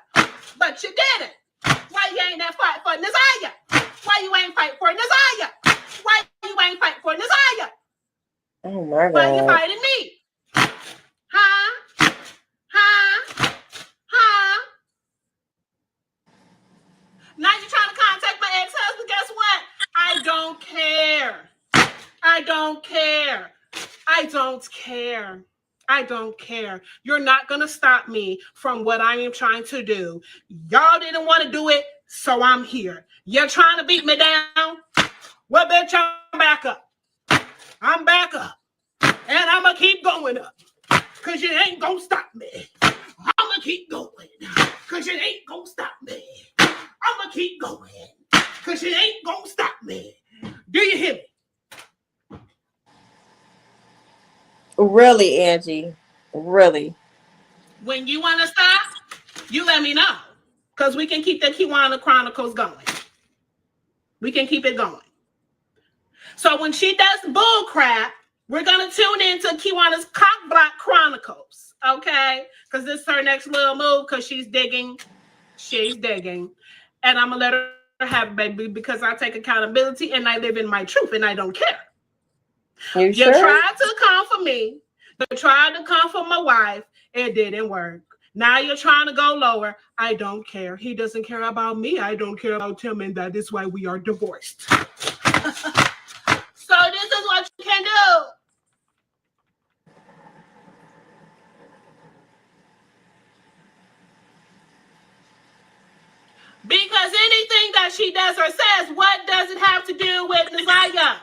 Speaker 4: but you didn't. Why you ain't that fight for Nasiah? Why you ain't fight for Nasiah? Why you ain't fight for Nasiah?
Speaker 1: Oh my God.
Speaker 4: Why you fighting me? Huh? Now you're trying to contact my ex-husband. Guess what? I don't care. I don't care. I don't care. I don't care. You're not going to stop me from what I am trying to do. Y'all didn't want to do it, so I'm here. You're trying to beat me down? Well, bitch, I'm back up. I'm back up. And I'm going to keep going up. Because you ain't going to stop me. I'm going to keep going. Because you ain't going to stop me. I'm going to keep going. Because you ain't going to stop me. Do you hear me?
Speaker 1: Really, Angie? Really?
Speaker 4: When you want to stop, you let me know. Because we can keep the Kiwana Chronicles going. We can keep it going. So when she does bull crap, we're going to tune into Kiwana's Cock Block Chronicles. Okay? Because this is her next little move because she's digging. She's digging. And I'm going to let her have it, baby, because I take accountability and I live in my truth and I don't care. You
Speaker 1: sure?
Speaker 4: tried to come for me. You tried to come for my wife. It didn't work. Now you're trying to go lower. I don't care. He doesn't care about me. I don't care about him. And that is why we are divorced. So this is what you can do. Because anything that she does or says, what does it have to do with Nasiah?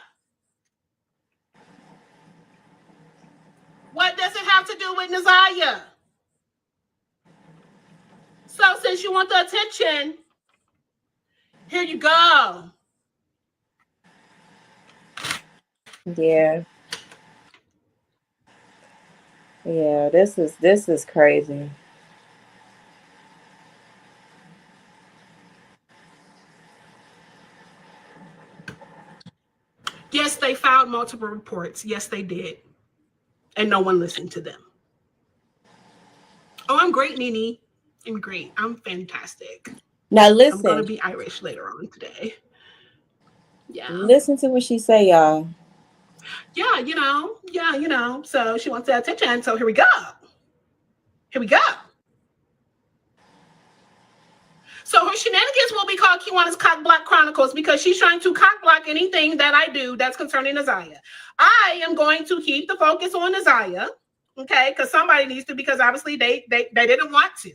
Speaker 4: What does it have to do with Nasiah? So since you want the attention, here you go.
Speaker 1: Yeah. Yeah, this is crazy.
Speaker 4: Yes, they filed multiple reports. Yes, they did. And no one listened to them. Oh, I'm great, Nene. I'm great. I'm fantastic.
Speaker 1: Now listen.
Speaker 4: I'm going to be Irish later on today. Yeah.
Speaker 1: Listen to what she say, y'all.
Speaker 4: Yeah, you know. So she wants that attention. So here we go. Here we go. So her shenanigans will be called Kiwana's Cock Block Chronicles because she's trying to cock block anything that I do that's concerning Nasiah. I am going to keep the focus on Nasiah, okay? Because somebody needs to, because obviously they didn't want to.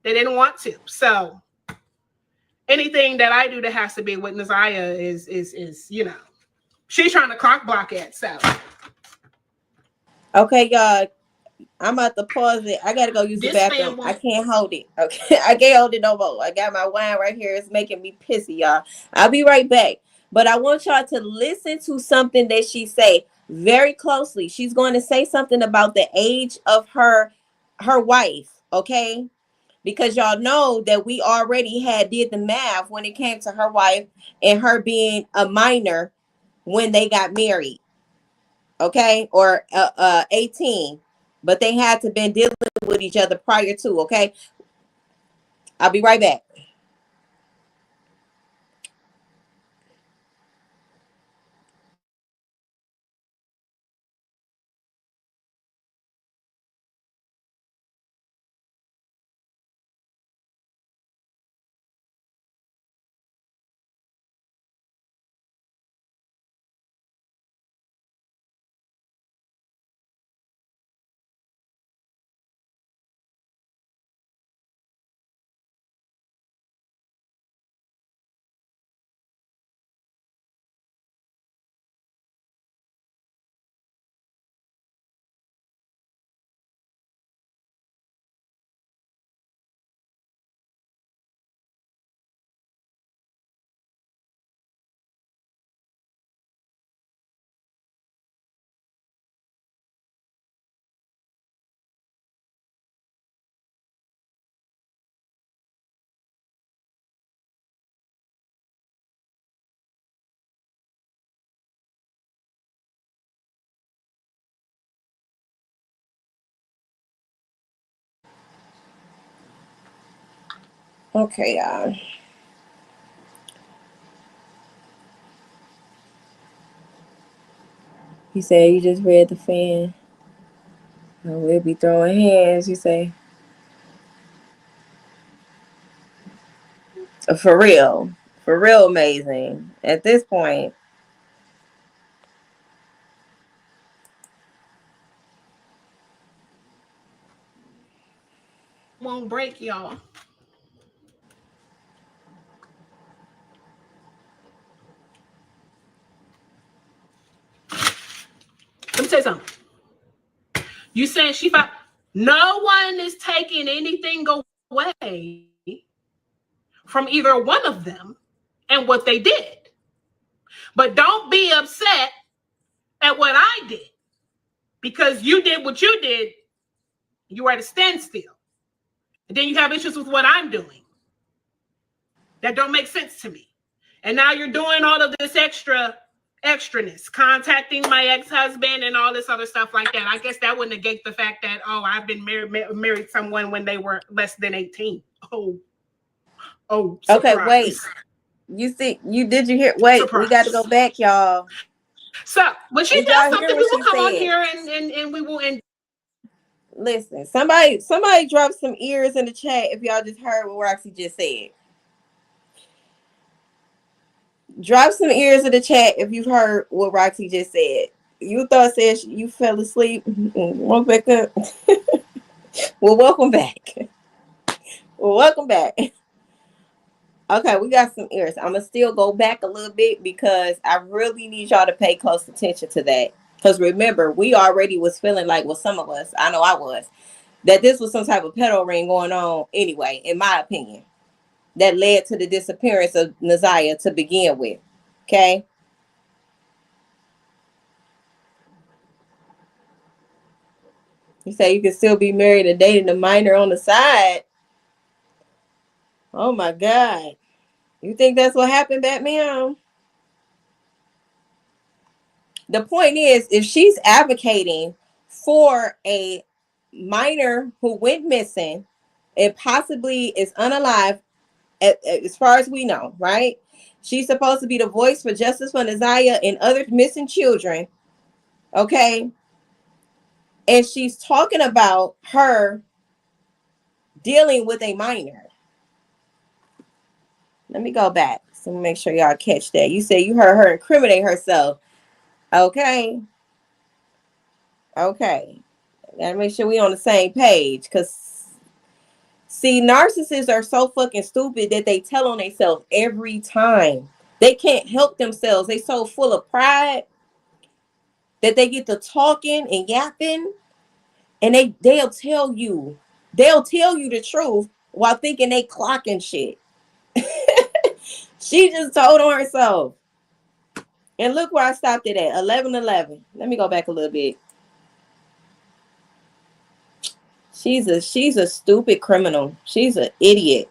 Speaker 4: They didn't want to. So anything that I do that has to be with Naziah is she's trying to cock block it. So
Speaker 1: Okay, y'all. I'm about to pause it. I gotta go use the
Speaker 4: this
Speaker 1: bathroom.
Speaker 4: man
Speaker 1: I
Speaker 4: won't.
Speaker 1: can't hold it. Okay, I can't hold it no more. I got my wine right here. It's making me pissy, y'all. I'll be right back. But I want y'all to listen to something that she say very closely. She's going to say something about the age of her wife. Okay, because y'all know that we already had did the math when it came to her wife and her being a minor when they got married. Okay, or 18, but they had to been dealing with each other prior to. Okay, I'll be right back. Okay, y'all. He said you just read the fan. We'll be throwing hands. You say for real, amazing. At this point,
Speaker 4: Won't break, y'all. Let me tell you something. You saying she found no one is taking anything away from either one of them and what they did. But don't be upset at what I did because you did what you did. You were at a standstill. And then you have issues with what I'm doing that don't make sense to me. And now you're doing all of this extraness, contacting my ex-husband and all this other stuff like that. I guess that would negate the fact that, oh, I've been married someone when they were less than 18. Oh,
Speaker 1: okay. Wait,
Speaker 4: surprise.
Speaker 1: you hear? Wait, we got to go
Speaker 4: Surprise.
Speaker 1: back, y'all.
Speaker 4: So when she
Speaker 1: Did
Speaker 4: does
Speaker 1: y'all hear
Speaker 4: something,
Speaker 1: what
Speaker 4: we will
Speaker 1: she
Speaker 4: come on
Speaker 1: said?
Speaker 4: here and we will end.
Speaker 1: Listen, somebody drop some ears in the chat if y'all just heard what Roxy just said. Drop some ears in the chat if you've heard what Roxy just said. You thought said you fell asleep. Woke back up. Well, welcome back. Well, welcome back. Okay, we got some ears. I'm gonna still go back a little bit because I really need y'all to pay close attention to that. Because remember, we already was feeling like, well, some of us, I know I was, that this was some type of pedo ring going on anyway, in my opinion, that led to the disappearance of Naziah to begin with. Okay. You say you can still be married and dating a minor on the side. Oh my God. You think that's what happened, Batman? The point is, if she's advocating for a minor who went missing and possibly is unalive, as far as we know, right? She's supposed to be the voice for justice for Naziah and other missing children. Okay. And she's talking about her dealing with a minor. Let me go back. So make sure y'all catch that. You say you heard her incriminate herself. Okay. Okay. Gotta make sure we on the same page. Cause See, narcissists are so fucking stupid that they tell on themselves every time. They can't help themselves. They so full of pride that they get to talking and yapping, and they'll tell you the truth while thinking they clocking shit. She just told on herself. And look where I stopped it at, 11:11. Let me go back a little bit. She's a stupid criminal. She's an idiot.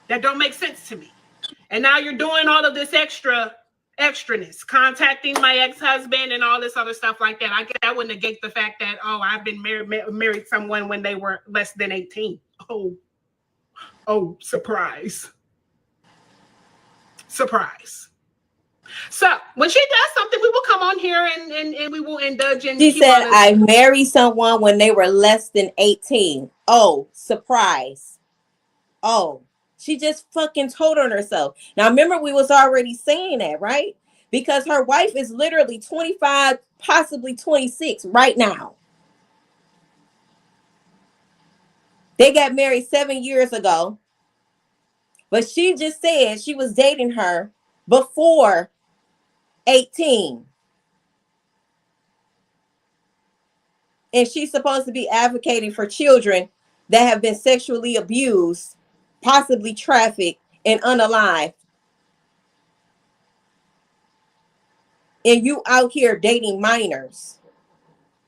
Speaker 4: That don't make sense to me. And now you're doing all of this extraness, contacting my ex-husband and all this other stuff like that. I wouldn't negate the fact that, oh, I've been married someone when they were less than 18. Oh, surprise. Surprise. So when she does something, we will come on here and we will indulge in.
Speaker 1: She said, I married someone when they were less than 18. Oh, surprise. Oh, she just fucking told on herself. Now, remember, we was already saying that, right? Because her wife is literally 25, possibly 26 right now. They got married 7 years ago. But she just said she was dating her before 18. And she's supposed to be advocating for children that have been sexually abused, possibly trafficked, and unalived. And you out here dating minors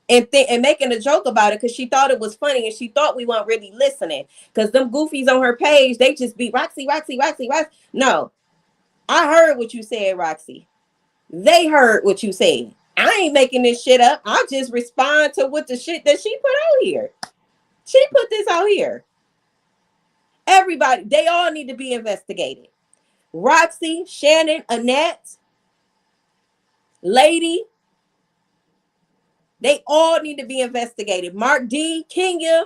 Speaker 1: and making a joke about it because she thought it was funny and she thought we weren't really listening. Because them goofies on her page, they just be Roxy. No, I heard what you said, Roxy. They heard what you said. I ain't making this shit up. I just respond to what the shit that she put out here. She put this out here. Everybody, they all need to be investigated. Roxy, Shannon, Annette, Lady, they all need to be investigated. Mark D, Kenya.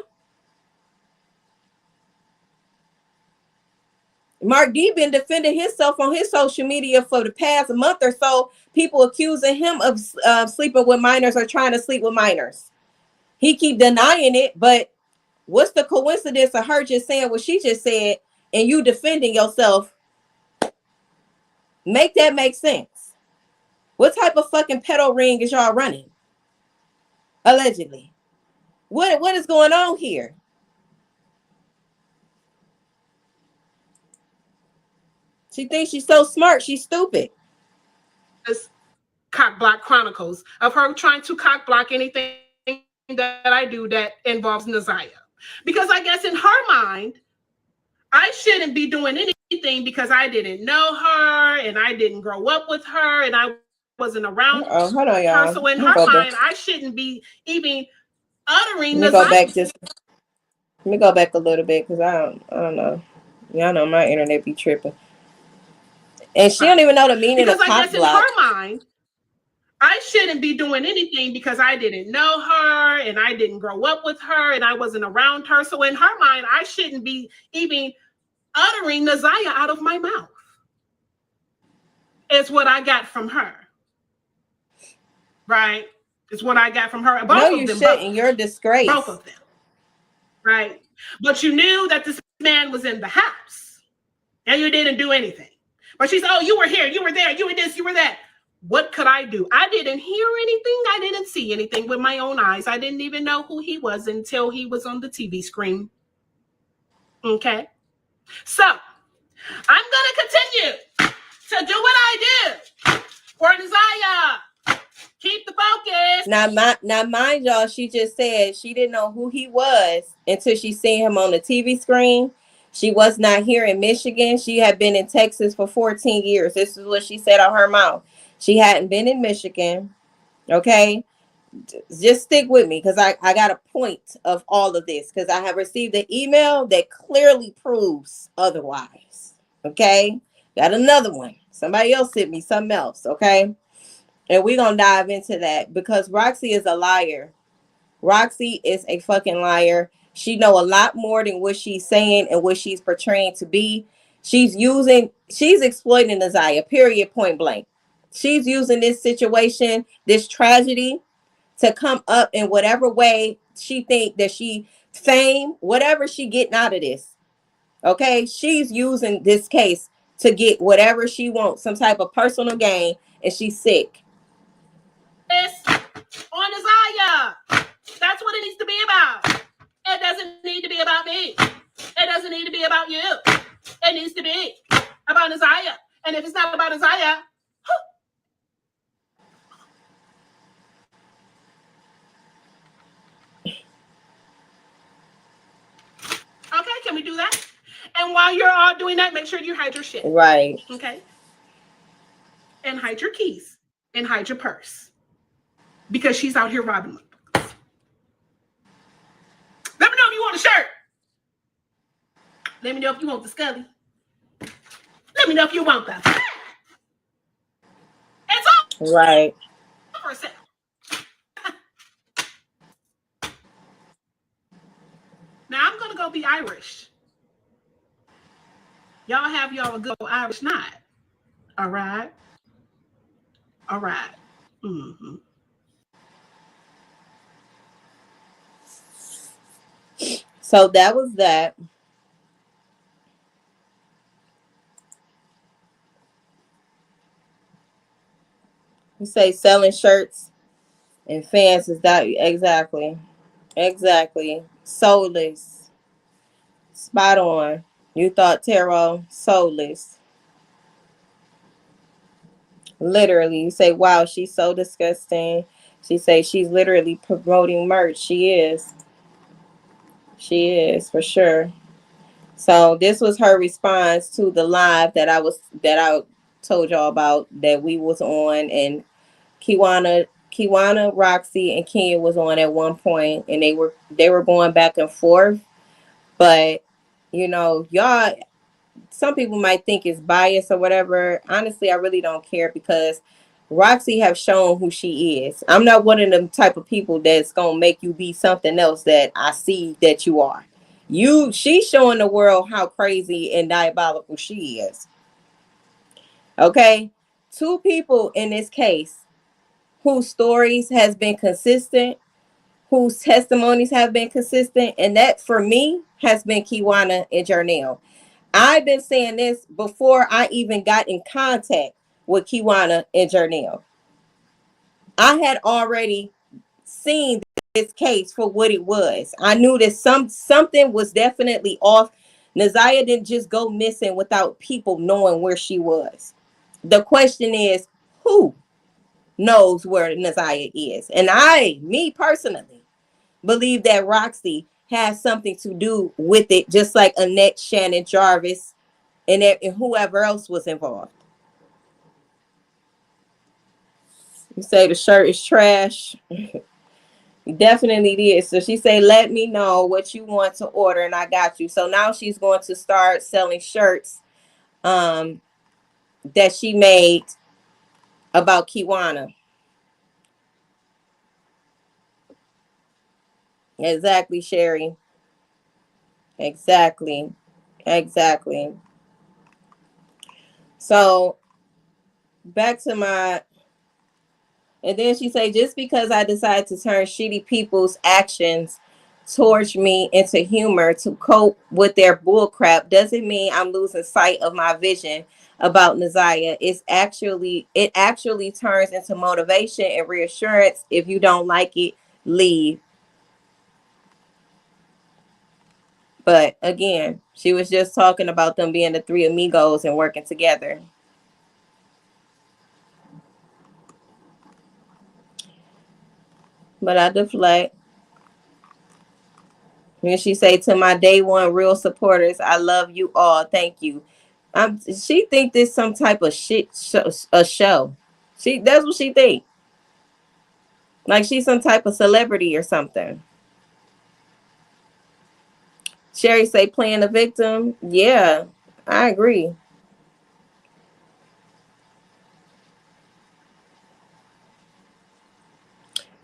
Speaker 1: Mark D been defending himself on his social media for the past month or so. People accusing him of sleeping with minors or trying to sleep with minors. He keep denying it, but what's the coincidence of her just saying what she just said and you defending yourself? Make that make sense. What type of fucking pedo ring is y'all running? Allegedly. What is going on here? She thinks she's so smart. She's stupid.
Speaker 4: This cock block chronicles of her trying to cock block anything that I do that involves Nazaya. Because I guess in her mind, I shouldn't be doing anything because I didn't know her and I didn't grow up with her and I wasn't around
Speaker 1: hold on, y'all.
Speaker 4: her. So in her mind, I shouldn't be even uttering
Speaker 1: Let me go back a little bit because I don't know. Y'all know my internet be tripping. And she don't even know the meaning of cock block. Because I guess
Speaker 4: in her mind, I shouldn't be doing anything because I didn't know her and I didn't grow up with her and I wasn't around her. So in her mind, I shouldn't be even uttering Nazaya out of my mouth. It's what I got from her. Right? It's what I got from her. Both
Speaker 1: no,
Speaker 4: of
Speaker 1: you
Speaker 4: them,
Speaker 1: shouldn't. You're a disgrace.
Speaker 4: Both of them. Right? But you knew that this man was in the house and you didn't do anything. But she said, oh, you were here, you were there, you were this, you were that. What could I do? I didn't hear anything. I didn't see anything with my own eyes. I didn't even know who he was until he was on the TV screen. Okay? So, I'm going to continue to do what I do for Desire. Keep the focus.
Speaker 1: Now, mind y'all, she just said she didn't know who he was until she seen him on the TV screen. She was not here in Michigan. She had been in Texas for 14 years. This is what she said out her mouth. She hadn't been in Michigan. Okay? Just stick with me because I got a point of all of this because I have received an email that clearly proves otherwise. Okay? Got another one. Somebody else sent me something else. Okay? And we're going to dive into that because Roxy is a liar. Roxy is a fucking liar. She know a lot more than what she's saying and what she's portraying to be. She's exploiting Nazaya, period, point blank. She's using this situation, this tragedy, to come up in whatever way she think that she fame, whatever she getting out of this. Okay, she's using this case to get whatever she wants, some type of personal gain, and she's sick.
Speaker 5: It's on Isaiah. That's what it needs to be about. It doesn't need to be about me. It doesn't need to be about you. It needs to be about Isaiah. And if it's not about Isaiah, okay, can we do that? And while you're all doing that, make sure you hide your shit.
Speaker 1: Right.
Speaker 5: Okay? And hide your keys. And hide your purse. Because she's out here robbing them. Let me know if you want a shirt. Let me know if you want the Scully. Let me know if you want the. It's all
Speaker 1: Right.
Speaker 5: for a sale. Now I'm gonna go be Irish. Y'all have y'all a good Irish night. All right. All right. Mm-hmm.
Speaker 1: So that was that. You say selling shirts and fans is that exactly. Exactly. Soulless. Spot on. You thought tarot soulless. Literally. You say, wow, she's so disgusting. She say she's literally promoting merch. She is. She is for sure. So this was her response to the live that I told y'all about that we was on, and Kiwana, Roxy, and Kenya was on at one point, and they were going back and forth. But you know, y'all, some people might think it's bias or whatever. Honestly, I really don't care because Roxy have shown who she is. I'm not one of them type of people that's gonna make you be something else that I see that you are. She's showing the world how crazy and diabolical she is. Okay? Two people in this case whose stories has been consistent, whose testimonies have been consistent, and that for me has been Kiwana and Jarnell. I've been saying this before I even got in contact with Kiwana and Jarnell. I had already seen this case for what it was. I knew that something was definitely off. Naziah didn't just go missing without people knowing where she was. The question is, who knows where Naziah is? And me personally, believe that Roxy has something to do with it, just like Annette, Shannon, Jarvis, and whoever else was involved. You say the shirt is trash. Definitely is. So she say, let me know what you want to order and I got you. So now she's going to start selling shirts that she made about Kiwana. Exactly, Sherry. Exactly. Exactly. So back to and then she say, just because I decided to turn shitty people's actions towards me into humor to cope with their bullcrap doesn't mean I'm losing sight of my vision about Naziah. It actually turns into motivation and reassurance. If you don't like it, leave. But again, she was just talking about them being the three amigos and working together. But I deflect. And she say, to my day one real supporters, I love you all. Thank you. She think this some type of shit show. That's what she think. Like she's some type of celebrity or something. Sherry say, playing the victim. Yeah, I agree.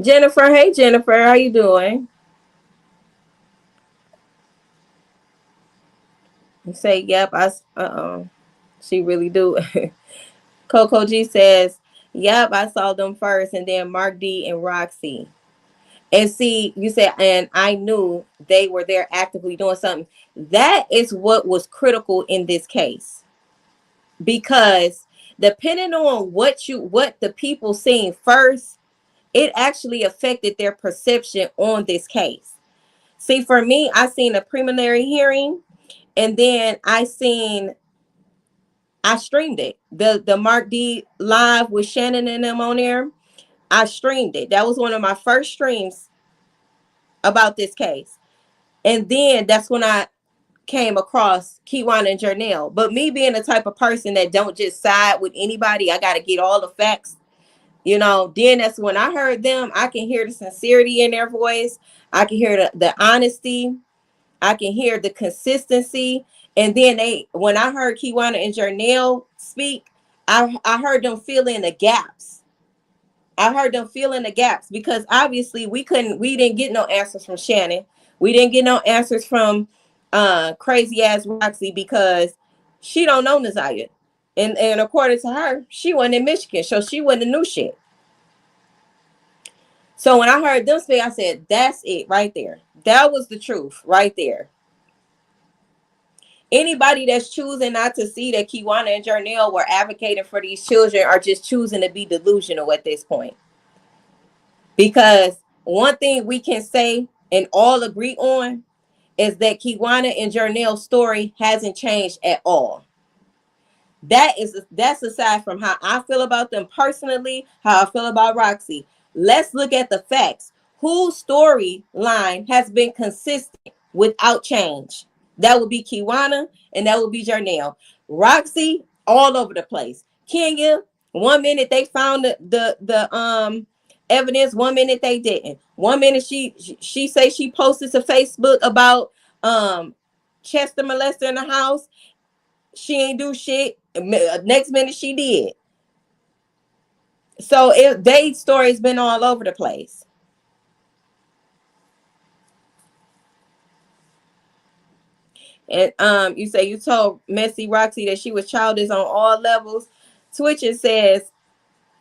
Speaker 1: Jennifer, hey Jennifer, how you doing? You say, yep. She really do. Coco G says, yep, I saw them first, and then Mark D and Roxy. And see, you said, and I knew they were there actively doing something. That is what was critical in this case. Because depending on what the people seen first, it actually affected their perception on this case. See, for me, I seen a preliminary hearing, and then I streamed it. The Mark D live with Shannon and them on there. I streamed it. That was one of my first streams about this case. And then that's when I came across Kiwana and Janelle. But me being the type of person that don't just side with anybody, I got to get all the facts. Then that's when I heard them. I can hear the sincerity in their voice. I can hear the honesty. I can hear the consistency. And then when I heard Kiwana and Janelle speak, I heard them fill in the gaps. I heard them fill in the gaps because obviously we didn't get no answers from Shannon. We didn't get no answers from crazy ass Roxy because she don't know Naziah. And according to her, she wasn't in Michigan, so she wouldn't have knew shit. So when I heard them speak, I said, that's it right there. That was the truth right there. Anybody that's choosing not to see that Kiwana and Janelle were advocating for these children are just choosing to be delusional at this point. Because one thing we can say and all agree on is that Kiwana and Janelle's story hasn't changed at all. That's aside from how I feel about them personally, how I feel about Roxy. Let's look at the facts. Whose storyline has been consistent without change? That would be Kiwana and that would be Janelle. Roxy, all over the place. Kenya, 1 minute they found the evidence, 1 minute they didn't. 1 minute she say she posted to Facebook about Chester molester in the house. She ain't do shit. Next minute she did. So they story's been all over the place. And you say you told Messy Roxy that she was childish on all levels. Twitcher says,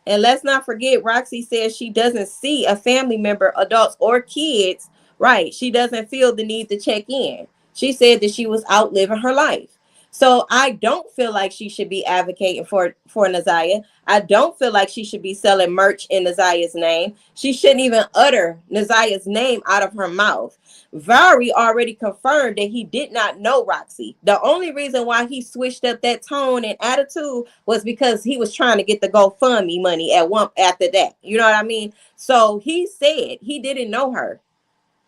Speaker 1: and let's not forget, Roxy says she doesn't see a family member, adults or kids. Right. She doesn't feel the need to check in. She said that she was out living her life. So I don't feel like she should be advocating for Naziah. I don't feel like she should be selling merch in Naziah's name. She shouldn't even utter Naziah's name out of her mouth. Vari already confirmed that he did not know Roxy. The only reason why he switched up that tone and attitude was because he was trying to get the GoFundMe money after that. You know what I mean? So he said he didn't know her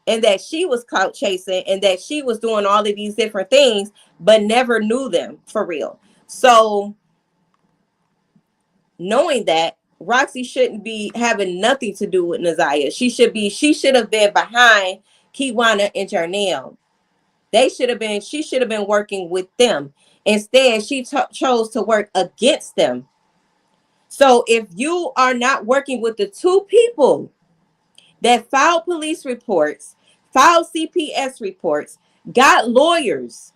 Speaker 1: and that she was clout chasing and that she was doing all of these different things, but never knew them for real. So knowing that, Roxy shouldn't be having nothing to do with Naziah. She should have been behind Kiwana and Janelle. She should have been working with them. Instead, she chose to work against them. So if you are not working with the two people that filed police reports, filed CPS reports, got lawyers,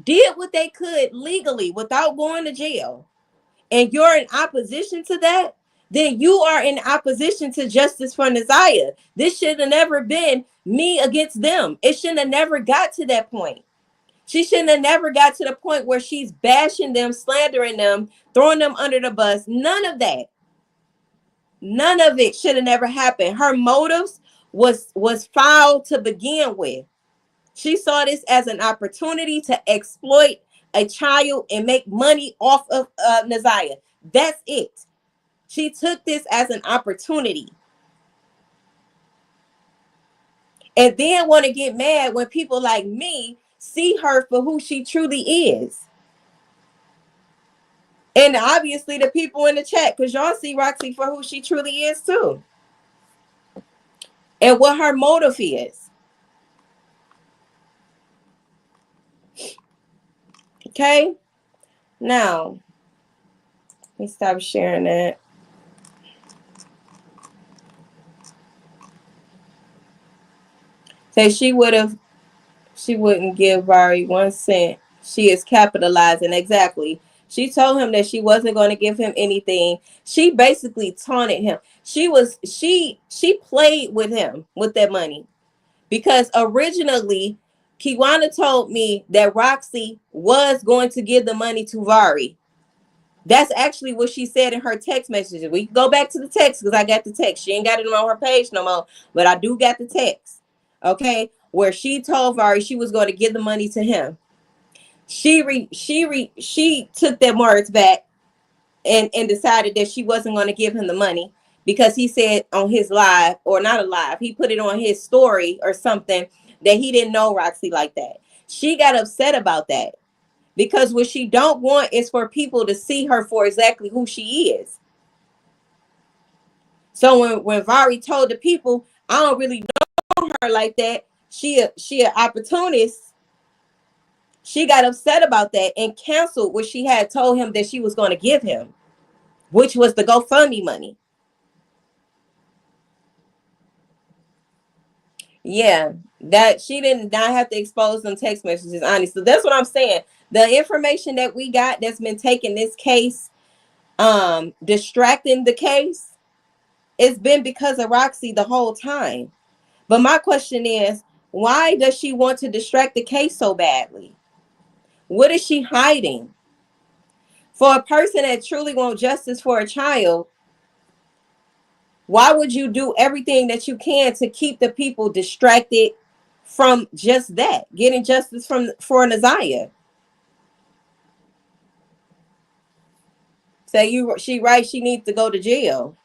Speaker 1: did what they could legally without going to jail, and you're in opposition to that, then you are in opposition to justice for Naziah. This should have never been me against them. It shouldn't have never got to that point. She shouldn't have never got to the point where she's bashing them, slandering them, throwing them under the bus. None of that. None of it should have never happened. Her motives was foul to begin with. She saw this as an opportunity to exploit a child and make money off of Naziah. That's it. She took this as an opportunity. And then want to get mad when people like me see her for who she truly is. And obviously the people in the chat, because y'all see Roxy for who she truly is too. And what her motive is. Okay? Now, let me stop sharing that. So she wouldn't give Vari 1 cent. She is capitalizing. Exactly. She told him that she wasn't going to give him anything. She basically taunted him. She played with him with that money, because originally Kiwana told me that Roxy was going to give the money to Vari. That's actually what she said in her text messages. We can go back to the text because I got the text. She ain't got it on her page no more, but I do got the text. Okay, where she told Vari she was going to give the money to him. She took them words back and decided that she wasn't going to give him the money because he said on his live, or not a live, he put it on his story or something, that he didn't know Roxy like that. She got upset about that because what she don't want is for people to see her for exactly who she is. So when Vari told the people, I don't really know her like that, she an opportunist, she got upset about that and canceled what she had told him that she was going to give him, which was the GoFundMe money. Yeah, that she did not have to expose them text messages, honestly. So that's what I'm saying. The information that we got that's been taking this case, distracting the case, it's been because of Roxy the whole time. But my question is, why does she want to distract the case so badly? What is she hiding? For a person that truly wants justice for a child, why would you do everything that you can to keep the people distracted from just that, getting justice for Naziah? Say she right, she needs to go to jail.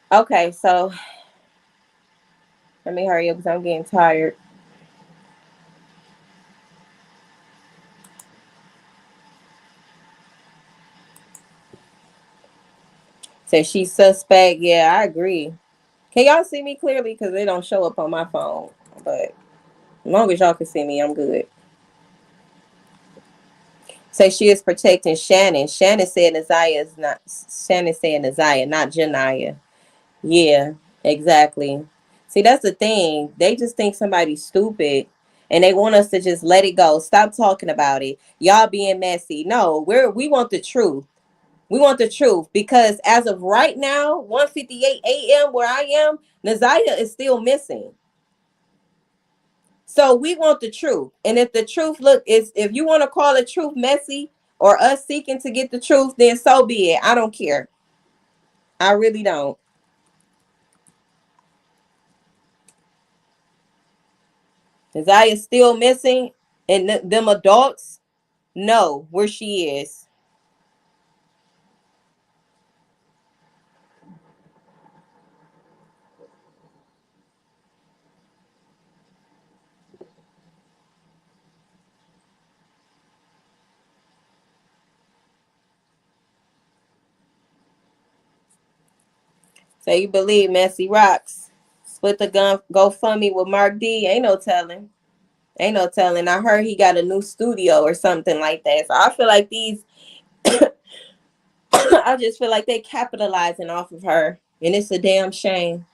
Speaker 1: Okay, so let me hurry up because I'm getting tired. Say she's suspect. Yeah, I agree. Can y'all see me clearly? Because they don't show up on my phone. But as long as y'all can see me, I'm good. Say she is protecting Shannon. Shannon said Naziah is not. Shannon said Naziah, not Janiyah. Yeah, exactly. See, that's the thing. They just think somebody's stupid and they want us to just let it go. Stop talking about it. Y'all being messy. No, we want the truth. We want the truth because as of right now, 1:58 a.m. where I am, Naziah is still missing. So we want the truth. And if the truth if you want to call the truth messy or us seeking to get the truth, then so be it. I don't care. I really don't. Naziah is still missing and them adults know where she is. So you believe Messy Rocks split the gun GoFundMe with Mark D? Ain't no telling. Ain't no telling. I heard he got a new studio or something like that. So I feel like these I just feel like they capitalizing off of her. And it's a damn shame.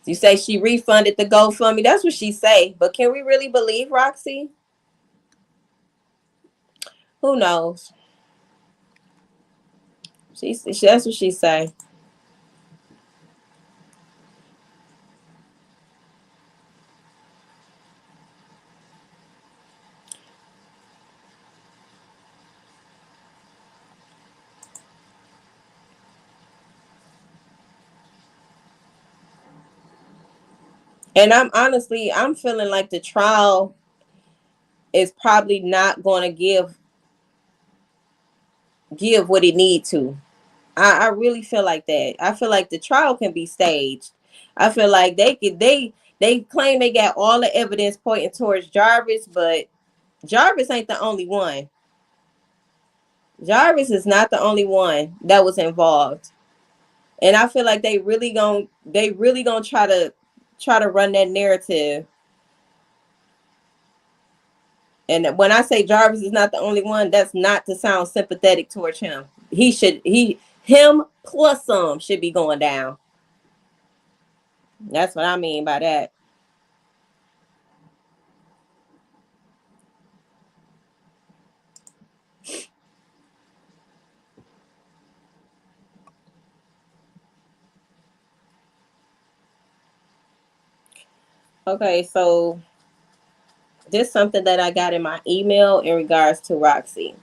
Speaker 1: You say she refunded the GoFundMe. That's what she say. But can we really believe Roxy? Who knows? That's what she say. And I'm feeling like the trial is probably not going to give what it need to. I really feel like that. I feel like the trial can be staged. I feel like they claim they got all the evidence pointing towards Jarvis, but Jarvis ain't the only one. Jarvis is not the only one that was involved. And I feel like they really gonna try to run that narrative. And when I say Jarvis is not the only one, that's not to sound sympathetic towards him. Him plus some should be going down. That's what I mean by that. Okay, so this is something that I got in my email in regards to Roxy.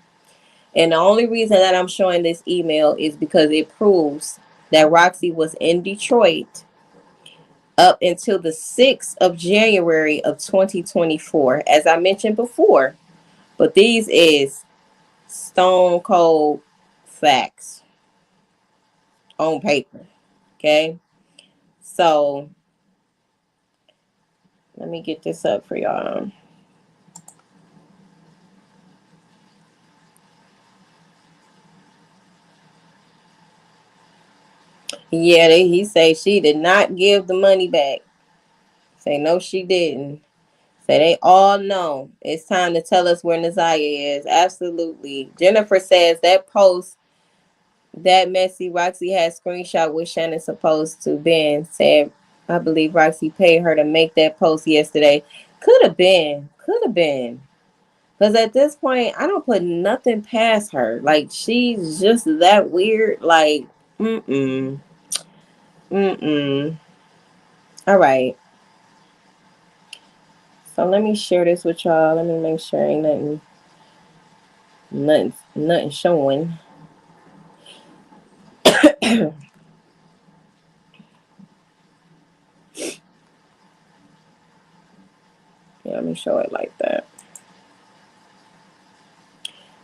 Speaker 1: And the only reason that I'm showing this email is because it proves that Roxy was in Detroit up until the 6th of January of 2024, as I mentioned before. But these is stone cold facts on paper. Okay. So let me get this up for y'all. Yeah, he say she did not give the money back. Say no, she didn't. Say they all know. It's time to tell us where Nazaya is. Absolutely. Jennifer says that post that messy Roxy had screenshot with Shannon supposed to been. Said I believe Roxy paid her to make that post yesterday. Could have been. Could have been. Because at this point, I don't put nothing past her. Like, she's just that weird. Like, mm-mm. Mm-mm. All right. So let me share this with y'all. Let me make sure ain't nothing showing. Yeah, let me show it like that.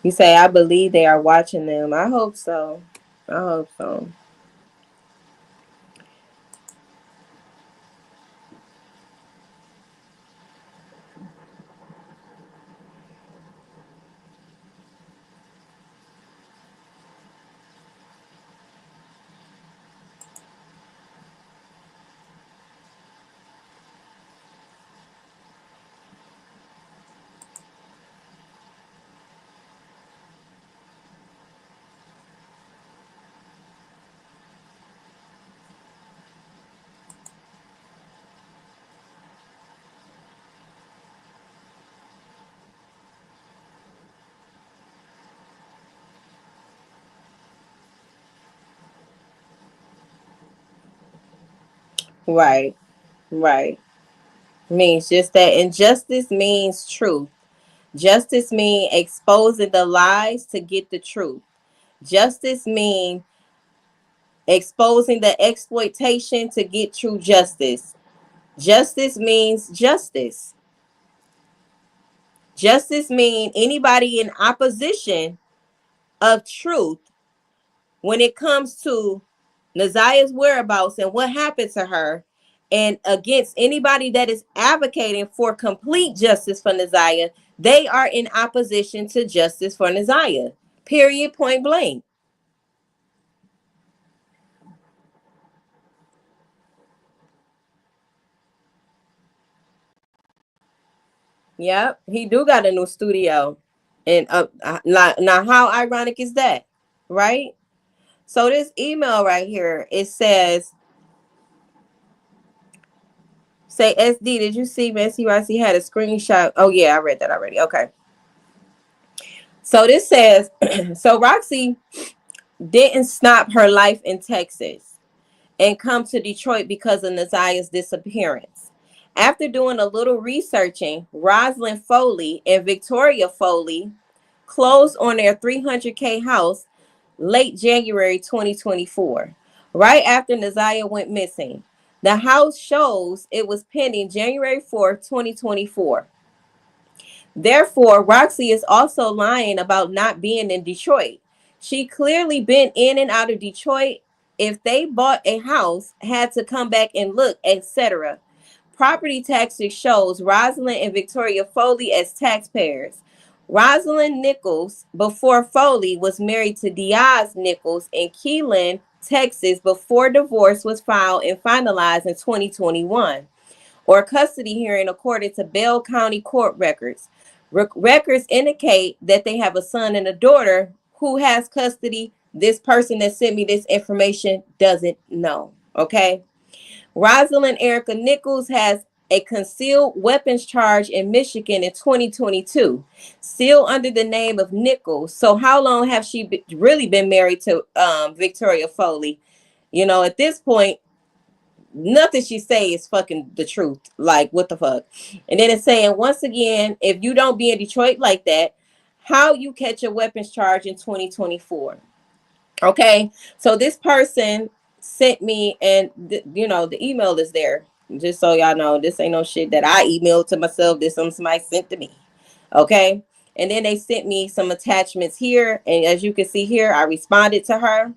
Speaker 1: You say, I believe they are watching them. I hope so. I hope so. Right. Right. Means just that. Injustice means truth. Justice means exposing the lies to get the truth. Justice means exposing the exploitation to get true justice. Justice means justice. Justice means anybody in opposition of truth when it comes to Nazaya's whereabouts and what happened to her, and against anybody that is advocating for complete justice for Nazaya, they are in opposition to justice for Nazaya. Period, point blank. Yep, he do got a new studio. And now how ironic is that, right? So this email right here, it says, say SD, did you see Messy Rossi had a screenshot? Oh yeah, I read that already. Okay. So this says, so Roxy didn't stop her life in Texas and come to Detroit because of Nazaya's disappearance. After doing a little researching, Rosalind Foley and Victoria Foley closed on their 300K house late January 2024, right after Nazaya went missing. The house shows it was pending January 4th, 2024. Therefore, Roxy is also lying about not being in Detroit. She clearly been in and out of Detroit. If they bought a house, had to come back and look, etc. Property taxes shows Rosalind and Victoria Foley as taxpayers. Rosalind Nichols, before Foley, was married to Diaz Nichols in Keelan, Texas, before divorce was filed and finalized in 2021, or custody hearing according to Bell County court records. Records indicate that they have a son and a daughter. Who has custody? This person that sent me this information doesn't know. Okay. Rosalind Erica Nichols has a concealed weapons charge in Michigan in 2022, still under the name of Nichols. So how long have she really been married to Victoria Foley? You know, at this point, nothing she say is fucking the truth. Like, what the fuck? And then it's saying, once again, if you don't be in Detroit like that, how you catch a weapons charge in 2024? Okay, so this person sent me, and you know, the email is there. Just so y'all know, this ain't no shit that I emailed to myself. This somebody sent to me. Okay, and then they sent me some attachments here, and as you can see here, I responded to her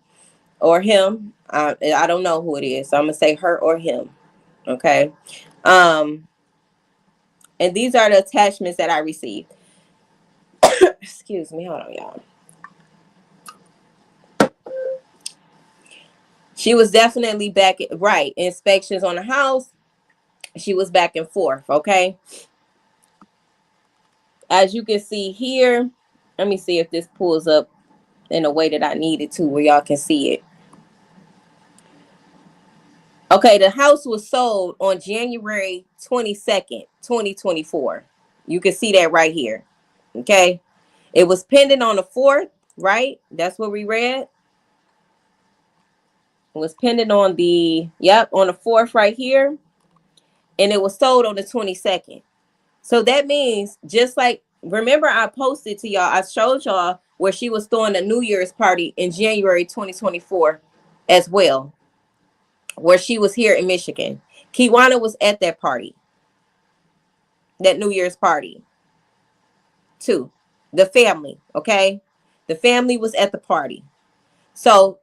Speaker 1: or him. I don't know who it is, so I'm gonna say her or him. Okay, and these are the attachments that I received. Excuse me, hold on, y'all. She was definitely back, right? Inspections on the house. She was back and forth. Okay. As you can see here, let me see if this pulls up in a way that I need it to, where y'all can see it. Okay, the house was sold on January 22nd, 2024. You can see that right here. Okay. It was pending on the 4th, right? That's what we read. It was pending on the, yep, on the 4th right here. And it was sold on the 22nd. So that means, just like, remember I posted to y'all, I showed y'all where she was throwing a New Year's party in January 2024 as well, where she was here in Michigan. Kiwana was at that party, that New Year's party too. The family, okay? The family was at the party. So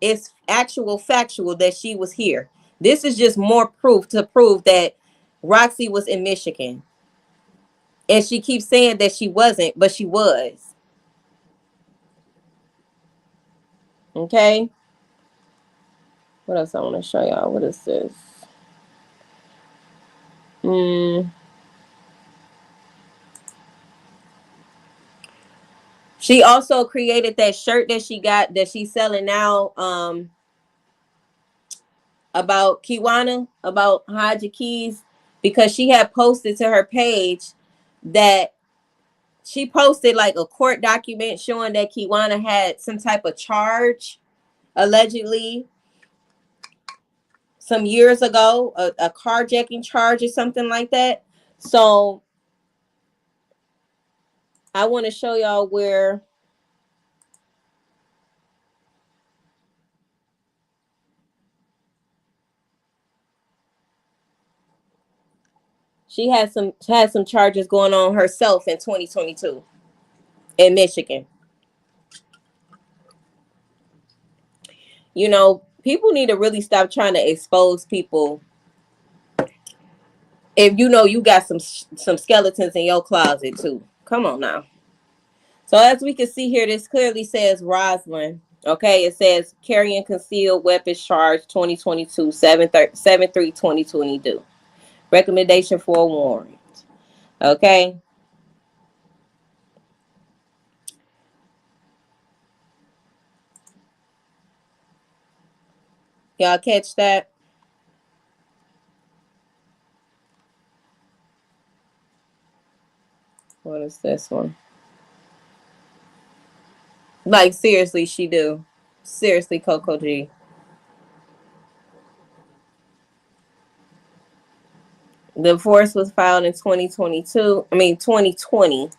Speaker 1: it's actual factual that she was here. This is just more proof to prove that Roxy was in Michigan. And she keeps saying that she wasn't, but she was. Okay. What else I want to show y'all? What is this? She also created that shirt that she got, that she's selling now, about Kiwana, about hide your keys, because she had posted to her page that she posted like a court document showing that Kiwana had some type of charge, allegedly, some years ago, a carjacking charge or something like that. So I want to show y'all where she had some charges going on herself in 2022 in Michigan. You know, people need to really stop trying to expose people if you know you got some skeletons in your closet too. Come on now. So as we can see here, this clearly says Rosalind. Okay, it says carrying concealed weapons charge 2022 7/3/2022. Recommendation for a warrant. Okay. Y'all catch that? What is this one? Like, seriously, she do. Seriously, Coco G. The divorce was filed in 2022. 2020.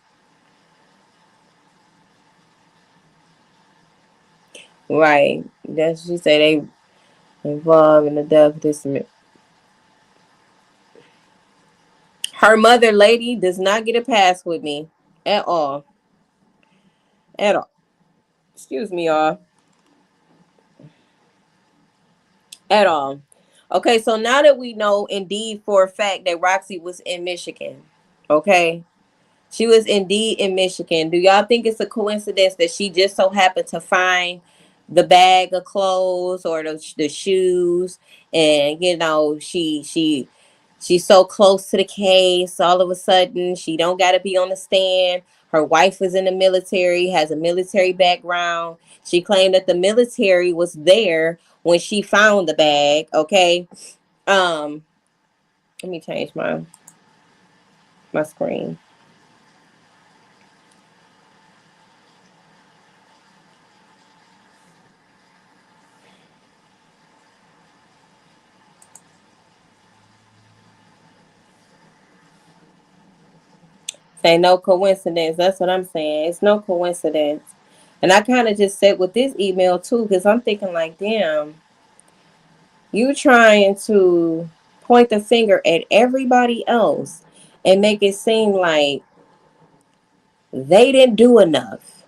Speaker 1: Right. That's she say they involved in the death of this. Her mother, lady, does not get a pass with me at all. At all. Excuse me, y'all. At all. Okay, so now that we know indeed for a fact that Roxy was in Michigan, okay, She was indeed in Michigan. Do y'all think it's a coincidence that she just so happened to find the bag of clothes or the shoes, and she's so close to the case, all of a sudden she don't got to be on the stand. Her wife was in the military, has a military background. She claimed that the military was there when she found the bag. Okay. Let me change my screen. Say no coincidence. That's what I'm saying. It's no coincidence. And I kind of just said with this email too, because I'm thinking like, damn, you trying to point the finger at everybody else and make it seem like they didn't do enough.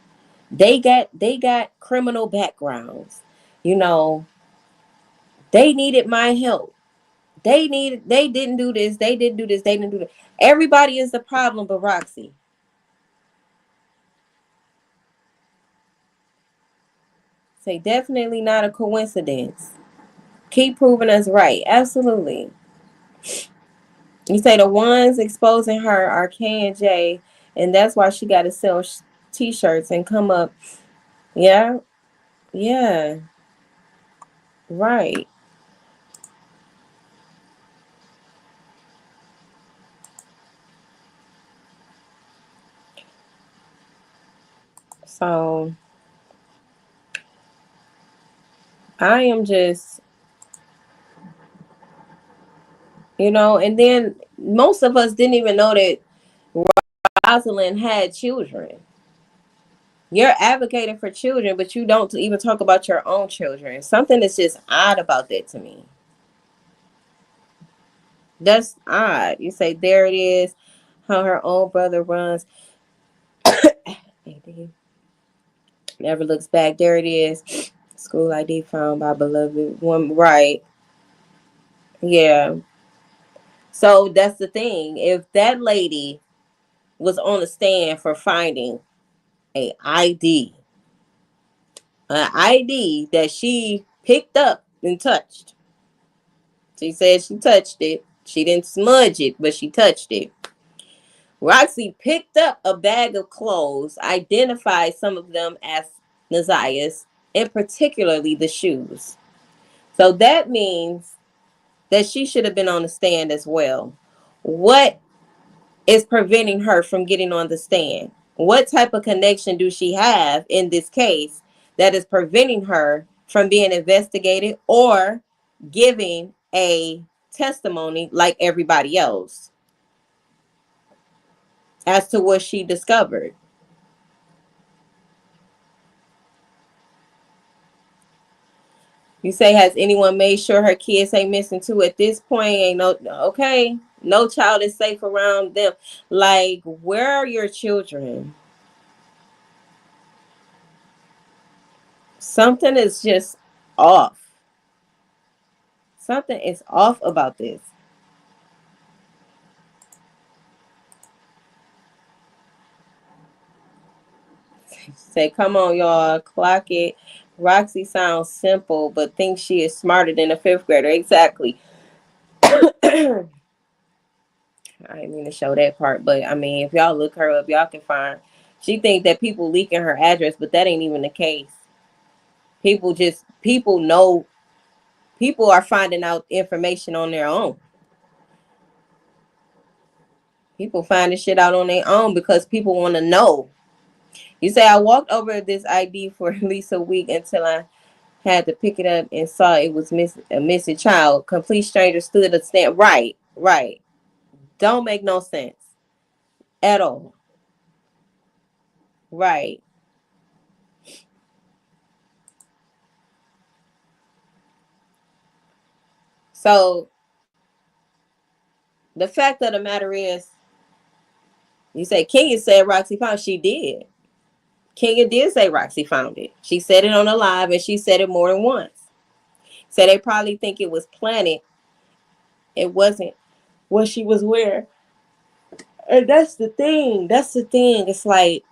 Speaker 1: They got criminal backgrounds. You know, they needed my help. They didn't do this, they didn't do this, they didn't do that. Everybody is the problem but Roxy. Say definitely not a coincidence. Keep proving us right. Absolutely. You say the ones exposing her are K and J, and that's why she got to sell t-shirts and come up. Yeah, yeah, right. So I am just, and then most of us didn't even know that Rosalind had children. You're advocating for children, but you don't even talk about your own children. Something that's just odd about that to me. That's odd. You say there it is, how her own brother runs. Never looks back. There it is. School ID found by beloved one. Right. Yeah. So that's the thing. If that lady was on the stand for finding a ID, an ID that she picked up and touched. She said she touched it. She didn't smudge it, but she touched it. Roxy picked up a bag of clothes, identified some of them as Nazia's, and particularly the shoes. So that means that she should have been on the stand as well. What is preventing her from getting on the stand? What type of connection do she have in this case that is preventing her from being investigated or giving a testimony like everybody else as to what she discovered? You say, has anyone made sure her kids ain't missing too? At this point, ain't no, okay. No child is safe around them. Like, where are your children? Something is just off. Something is off about this. Say, come on, y'all, clock it. Roxy sounds simple, but thinks she is smarter than a fifth grader. Exactly. I didn't mean to show that part, but I mean, if y'all look her up, y'all can find. She think that people leaking her address, but that ain't even the case. People know, people are finding out information on their own. People find this shit out on their own because people want to know. You say, I walked over this ID for at least a week until I had to pick it up and saw it was a missing child. Complete stranger stood a stand. Right, right. Don't make no sense at all. Right. So the fact of the matter is, you say Kenya said Roxy found. She did. Kenya did say Roxy found it. She said it on the live, and she said it more than once. So they probably think it was planted. It wasn't what she was wearing. And that's the thing. That's the thing. It's like,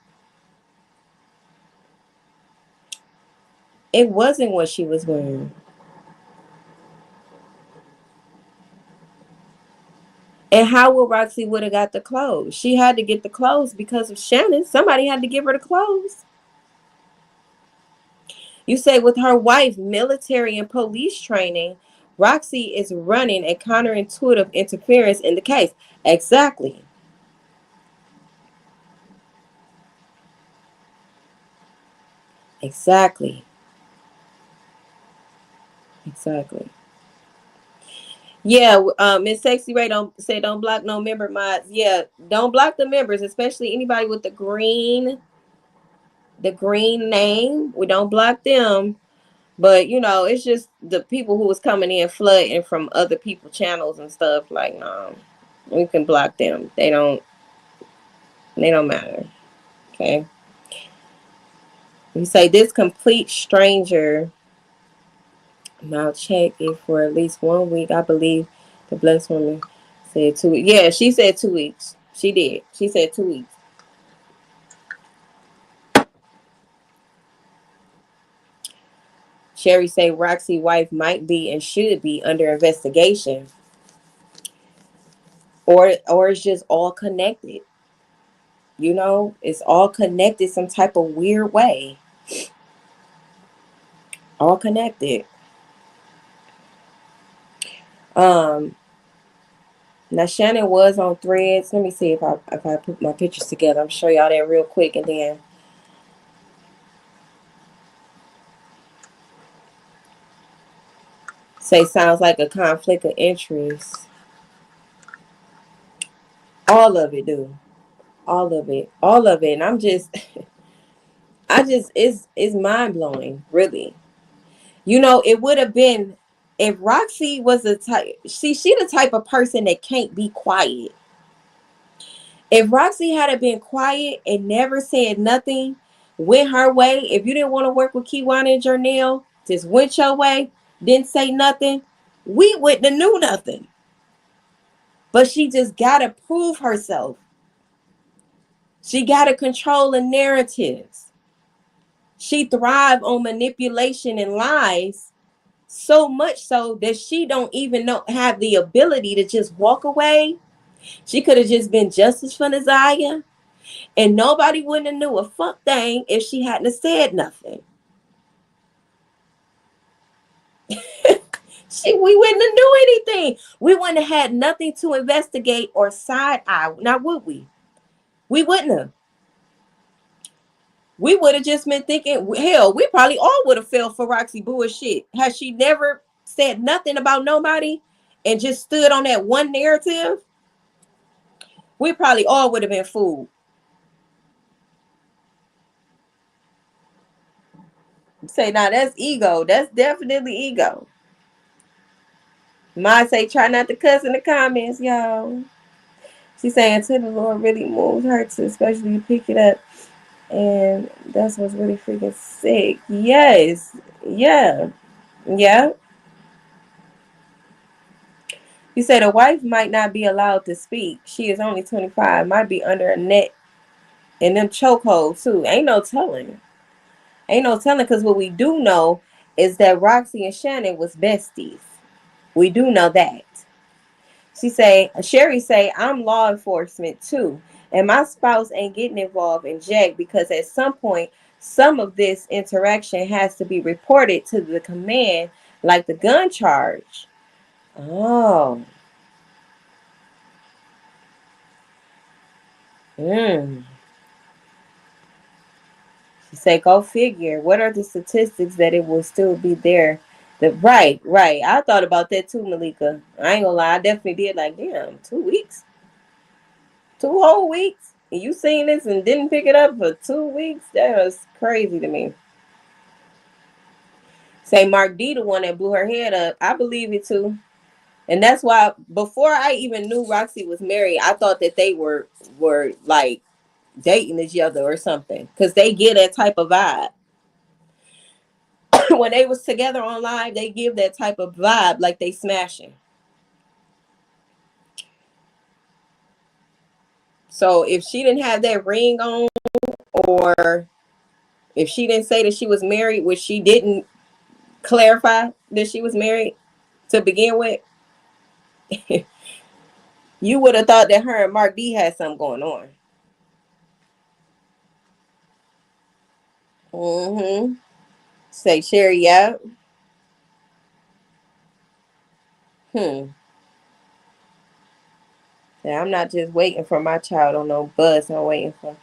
Speaker 1: it wasn't what she was wearing. And how would Roxy would have got the clothes? She had to get the clothes because of Shannon. Somebody had to give her the clothes. You say with her wife, military and police training, Roxy is running a counterintuitive interference in the case. Exactly. Exactly. Exactly. Yeah, Miss Sexy Ray don't block no member mods. Yeah, don't block the members, especially anybody with the green name. We don't block them. But you know, it's just the people who was coming in flooding from other people channels and stuff. Like, no, we can block them. They don't matter. Okay. You say this complete stranger. Now check it for at least 1 week. I believe the blessed woman said 2 weeks. Yeah, she said 2 weeks. She did. She said 2 weeks. Sherry say Roxy wife might be and should be under investigation. Or it's just all connected. You know, it's all connected some type of weird way. All connected. Um Now Shannon was on Threads. Let me see if I put my pictures together. I'm show y'all that real quick and then say sounds like a conflict of interest. All of it, do. All of it. All of it. And I'm just it's mind blowing, really. You know, it would have been if Roxy was the type, she the type of person that can't be quiet. If Roxy had been quiet and never said nothing, went her way, if you didn't want to work with Kiwana and Jernell, just went your way, didn't say nothing, we wouldn't have knew nothing. But she just got to prove herself. She got to control the narratives. She thrived on manipulation and lies so much so that she don't even have the ability to just walk away. She could have just been justice for Naziah. And nobody wouldn't have knew a fuck thing if she hadn't said nothing. We wouldn't have knew anything. We wouldn't have had nothing to investigate or side eye. Now would we? We wouldn't have. We would have just been thinking, hell, we probably all would have fell for Roxy bullshit. Had she never said nothing about nobody and just stood on that one narrative, we probably all would have been fooled. Say, now that's ego. That's definitely ego. Ma say, try not to cuss in the comments, y'all. She's saying until the Lord really moves her to especially pick it up. And that's what's really freaking sick. Yes. Yeah. Yeah. You said a wife might not be allowed to speak. She is only 25. Might be under a net and them chokeholds too. Ain't no telling. Ain't no telling, because what we do know is that Roxy and Shannon was besties. We do know that. Sherry say, I'm law enforcement too. And my spouse ain't getting involved in Jack because at some point, some of this interaction has to be reported to the command, like the gun charge. Oh. Mm. She say, go figure. What are the statistics that it will still be there? Right. I thought about that too, Malika. I ain't gonna lie. I definitely did. Like, damn, 2 weeks? 2 whole weeks? And you seen this and didn't pick it up for 2 weeks? That was crazy to me. Say Mark D, the one that blew her head up. I believe it too. And that's why before I even knew Roxy was married, I thought that they were like dating each other or something. Because they get that type of vibe. When they was together on live, they give that type of vibe like they smashing. So if she didn't have that ring on, or if she didn't say that she was married, which she didn't clarify that she was married to begin with, you would have thought that her and Mark D had something going on. Mm-hmm. Say Sherry out. Hmm. Yeah, I'm not just waiting for my child on no bus. I'm waiting for.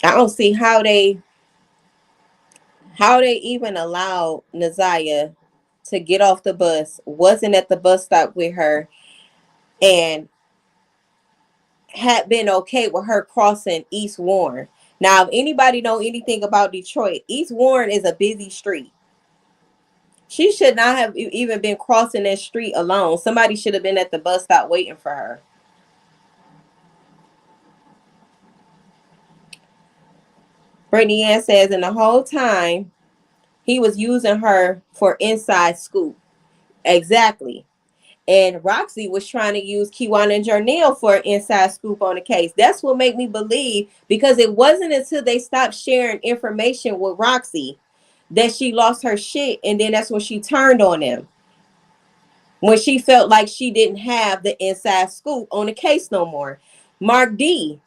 Speaker 1: I don't see how they even allowed Naziah to get off the bus, wasn't at the bus stop with her, and had been okay with her crossing East Warren. Now, if anybody know anything about Detroit, East Warren is a busy street. She should not have even been crossing that street alone. Somebody should have been at the bus stop waiting for her. Brittany Ann says, and the whole time he was using her for inside scoop. Exactly. And Roxy was trying to use Kiwana and Jarnell for an inside scoop on the case. That's what made me believe, because it wasn't until they stopped sharing information with Roxy that she lost her shit. And then that's when she turned on them. When she felt like she didn't have the inside scoop on the case no more. Mark D,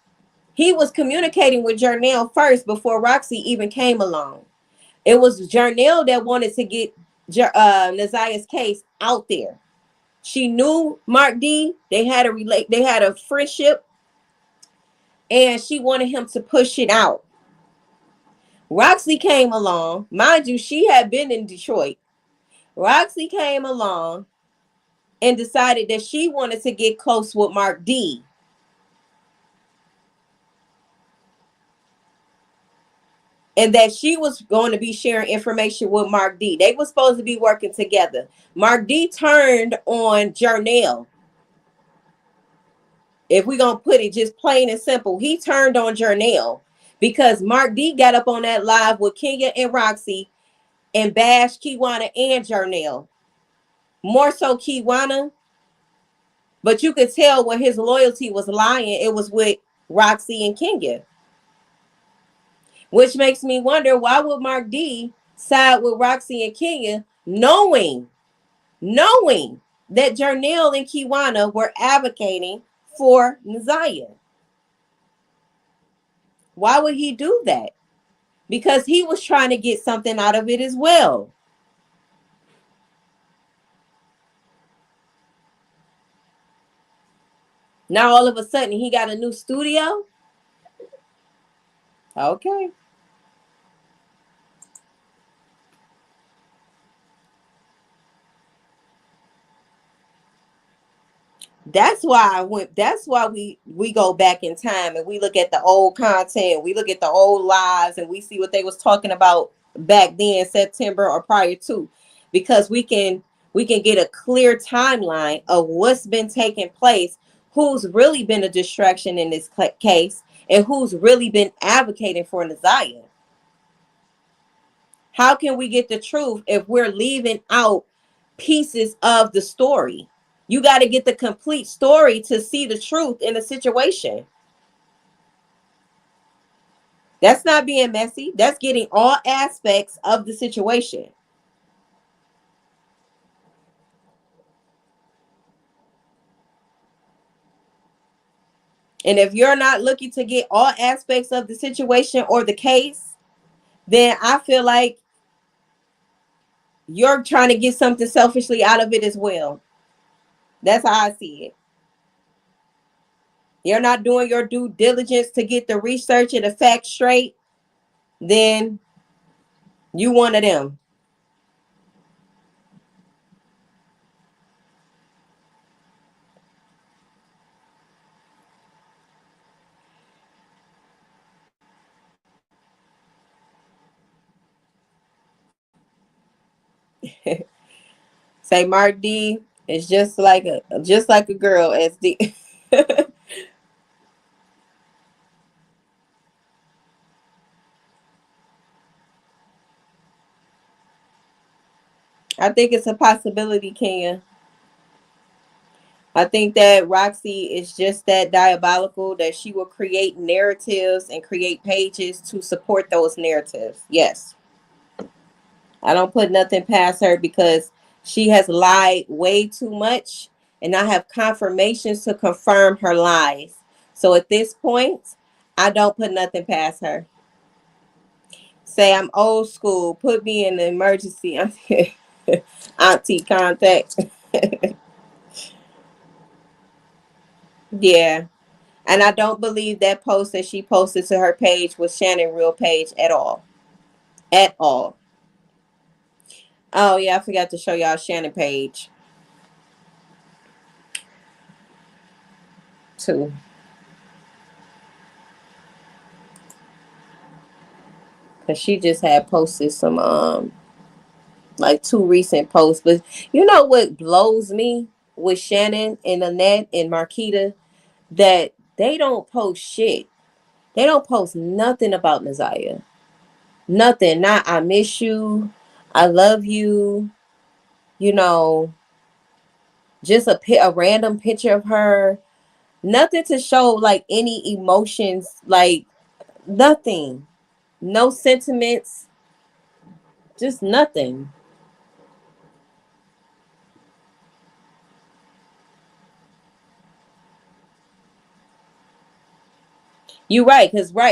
Speaker 1: he was communicating with Jarnell first before Roxy even came along. It was Jarnell that wanted to get Naziah's case out there. She knew Mark D. They had a friendship, and she wanted him to push it out. Roxy came along. Mind you, she had been in Detroit. Roxy came along and decided that she wanted to get close with Mark D. And that she was going to be sharing information with Mark D. They were supposed to be working together. Mark D turned on Jarnell. If we're going to put it just plain and simple, he turned on Jarnell because Mark D got up on that live with Kenya and Roxy and bashed Kiwana and Jarnell. More so Kiwana, but you could tell where his loyalty was lying. It was with Roxy and Kenya. Which makes me wonder, why would Mark D side with Roxy and Kenya, knowing that Jarnell and Kiwana were advocating for Naziah? Why would he do that? Because he was trying to get something out of it as well. Now all of a sudden he got a new studio. Okay. That's why we go back in time and we look at the old content, we look at the old lives, and we see what they was talking about back then, September or prior to, because we can get a clear timeline of what's been taking place, who's really been a distraction in this case, and who's really been advocating for Naziah. How can we get the truth if we're leaving out pieces of the story? You got to get the complete story to see the truth in a situation. That's not being messy. That's getting all aspects of the situation. And if you're not looking to get all aspects of the situation or the case, then I feel like you're trying to get something selfishly out of it as well. That's how I see it. You're not doing your due diligence to get the research and the facts straight, then you one of them. Say Mark D is just like a girl, SD. I think it's a possibility, Kenya. I think that Roxy is just that diabolical that she will create narratives and create pages to support those narratives. Yes. I don't put nothing past her because she has lied way too much, and I have confirmations to confirm her lies. So at this point, I don't put nothing past her. Say I'm old school, put me in the emergency auntie contact. Yeah. And I don't believe that post that she posted to her page was Shannon real page at all. At all. Oh yeah, I forgot to show y'all Shannon page too. Cause she just had posted some like two recent posts. But you know what blows me with Shannon and Annette and Marquita? That they don't post shit. They don't post nothing about Naziah. Nothing. Not I miss you. I love you. You know, just a random picture of her. Nothing to show like any emotions. Like nothing. No sentiments. Just nothing. You right,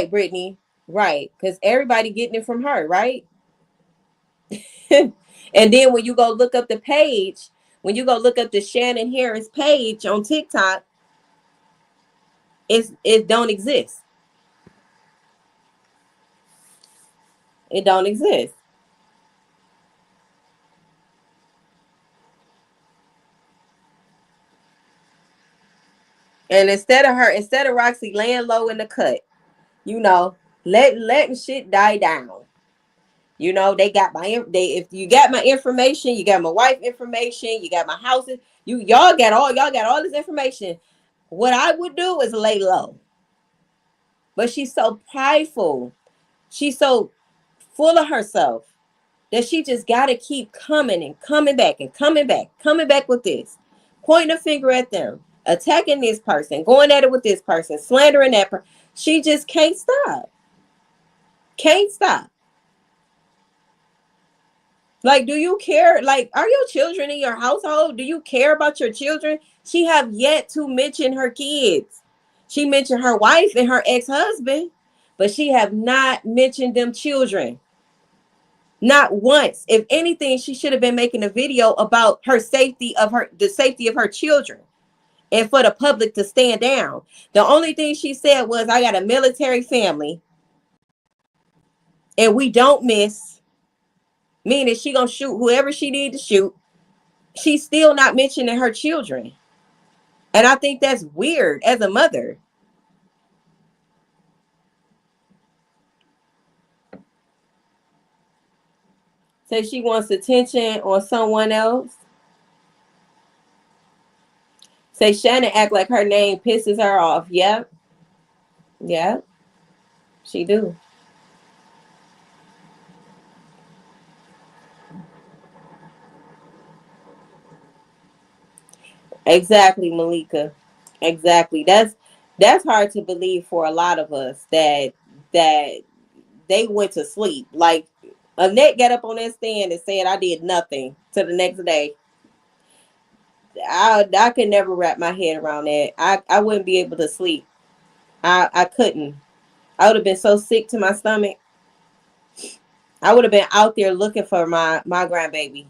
Speaker 1: Brittany. Right. Because everybody getting it from her, right? And then when you go look up the page, when you go look up the Shannon Harris page on TikTok, it don't exist. It don't exist. And instead of Roxy laying low in the cut, you know, letting shit die down. You know, if you got my information, you got my wife information, you got my houses, y'all got all this information. What I would do is lay low. But she's so prideful. She's so full of herself that she just got to keep coming and coming back and coming back with this, pointing a finger at them, attacking this person, going at it with this person, slandering that person. She just can't stop. Can't stop. Like, do you care? Like, are your children in your household? Do you care about your children? She have yet to mention her kids. She mentioned her wife and her ex-husband, but she have not mentioned them children. Not once. If anything, she should have been making a video about the safety of her children, and for the public to stand down. The only thing she said was, I got a military family and we don't miss, meaning she gonna shoot whoever she need to shoot. She's still not mentioning her children. And I think that's weird as a mother. Say she wants attention on someone else. Say Shannon act like her name pisses her off. Yep. Yep. She do. Exactly, Malika. Exactly. That's hard to believe for a lot of us that they went to sleep. Like Annette got up on that stand and said I did nothing to the next day. I could never wrap my head around that. I wouldn't be able to sleep. I couldn't. I would have been so sick to my stomach. I would have been out there looking for my grandbaby,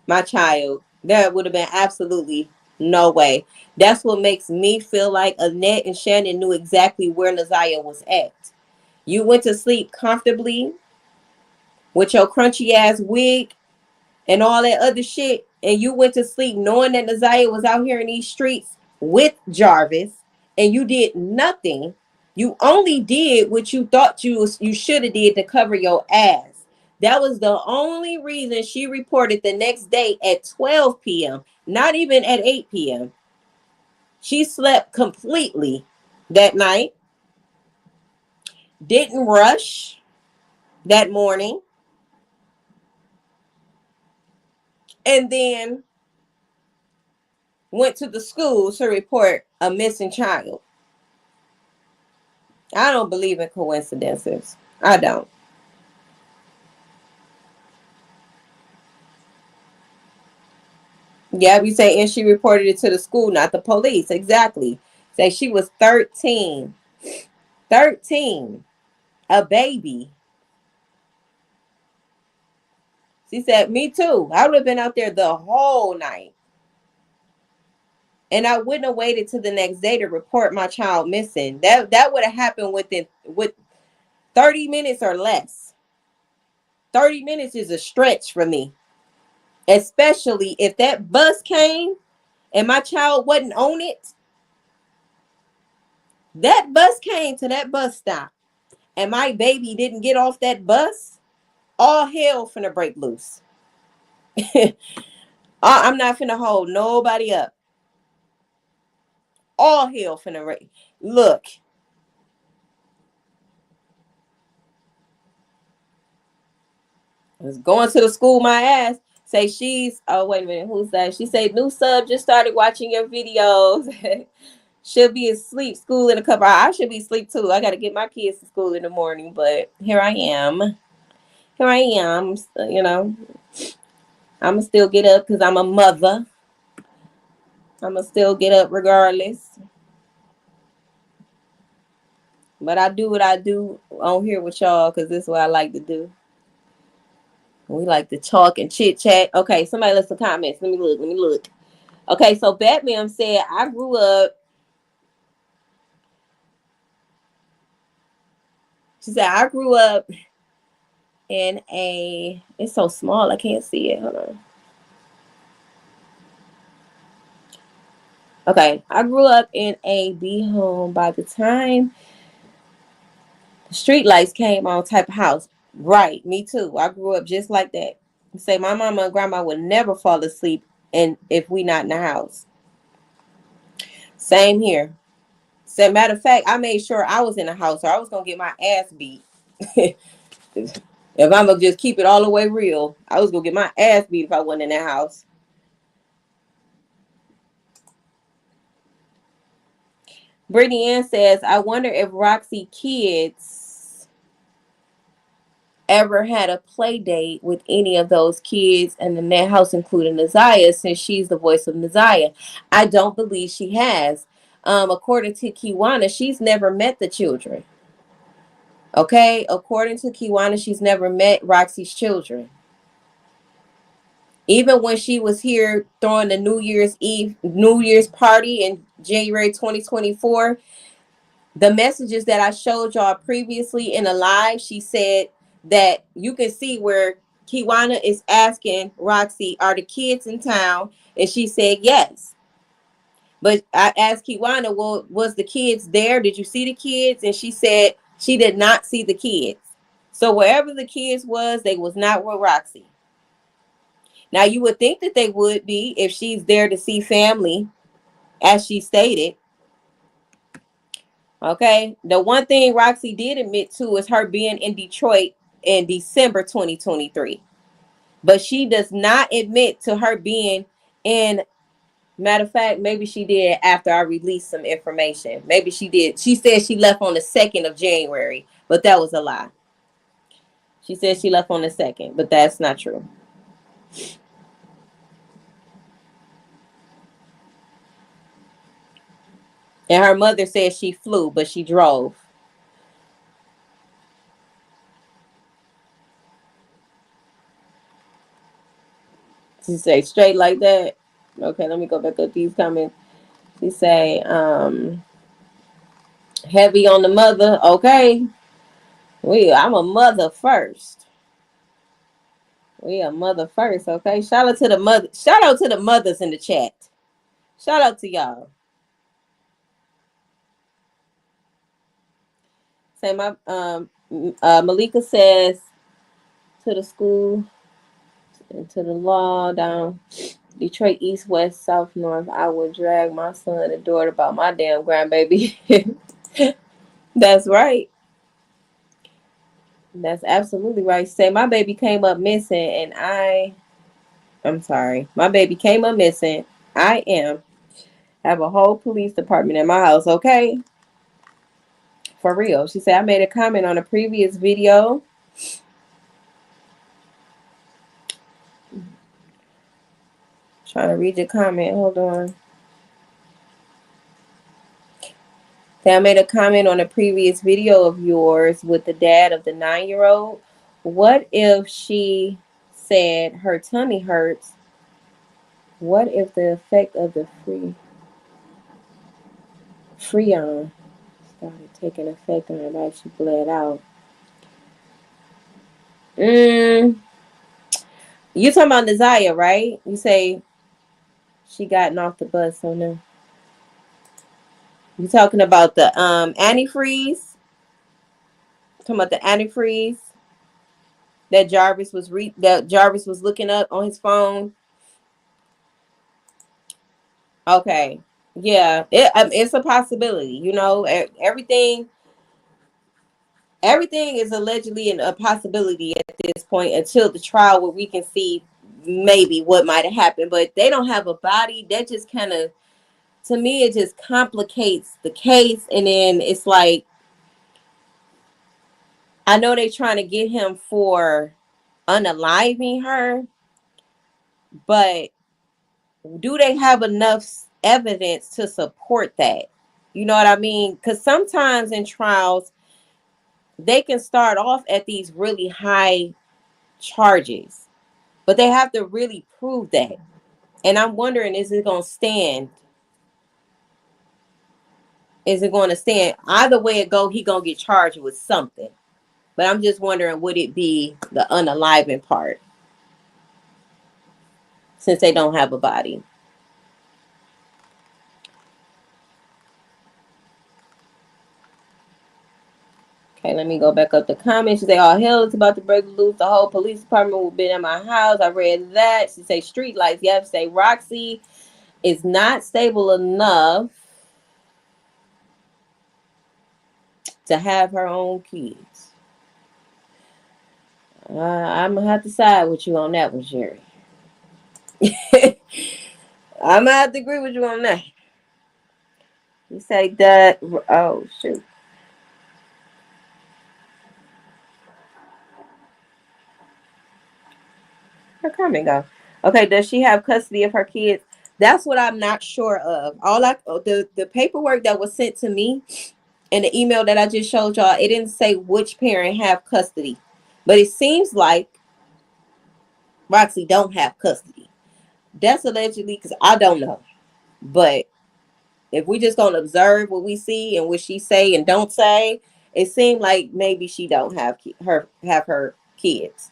Speaker 1: my child. There would have been absolutely no way. That's what makes me feel like Annette and Shannon knew exactly where Naziah was at. You went to sleep comfortably with your crunchy ass wig and all that other shit, and you went to sleep knowing that Naziah was out here in these streets with Jarvis, and you did nothing. You only did what you thought you should have did to cover your ass. That was the only reason she reported the next day at 12 p.m., not even at 8 p.m. She slept completely that night, didn't rush that morning, and then went to the school to report a missing child. I don't believe in coincidences. I don't. Yeah, we say, and she reported it to the school, not the police. Exactly. Say she was 13. 13. A baby. She said, me too. I would have been out there the whole night. And I wouldn't have waited till the next day to report my child missing. That would have happened with 30 minutes or less. 30 minutes is a stretch for me. Especially if that bus came and my child wasn't on it. That bus came to that bus stop and my baby didn't get off that bus, all hell finna break loose. I'm not finna hold nobody up. All hell finna break. Look. I was going to the school my ass. Say she's, oh, wait a minute. Who's that? She say, new sub, just started watching your videos. She'll be asleep. School in a couple hours. I should be asleep too. I got to get my kids to school in the morning. But here I am. Here I am. You know, I'm going to still get up because I'm a mother. I'm going to still get up regardless. But I do what I do on here with y'all because this is what I like to do. We like to talk and chit chat. Okay, somebody left some comments. Let me look. Okay, so Batman said, I grew up. She said, I grew up in a, it's so small, I can't see it. Hold on. Okay, I grew up in a B home. By the time the street lights came on type of house. Right, me too. I grew up just like that. Say my mama and grandma would never fall asleep and if we not in the house. Same here. So matter of fact, I made sure I was in the house or I was gonna get my ass beat. If I'm gonna just keep it all the way real, I was gonna get my ass beat if I wasn't in that house. Brittany Ann says, I wonder if Roxy kids ever had a play date with any of those kids in that house, including Naziah, since she's the voice of Naziah. I don't believe she has. According to Kiwana, she's never met the children. Okay, according to Kiwana, she's never met Roxy's children. Even when she was here throwing the New Year's party in January 2024, the messages that I showed y'all previously in a live, she said that you can see where Kiwana is asking Roxy, are the kids in town? And she said yes. But I asked Kiwana, well, was the kids there? Did you see the kids? And she said she did not see the kids. So wherever the kids was, they was not with Roxy. Now, you would think that they would be if she's there to see family, as she stated. Okay. The one thing Roxy did admit to is her being in Detroit in December 2023. But she does not admit to her being in, matter of fact, maybe she did after I released some information. Maybe she did. She said she left on the 2nd of January, but that was a lie. She said she left on the 2nd, but that's not true. And her mother said she flew, but she drove. She say straight like that. Okay, let me go back up these comments. She say, heavy on the mother. Okay. I'm a mother first. We a mother first, okay? Shout out to the mother. Shout out to the mothers in the chat. Shout out to y'all. Say my Malika says to the school and to the law down Detroit East, West, South, North. I would drag my son and daughter about my damn grandbaby. That's right. That's absolutely right. Say my baby came up missing and I'm sorry. My baby came up missing. I am Have a whole police department in my house, okay? For real. She said, I made a comment on a previous video. Trying to read your comment. Hold on. I made a comment on a previous video of yours with the dad of the 9-year-old. What if she said her tummy hurts? What if the effect of the Freon started taking effect on her life? She bled out. You talking about Desire, right? You say she gotten off the bus, so no. You talking about the antifreeze? Talking about the antifreeze that Jarvis was looking up on his phone. Okay, yeah, it's a possibility. You know, everything is allegedly a possibility at this point until the trial, where we can see maybe what might have happened. But they don't have a body. That just kind of, to me, it just complicates the case. And then it's like, I know they're trying to get him for unaliving her, but do they have enough evidence to support that? You know what I mean? Because sometimes in trials, they can start off at these really high charges, but they have to really prove that. And I'm wondering, is it going to stand? Is it going to stand? Either way it go, he going to get charged with something. But I'm just wondering, would it be the unaliving part, since they don't have a body? Okay, let me go back up the comments. She say, all hell is about to break loose. The whole police department will be in my house. I read that. She say, street lights. Yeah, she say, Roxy is not stable enough to have her own kids. I'm going to have to side with you on that one, Jerry. I'm going to have to agree with you on that. You say that. Oh, shoot. Her comment go. Okay, does she have custody of her kids? That's what I'm not sure of. The paperwork that was sent to me and the email that I just showed y'all, it didn't say which parent have custody. But it seems like Roxy don't have custody. That's allegedly, because I don't know. But if we just gonna observe what we see and what she say and don't say, it seemed like maybe she don't have her kids.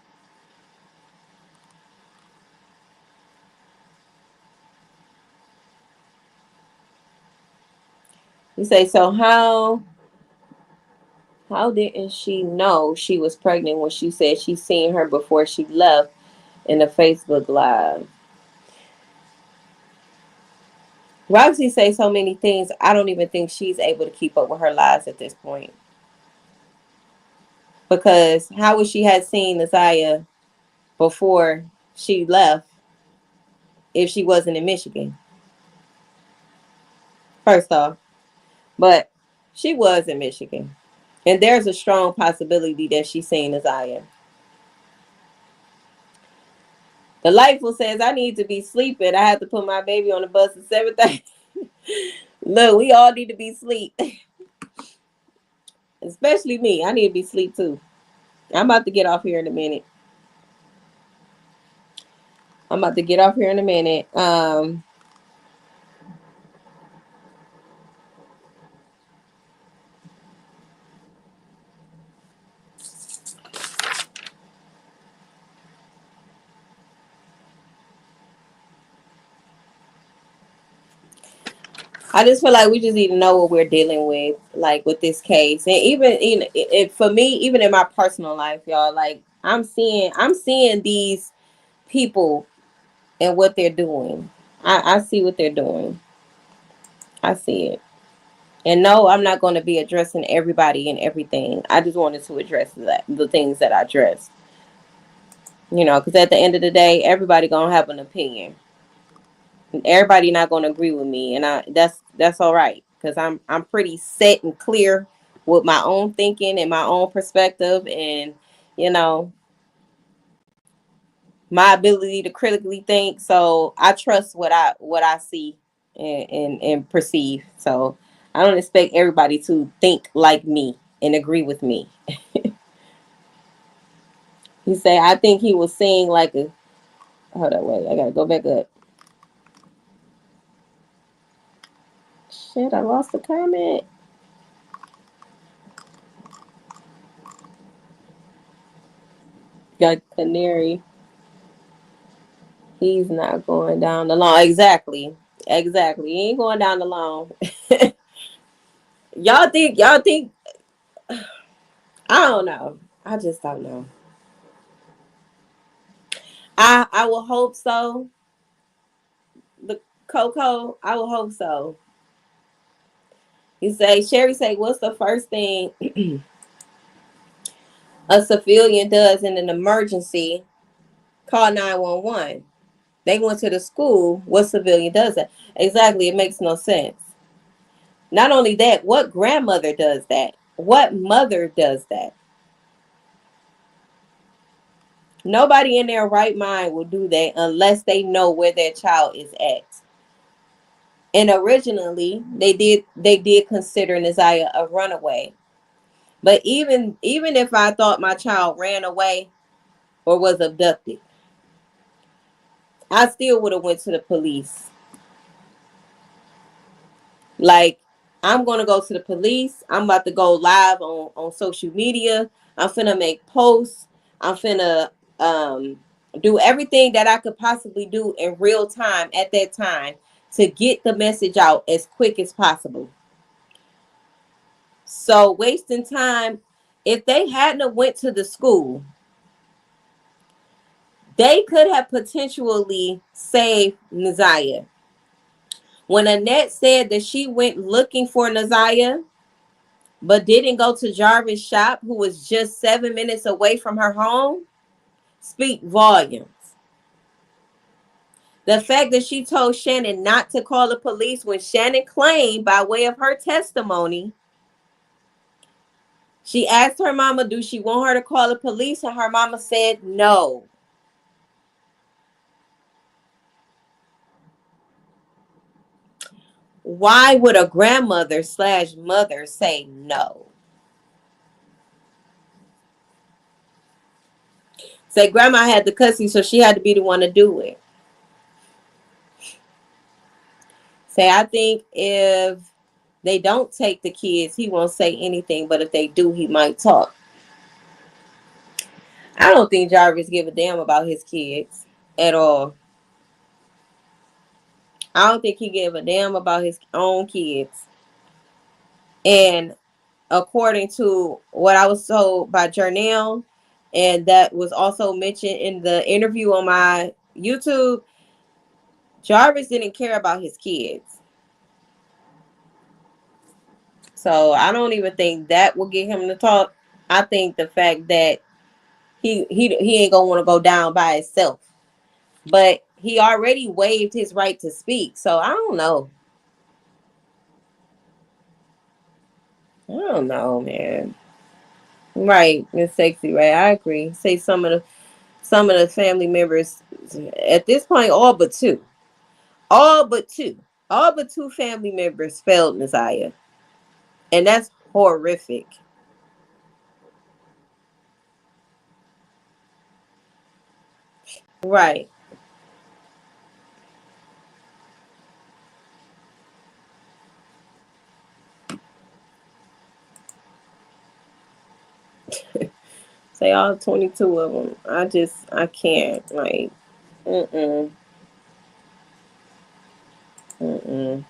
Speaker 1: You say, so how didn't she know she was pregnant when she said she seen her before she left in a Facebook Live? Roxy say so many things, I don't even think she's able to keep up with her lies at this point. Because how would she have seen Nasiah before she left if she wasn't in Michigan? First off. But she was in Michigan. And there's a strong possibility that she's seen Nasiah. The Lightful says, I need to be sleeping. I have to put my baby on the bus at 7:30. Look, we all need to be asleep. Especially me. I need to be asleep too. I'm about to get off here in a minute. I just feel like we just need to know what we're dealing with, like with this case. And even for me, even in my personal life, y'all, like I'm seeing these people and what they're doing. I see what they're doing. I see it. And no, I'm not going to be addressing everybody and everything. I just wanted to address the things that I addressed. You know, because at the end of the day, everybody going to have an opinion. Everybody not going to agree with me, and that's all right, because I'm pretty set and clear with my own thinking and my own perspective, and you know, my ability to critically think. So I trust what I see and perceive. So I don't expect everybody to think like me and agree with me. He say, I think he was saying like a, hold on, wait, I gotta go back up. Shit, I lost the comment. Got Canary. He's not going down the long. Exactly. Exactly. He ain't going down the long. Y'all think I don't know. I just don't know. I will hope so. The Coco, I will hope so. Sherry say, what's the first thing a civilian does in an emergency? Call 911. They went to the school. What civilian does that? Exactly. It makes no sense. Not only that, what grandmother does that? What mother does that? Nobody in their right mind will do that unless they know where their child is at. And originally, they did consider Naziah a runaway. But even if I thought my child ran away or was abducted, I still would have went to the police. Like, I'm gonna go to the police. I'm about to go live on social media. I'm finna make posts. I'm finna do everything that I could possibly do in real time at that time to get the message out as quick as possible. So wasting time, if they hadn't went to the school, they could have potentially saved Naziah. When Annette said that she went looking for Naziah, but didn't go to Jarvis' shop, who was just 7 minutes away from her home, speak volumes. The fact that she told Shannon not to call the police when Shannon claimed, by way of her testimony, she asked her mama, do she want her to call the police? And her mama said no. Why would a grandmother / mother say no? Say grandma had the cussy, so she had to be the one to do it. Say, I think if they don't take the kids, he won't say anything, but if they do, he might talk. I don't think Jarvis give a damn about his kids at all. I don't think he gave a damn about his own kids. And according to what I was told by Jernell, and that was also mentioned in the interview on my YouTube, Jarvis didn't care about his kids. So I don't even think that will get him to talk. I think the fact that he ain't gonna want to go down by himself. But he already waived his right to speak. So I don't know. I don't know, man. Right, Miss Sexy, right? I agree. Say some of the family members at this point, all but two. All but two. All but two family members failed Naziah. And that's horrific. Right. Say all 22 of them. I can't. Like, mm-mm. Mm-mm.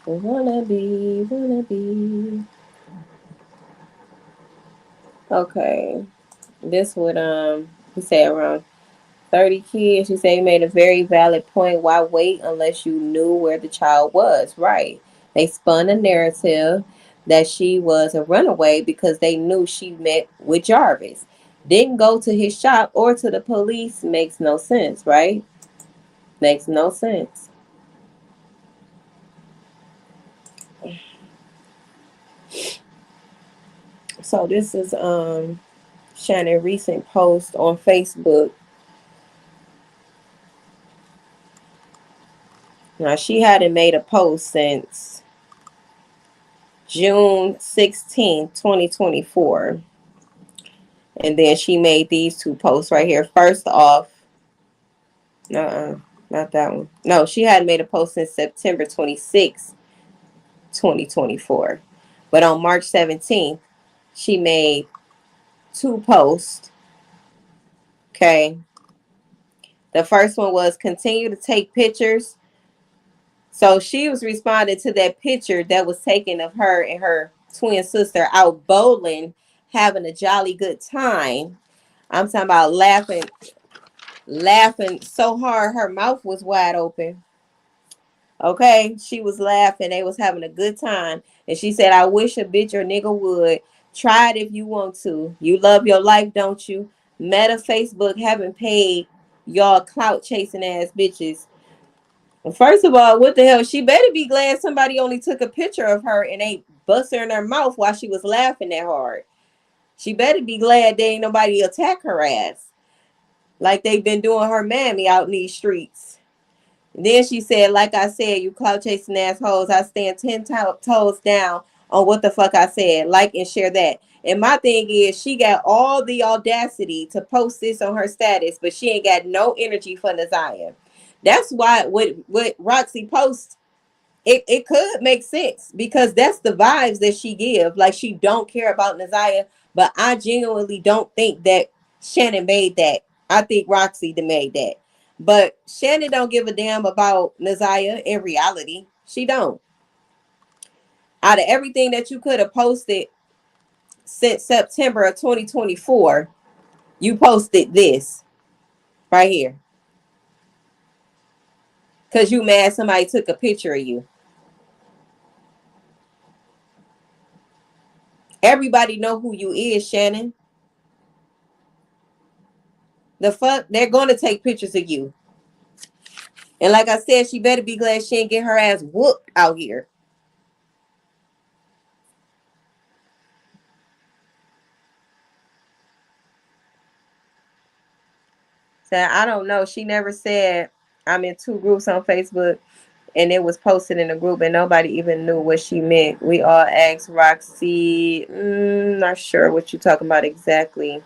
Speaker 1: Wanna be. Okay. This would, he said around 30 kids. She said he made a very valid point. Why wait unless you knew where the child was? Right. They spun a narrative. that she was a runaway because they knew she met with Jarvis. Didn't go to his shop or to the police. Makes no sense, right? Makes no sense. So this is Shannon recent post on Facebook. Now she hadn't made a post since June 16th, 2024. And then she made these two posts right here. First off, not that one. No, she hadn't made a post since September 26th, 2024. But on March 17th, she made two posts. Okay. The first one was continue to take pictures. So she was responding to that picture that was taken of her and her twin sister out bowling, having a jolly good time. I'm talking about laughing so hard her mouth was wide open. Okay, she was laughing. They was having a good time. And she said, I wish a bitch or nigga would. Try it if you want to. You love your life, don't you? Meta Facebook haven't paid y'all clout chasing ass bitches. First of all, what the hell? She better be glad somebody only took a picture of her and ain't bust her in her mouth while she was laughing that hard. She better be glad there ain't nobody attack her ass like they've been doing her mammy out in these streets. And then she said, like I said, you clout chasing assholes, I stand 10 toes down on what the fuck I said. Like and share that. And my thing is, she got all the audacity to post this on her status, but she ain't got no energy for Naziah. That's why what Roxy posts, it could make sense because that's the vibes that she give. Like she don't care about Naziah, but I genuinely don't think that Shannon made that. I think Roxy made that. But Shannon don't give a damn about Naziah in reality. She don't. Out of everything that you could have posted since September of 2024, you posted this right here. Because you mad somebody took a picture of you. Everybody know who you is, Shannon. The fuck? They're going to take pictures of you. And like I said, she better be glad she didn't get her ass whooped out here. So I don't know. She never said I'm in two groups on Facebook and it was posted in a group and nobody even knew what she meant. We all asked Roxy. Not sure what you're talking about exactly.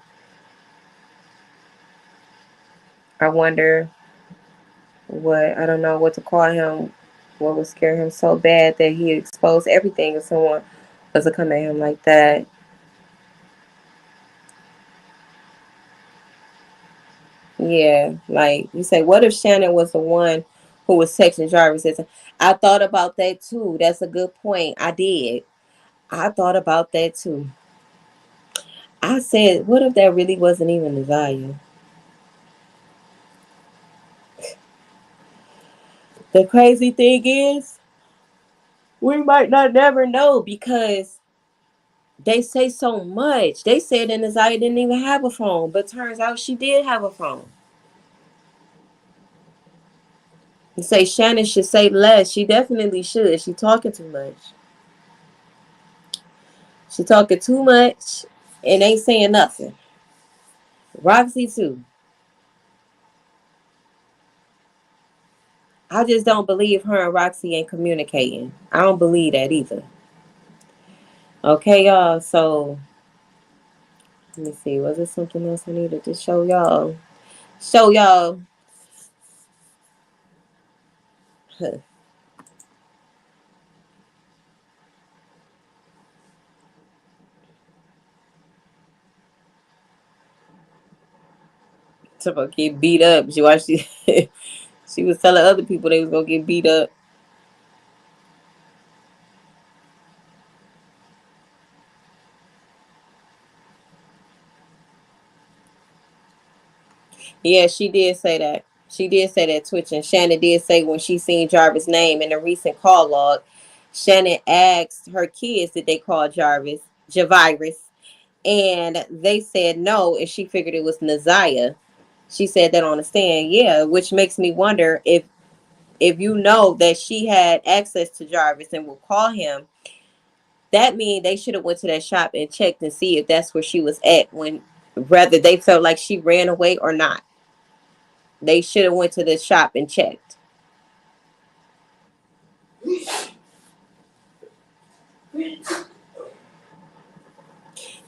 Speaker 1: I wonder I don't know what to call him. What would scare him so bad that he exposed everything if someone was to come at him like that. Yeah, like you say, what if Shannon was the one who was texting Jarvis? I thought about that too. That's a good point. I did. I thought about that too. I said, what if that really wasn't even Desire? The crazy thing is, we might not never know because they say so much. They said that Desire didn't even have a phone, but turns out she did have a phone. You say Shannon should say less. She definitely should. She talking too much. She talking too much and ain't saying nothing. Roxy too. I just don't believe her and Roxy ain't communicating. I don't believe that either. Okay, y'all. So let me see. Was there something else I needed to show y'all? Show y'all. Huh. To get beat up. She watched. She was telling other people they was gonna get beat up. Yeah, she did say that. She did say that twitching. Shannon did say when she seen Jarvis' name in the recent call log Shannon asked her kids did they call Javirus, and they said no, and she figured it was Naziah. She said that on the stand, yeah, which makes me wonder if you know that she had access to Jarvis and will call him, that means they should have went to that shop and checked and see if that's where she was at when whether they felt like she ran away or not. They should have went to the shop and checked.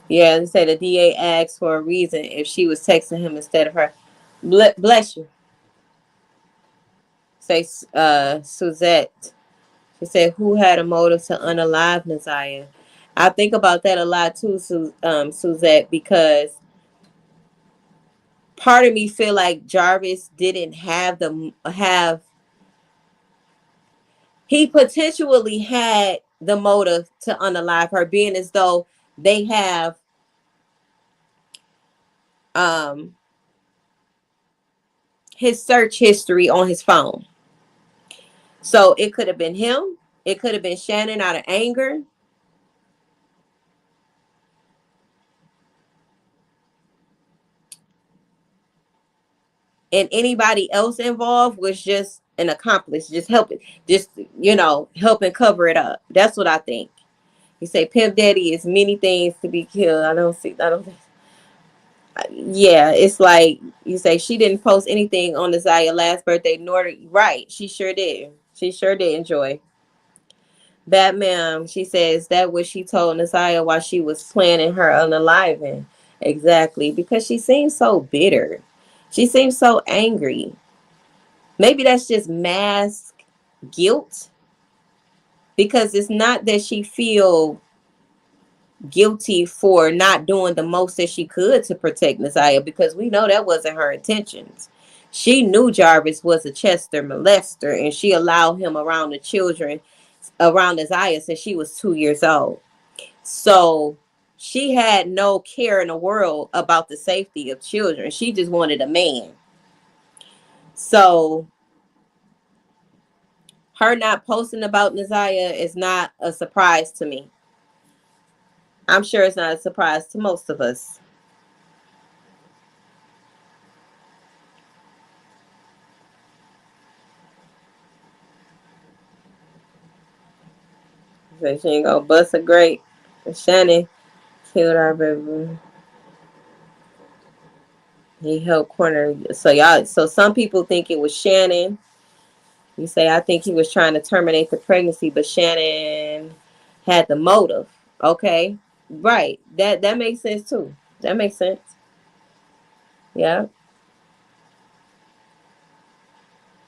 Speaker 1: Yeah, they say the DA asked for a reason if she was texting him instead of her. Bless you. Say Suzette. She said, who had a motive to unalive Naziah? I think about that a lot too, Suzette, because part of me feel like Jarvis didn't have he potentially had the motive to unalive her, being as though they have um his search history on his phone. So it could have been him, it could have been Shannon out of anger. And anybody else involved was just an accomplice, just helping, just helping cover it up. That's what I think. You say Pimp Daddy is many things to be killed. I don't think. Yeah, it's like you say she didn't post anything on Naziah's last birthday, nor right. She sure did. She sure did enjoy. Batman, she says that what she told Naziah while she was planning her unaliving. Exactly, because she seems so bitter. She seems so angry. Maybe that's just mask guilt, because it's not that she feel guilty for not doing the most that she could to protect Naziah, because we know that wasn't her intentions. She knew Jarvis was a Chester molester, and she allowed him around the children, around Naziah, since she was 2 years old. So she had no care in the world about the safety of children. She just wanted a man. So her not posting about Naziah is not a surprise to me. I'm sure it's not a surprise to most of us. So she ain't gonna bust a grape. Shannon killed our baby. He helped corner. So y'all. So some people think it was Shannon. You say I think he was trying to terminate the pregnancy, but Shannon had the motive. Okay, right. That makes sense too. That makes sense. Yeah.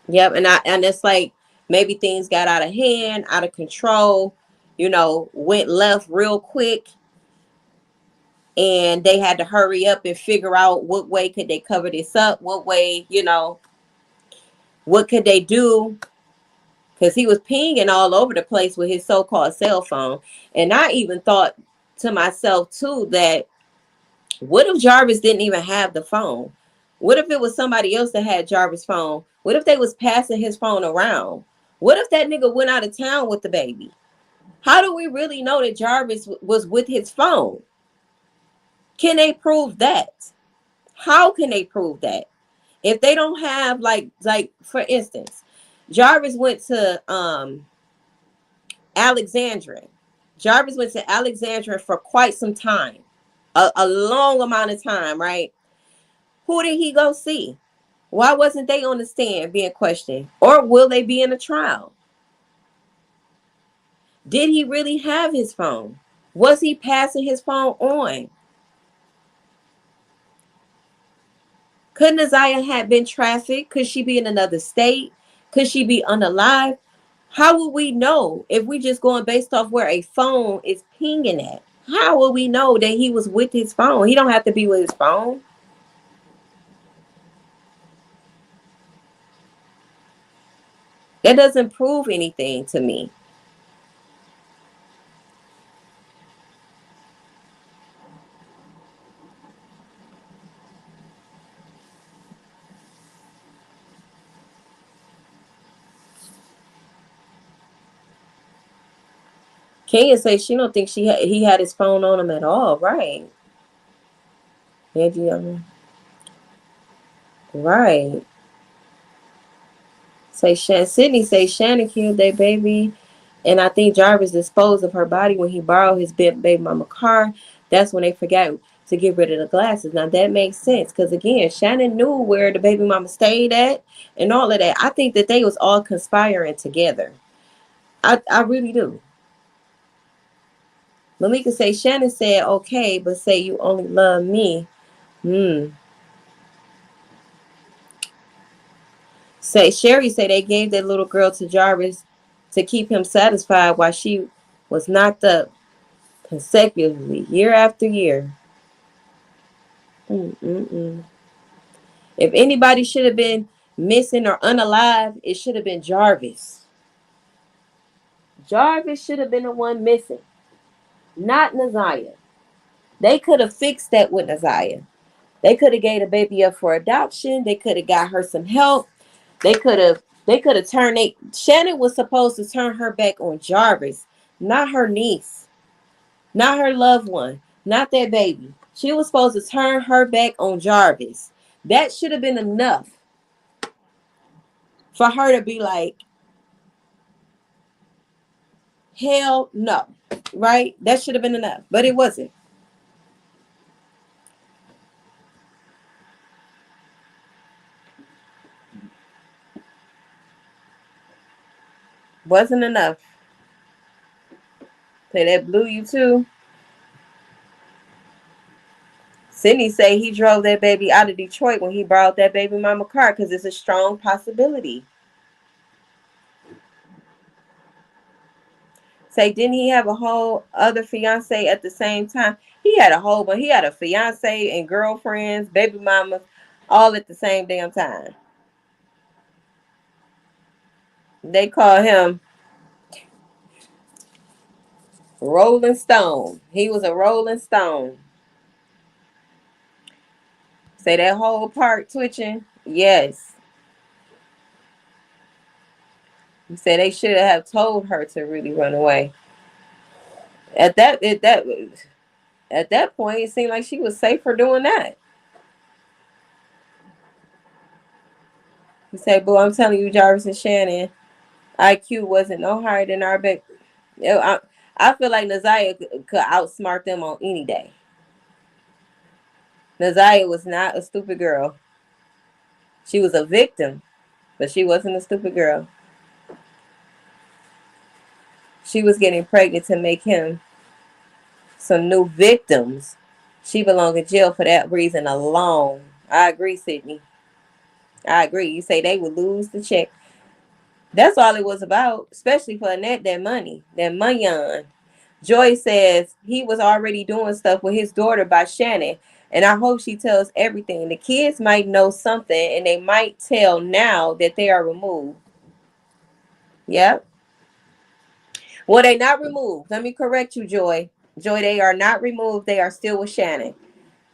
Speaker 1: Yep. And it's like maybe things got out of hand, out of control. Went left real quick, and they had to hurry up and figure out what way could they cover this up, what way, what could they do, because he was pinging all over the place with his so-called cell phone. And I even thought to myself too that what if Jarvis didn't even have the phone? What if it was somebody else that had Jarvis' phone? What if they was passing his phone around? What if that nigga went out of town with the baby? How do we really know that Jarvis was with his phone? Can they prove that? How can they prove that? If they don't have like for instance, Jarvis went to Alexandria. Jarvis went to Alexandria for quite some time. A long amount of time, right? Who did he go see? Why wasn't they on the stand being questioned? Or will they be in a trial? Did he really have his phone? Was he passing his phone on? Could Naziah have been trafficked? Could she be in another state? Could she be unalive? How will we know if we just going based off where a phone is pinging at? How will we know that he was with his phone? He don't have to be with his phone. That doesn't prove anything to me. Kenya say she don't think he had his phone on him at all. Right. Angie, right. Sydney say Shannon killed their baby, and I think Jarvis disposed of her body when he borrowed his baby mama car. That's when they forgot to get rid of the glasses. Now that makes sense because again, Shannon knew where the baby mama stayed at and all of that. I think that they was all conspiring together. I really do. Malika say Shannon said okay, but say you only love me. Say Sherry say they gave that little girl to Jarvis to keep him satisfied while she was knocked up consecutively, year after year. Mm-mm-mm. If anybody should have been missing or unalive, it should have been Jarvis. Jarvis should have been the one missing, not Naziah. They could have fixed that with Naziah. They could have gave the baby up for adoption. They could have got her some help. They could have turned Shannon was supposed to turn her back on Jarvis, not her niece, not her loved one, not that baby. She was supposed to turn her back on Jarvis. That should have been enough for her to be like, hell no. Right? That should have been enough. But it wasn't. Wasn't enough. Say that blew you too. Sydney say he drove that baby out of Detroit when he borrowed that baby mama car because it's a strong possibility. Say, didn't he have a whole other fiance at the same time? He had a whole, but he had a fiance and girlfriends, baby mamas, all at the same damn time. They call him Rolling Stone. He was a Rolling Stone. Say that whole part twitching. Yes. He said they should have told her to really run away. At that point, it seemed like she was safe for doing that. He said, "Boo, I'm telling you, Jarvis and Shannon, IQ wasn't no higher than our baby." I feel like Naziah could outsmart them on any day. Naziah was not a stupid girl. She was a victim, but she wasn't a stupid girl. She was getting pregnant to make him some new victims. She belonged in jail for that reason alone. I agree, Sydney. I agree. You say they would lose the check. That's all it was about, especially for Annette, that money, that money on. Joy says he was already doing stuff with his daughter by Shannon, and I hope she tells everything. The kids might know something, and they might tell now that they are removed. Yep. Well, they not removed. Let me correct you, Joy. Joy, they are not removed. They are still with Shannon.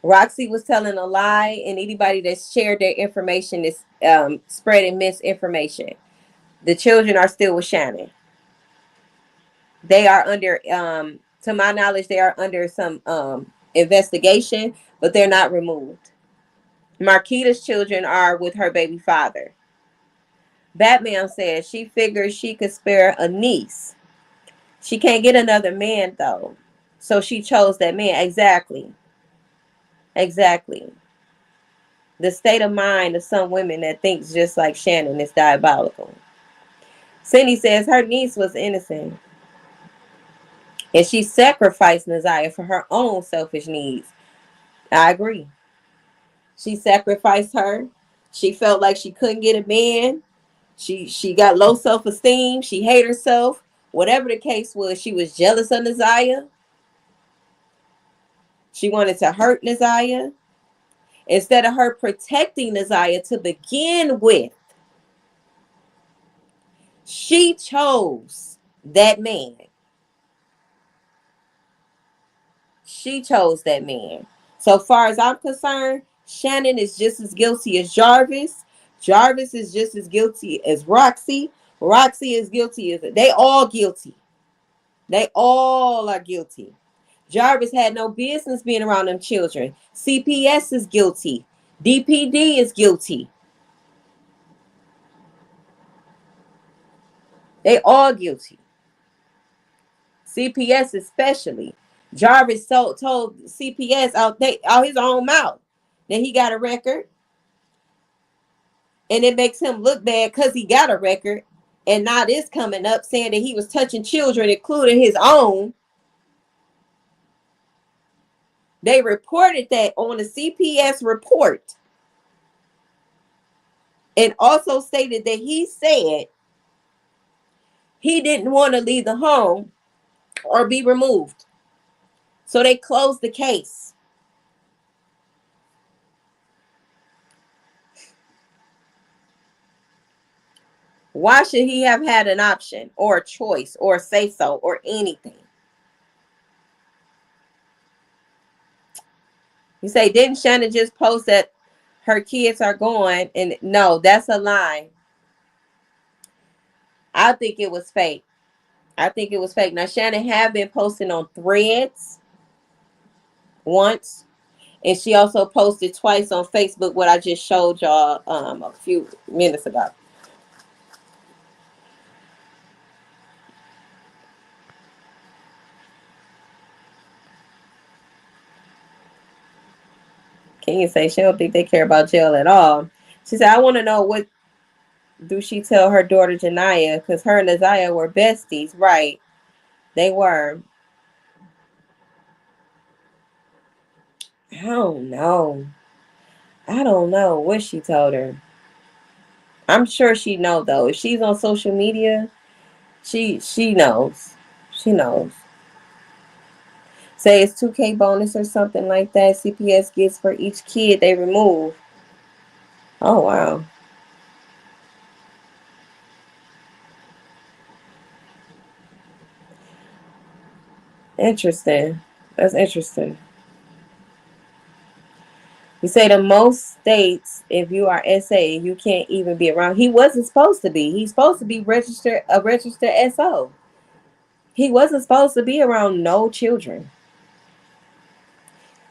Speaker 1: Roxy was telling a lie, and anybody that shared their information is spreading misinformation. The children are still with Shannon. They are under, to my knowledge, they are under some investigation, but they're not removed. Marquita's children are with her baby father. Batman says she figures she could spare a niece. She can't get another man though, so she chose that man. Exactly. Exactly. The state of mind of some women that thinks just like Shannon is diabolical. Cindy says her niece was innocent, and she sacrificed Naziah for her own selfish needs. I agree. She sacrificed her. She felt like she couldn't get a man. She got low self-esteem. She hated herself. Whatever the case was, she was jealous of Naziah. She wanted to hurt Naziah. Instead of her protecting Naziah to begin with, she chose that man. She chose that man. So far as I'm concerned, Shannon is just as guilty as Jarvis. Jarvis is just as guilty as Roxy. Roxy is guilty as they all guilty. They all are guilty. Jarvis had no business being around them children. CPS is guilty. DPD is guilty. They all guilty. CPS especially. Jarvis told CPS out his own mouth that he got a record. And it makes him look bad because he got a record. And now this coming up saying that he was touching children, including his own. They reported that on the CPS report. And also stated that he said he didn't want to leave the home or be removed. So they closed the case. Why should he have had an option or a choice or a say so or anything? You say, didn't Shannon just post that her kids are going? And no, that's a lie. I think it was fake. I think it was fake. Now, Shannon have been posting on Threads once. And she also posted twice on Facebook what I just showed y'all a few minutes ago. King say she don't think they care about jail at all. She said, I want to know what do she tell her daughter Janiyah, because her and Isaiah were besties. Right. They were. I don't know. I don't know what she told her. I'm sure she know though. If she's on social media, she knows. She knows. Say it's 2K bonus or something like that. CPS gets for each kid they remove. Oh wow. Interesting. That's interesting. You say the most states, if you are SA, you can't even be around. He wasn't supposed to be. He's supposed to be a registered SO. He wasn't supposed to be around no children.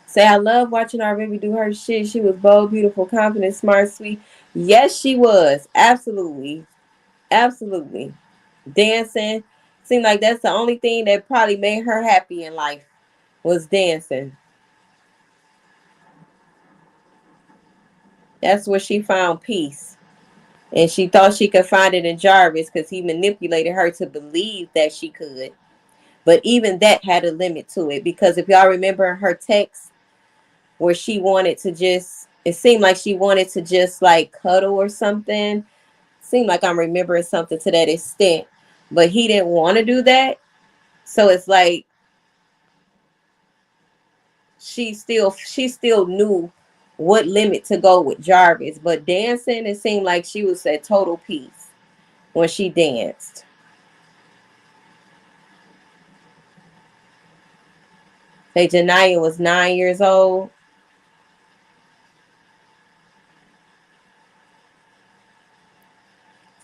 Speaker 1: Say, I love watching our baby do her shit. She was bold, beautiful, confident, smart, sweet. Yes, she was. Absolutely. Absolutely. Dancing. Seemed like that's the only thing that probably made her happy in life was dancing. That's where she found peace. And she thought she could find it in Jarvis because he manipulated her to believe that she could. But even that had a limit to it. Because if y'all remember her text where she wanted to just, it seemed like she wanted to just like cuddle or something. Seemed like I'm remembering something to that extent. But he didn't want to do that. So it's like she still knew what limit to go with Jarvis. But dancing, it seemed like she was at total peace when she danced. Say Janiyah was 9 years old.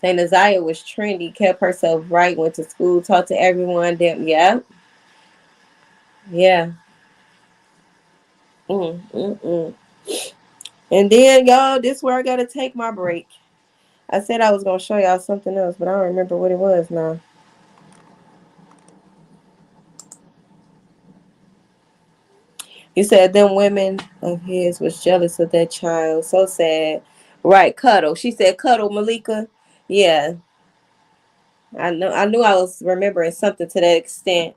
Speaker 1: Say Naziah was trendy, kept herself right, went to school, talked to everyone. Yeah. Yeah. Mm, mm, mm. And then, y'all, this is where I got to take my break. I said I was going to show y'all something else, but I don't remember what it was now. You said them women of his was jealous of that child. So sad. Right, Cuddle. She said Cuddle, Malika. Yeah. I knew I was remembering something to that extent.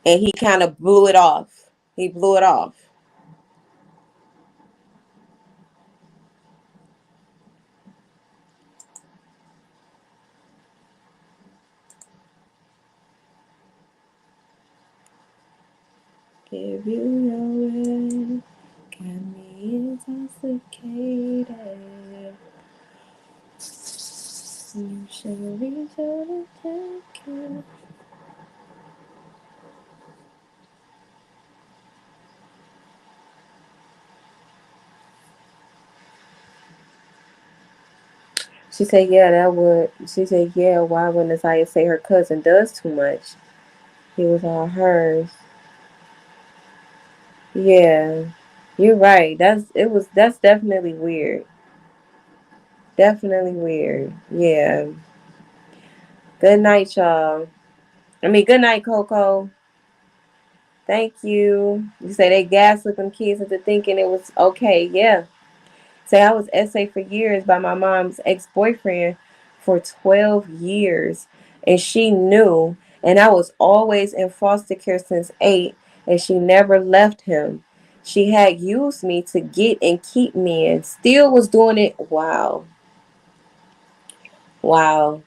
Speaker 1: And he kind of blew it off. He blew it off. Give you your way, got me intoxicated. You should reach out and take it. She said, yeah, that would. She said, yeah, why would Nasiah say her cousin does too much? He was all hers. Yeah, you're right. That's definitely weird. Definitely weird. Yeah. Good night, y'all. I mean, good night, Coco. Thank you. You say they gaslit them kids into thinking it was okay. Yeah. Say I was essayed for years by my mom's ex-boyfriend for 12 years. And she knew. And I was always in foster care since 8. And she never left him. She had used me to get and keep me and still was doing it. Wow. Wow.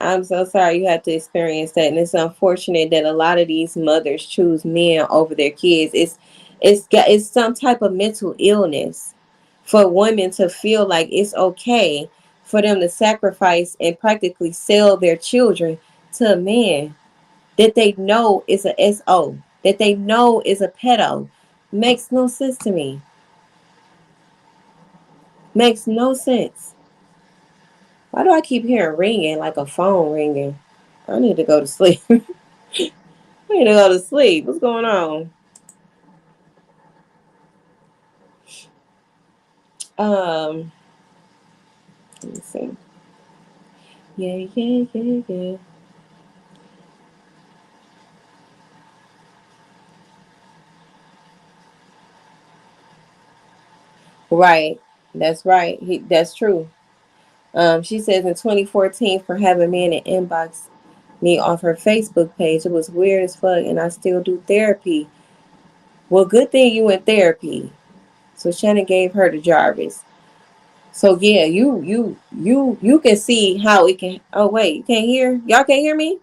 Speaker 1: I'm so sorry you had to experience that, and it's unfortunate that a lot of these mothers choose men over their kids. It's some type of mental illness for women to feel like it's okay for them to sacrifice and practically sell their children to a man that they know is a SO, that they know is a pedo. Makes no sense to me. Makes no sense. Why do I keep hearing ringing like a phone ringing? I need to go to sleep. I need to go to sleep. What's going on? Um, let me see. Yeah, yeah, yeah, yeah. Right. That's right. That's true. She says in 2014 for having me in the inbox me off her Facebook page. It was weird as fuck, and I still do therapy. Well, good thing you in therapy. So Shannon gave her to Jarvis. So yeah, you can see how it can. Oh wait, you can't hear? Y'all can't hear me?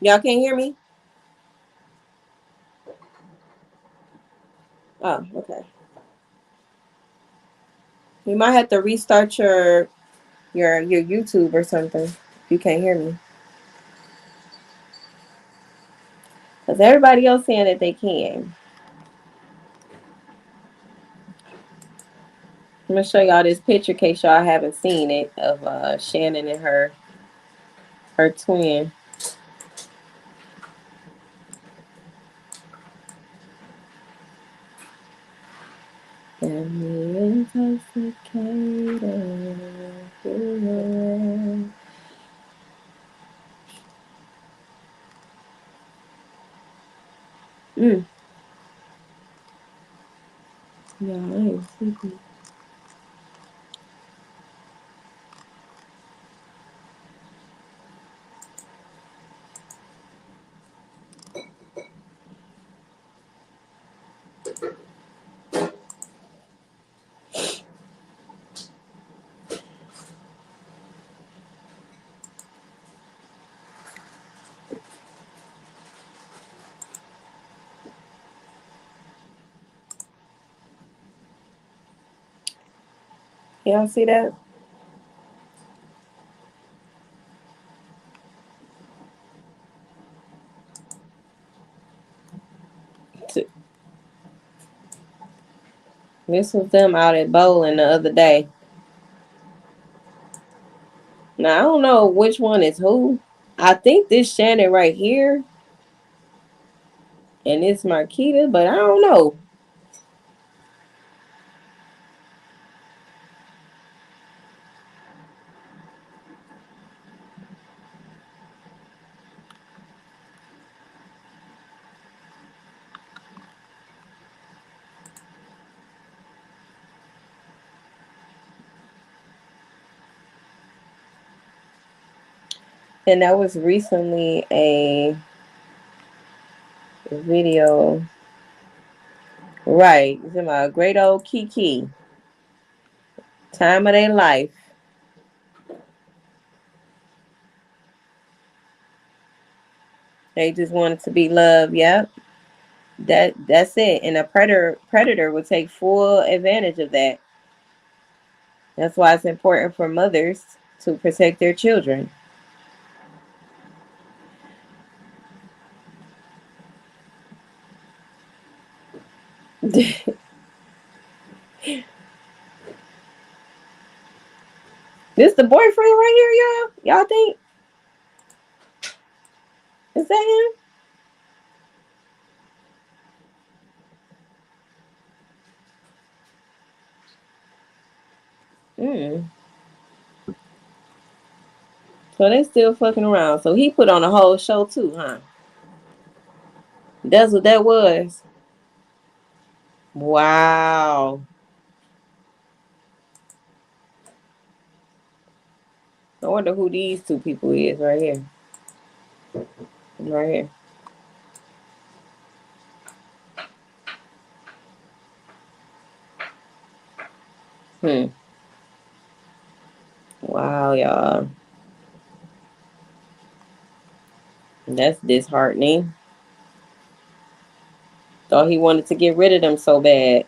Speaker 1: Y'all can't hear me? Oh, okay. You might have to restart your YouTube or something if you can't hear me. Because everybody else saying that they can. I'm going to show y'all this picture in case y'all haven't seen it of Shannon and her twin. Mm. Yeah, I ain't sleepy. Y'all see that? This was them out at bowling the other day. Now, I don't know which one is who. I think this Shannon right here and it's Marquita, but I don't know. And that was recently a video. Right. It's about great old Kiki. Time of their life. They just wanted to be loved. Yep. That's it. And a predator will take full advantage of that. That's why it's important for mothers to protect their children. This the boyfriend right here, y'all? Y'all think? Is that him? So they still fucking around. So he put on a whole show too, huh? That's what that was. Wow. I wonder who these two people is right here. Right here. Wow, y'all. That's disheartening. Thought he wanted to get rid of them so bad.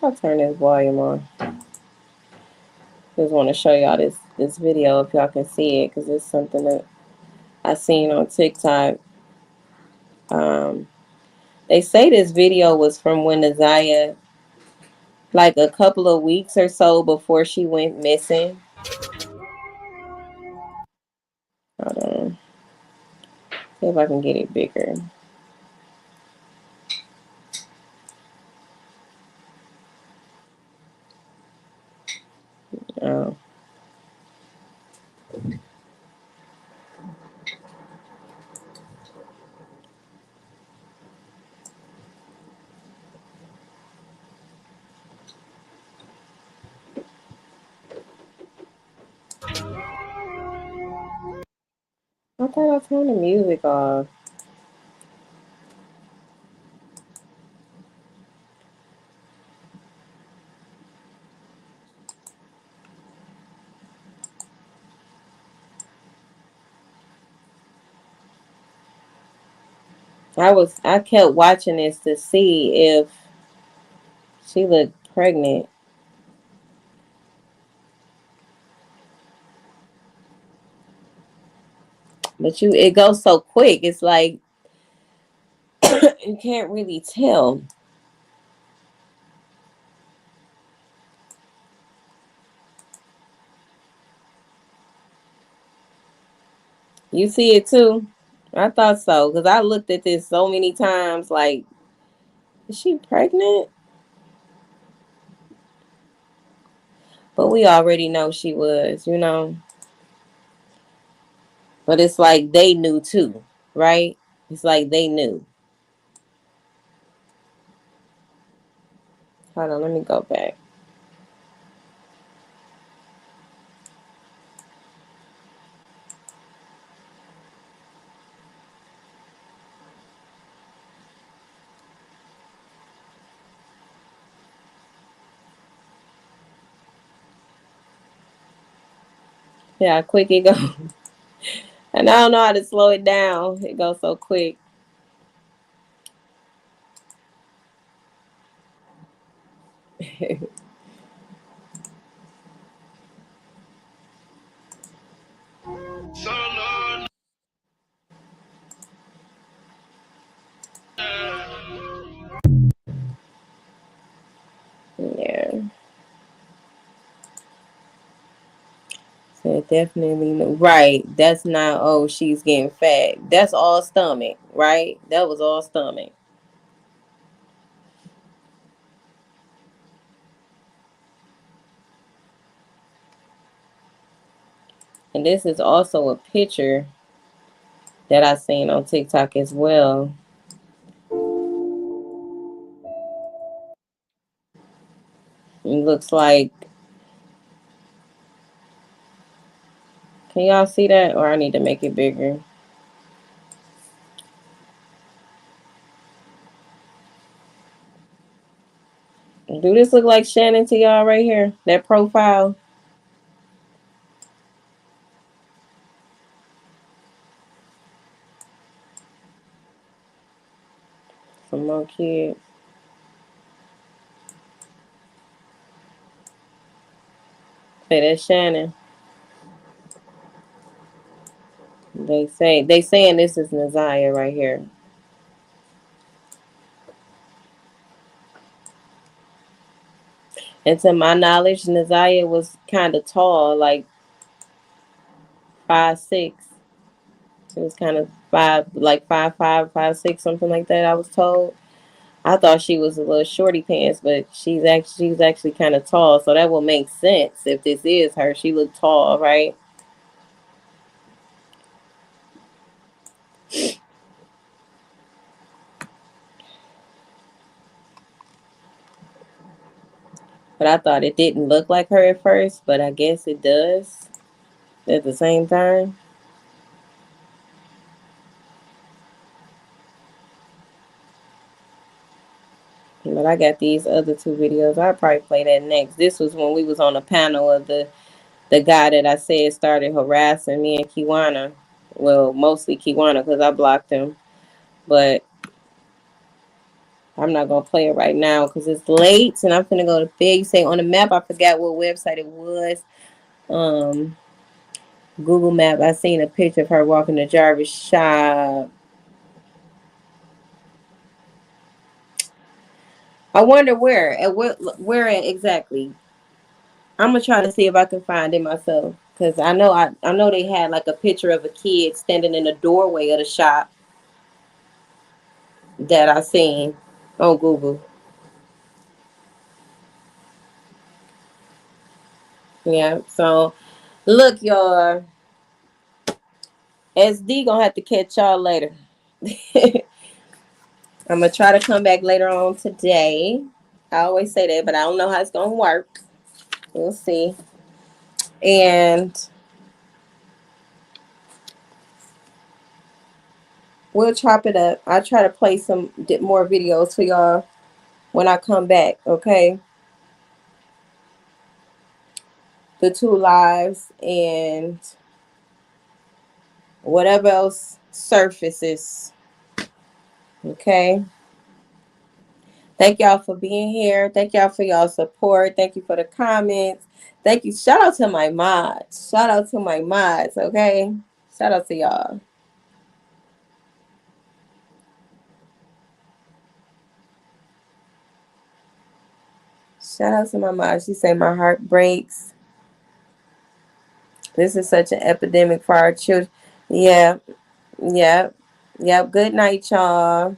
Speaker 1: I'll turn this volume on. Just want to show y'all this video if y'all can see it, because it's something that I seen on TikTok. They say this video was from when Nazaya, like a couple of weeks or so before she went missing. Hold on. See if I can get it bigger. Oh. I thought I turned the music off. I kept watching this to see if she looked pregnant. But it goes so quick. It's like you can't really tell. You see it too? I thought so, because I looked at this so many times like, is she pregnant? But we already know she was, you know. But it's like they knew too, right? It's like they knew. Hold on, let me go back. Yeah, how quick it goes. And I don't know how to slow it down. It goes so quick. Yeah. So definitely right. That's not, oh, she's getting fat. That's all stomach, right? That was all stomach. And this is also a picture that I seen on TikTok as well. It looks like, can y'all see that? Or I need to make it bigger. Do this look like Shannon to y'all right here? That profile? Some more kids. Say that's Shannon. They saying this is Naziah right here. And to my knowledge, Naziah was kind of tall, like 5'6". She was kind of like 5'5", 5'6", something like that. I was told. I thought she was a little shorty pants, but she's actually kind of tall, so that will make sense if this is her. She looked tall, right? But I thought it didn't look like her at first, but I guess it does at the same time. But I got these other two videos. I'll probably play that next. This was when we was on a panel of the guy that I said started harassing me and Kiwana. Well, mostly Kiwana because I blocked him. But I'm not going to play it right now because it's late and I'm finna go to bed. You say on the map, I forgot what website it was. Google Map, I seen a picture of her walking to Jarvis shop. I wonder where. Where exactly? I'm gonna try to see if I can find it myself. Cause I know they had like a picture of a kid standing in the doorway of the shop that I seen on Google. Yeah. So look, y'all. SD gonna have to catch y'all later. I'm gonna try to come back later on today. I always say that, but I don't know how it's gonna work. We'll see. And we'll chop it up. I'll try to play some more videos for y'all when I come back, okay? The 2 lives and whatever else surfaces, okay? Thank y'all for being here. Thank y'all for y'all support. Thank you for the comments. Thank you. Shout out to my mods. Shout out to my mods, okay? Shout out to y'all. Shout out to my mom. She said my heart breaks. This is such an epidemic for our children. Yeah, yep, yep. Good night, y'all.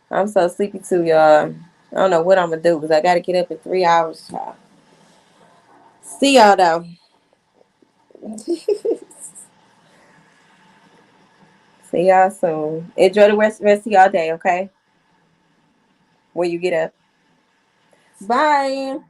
Speaker 1: I'm so sleepy too, y'all. I don't know what I'm gonna do because I gotta get up in 3 hours, y'all. See y'all though. See y'all soon. Enjoy the rest of y'all day, okay? When you get up. Bye.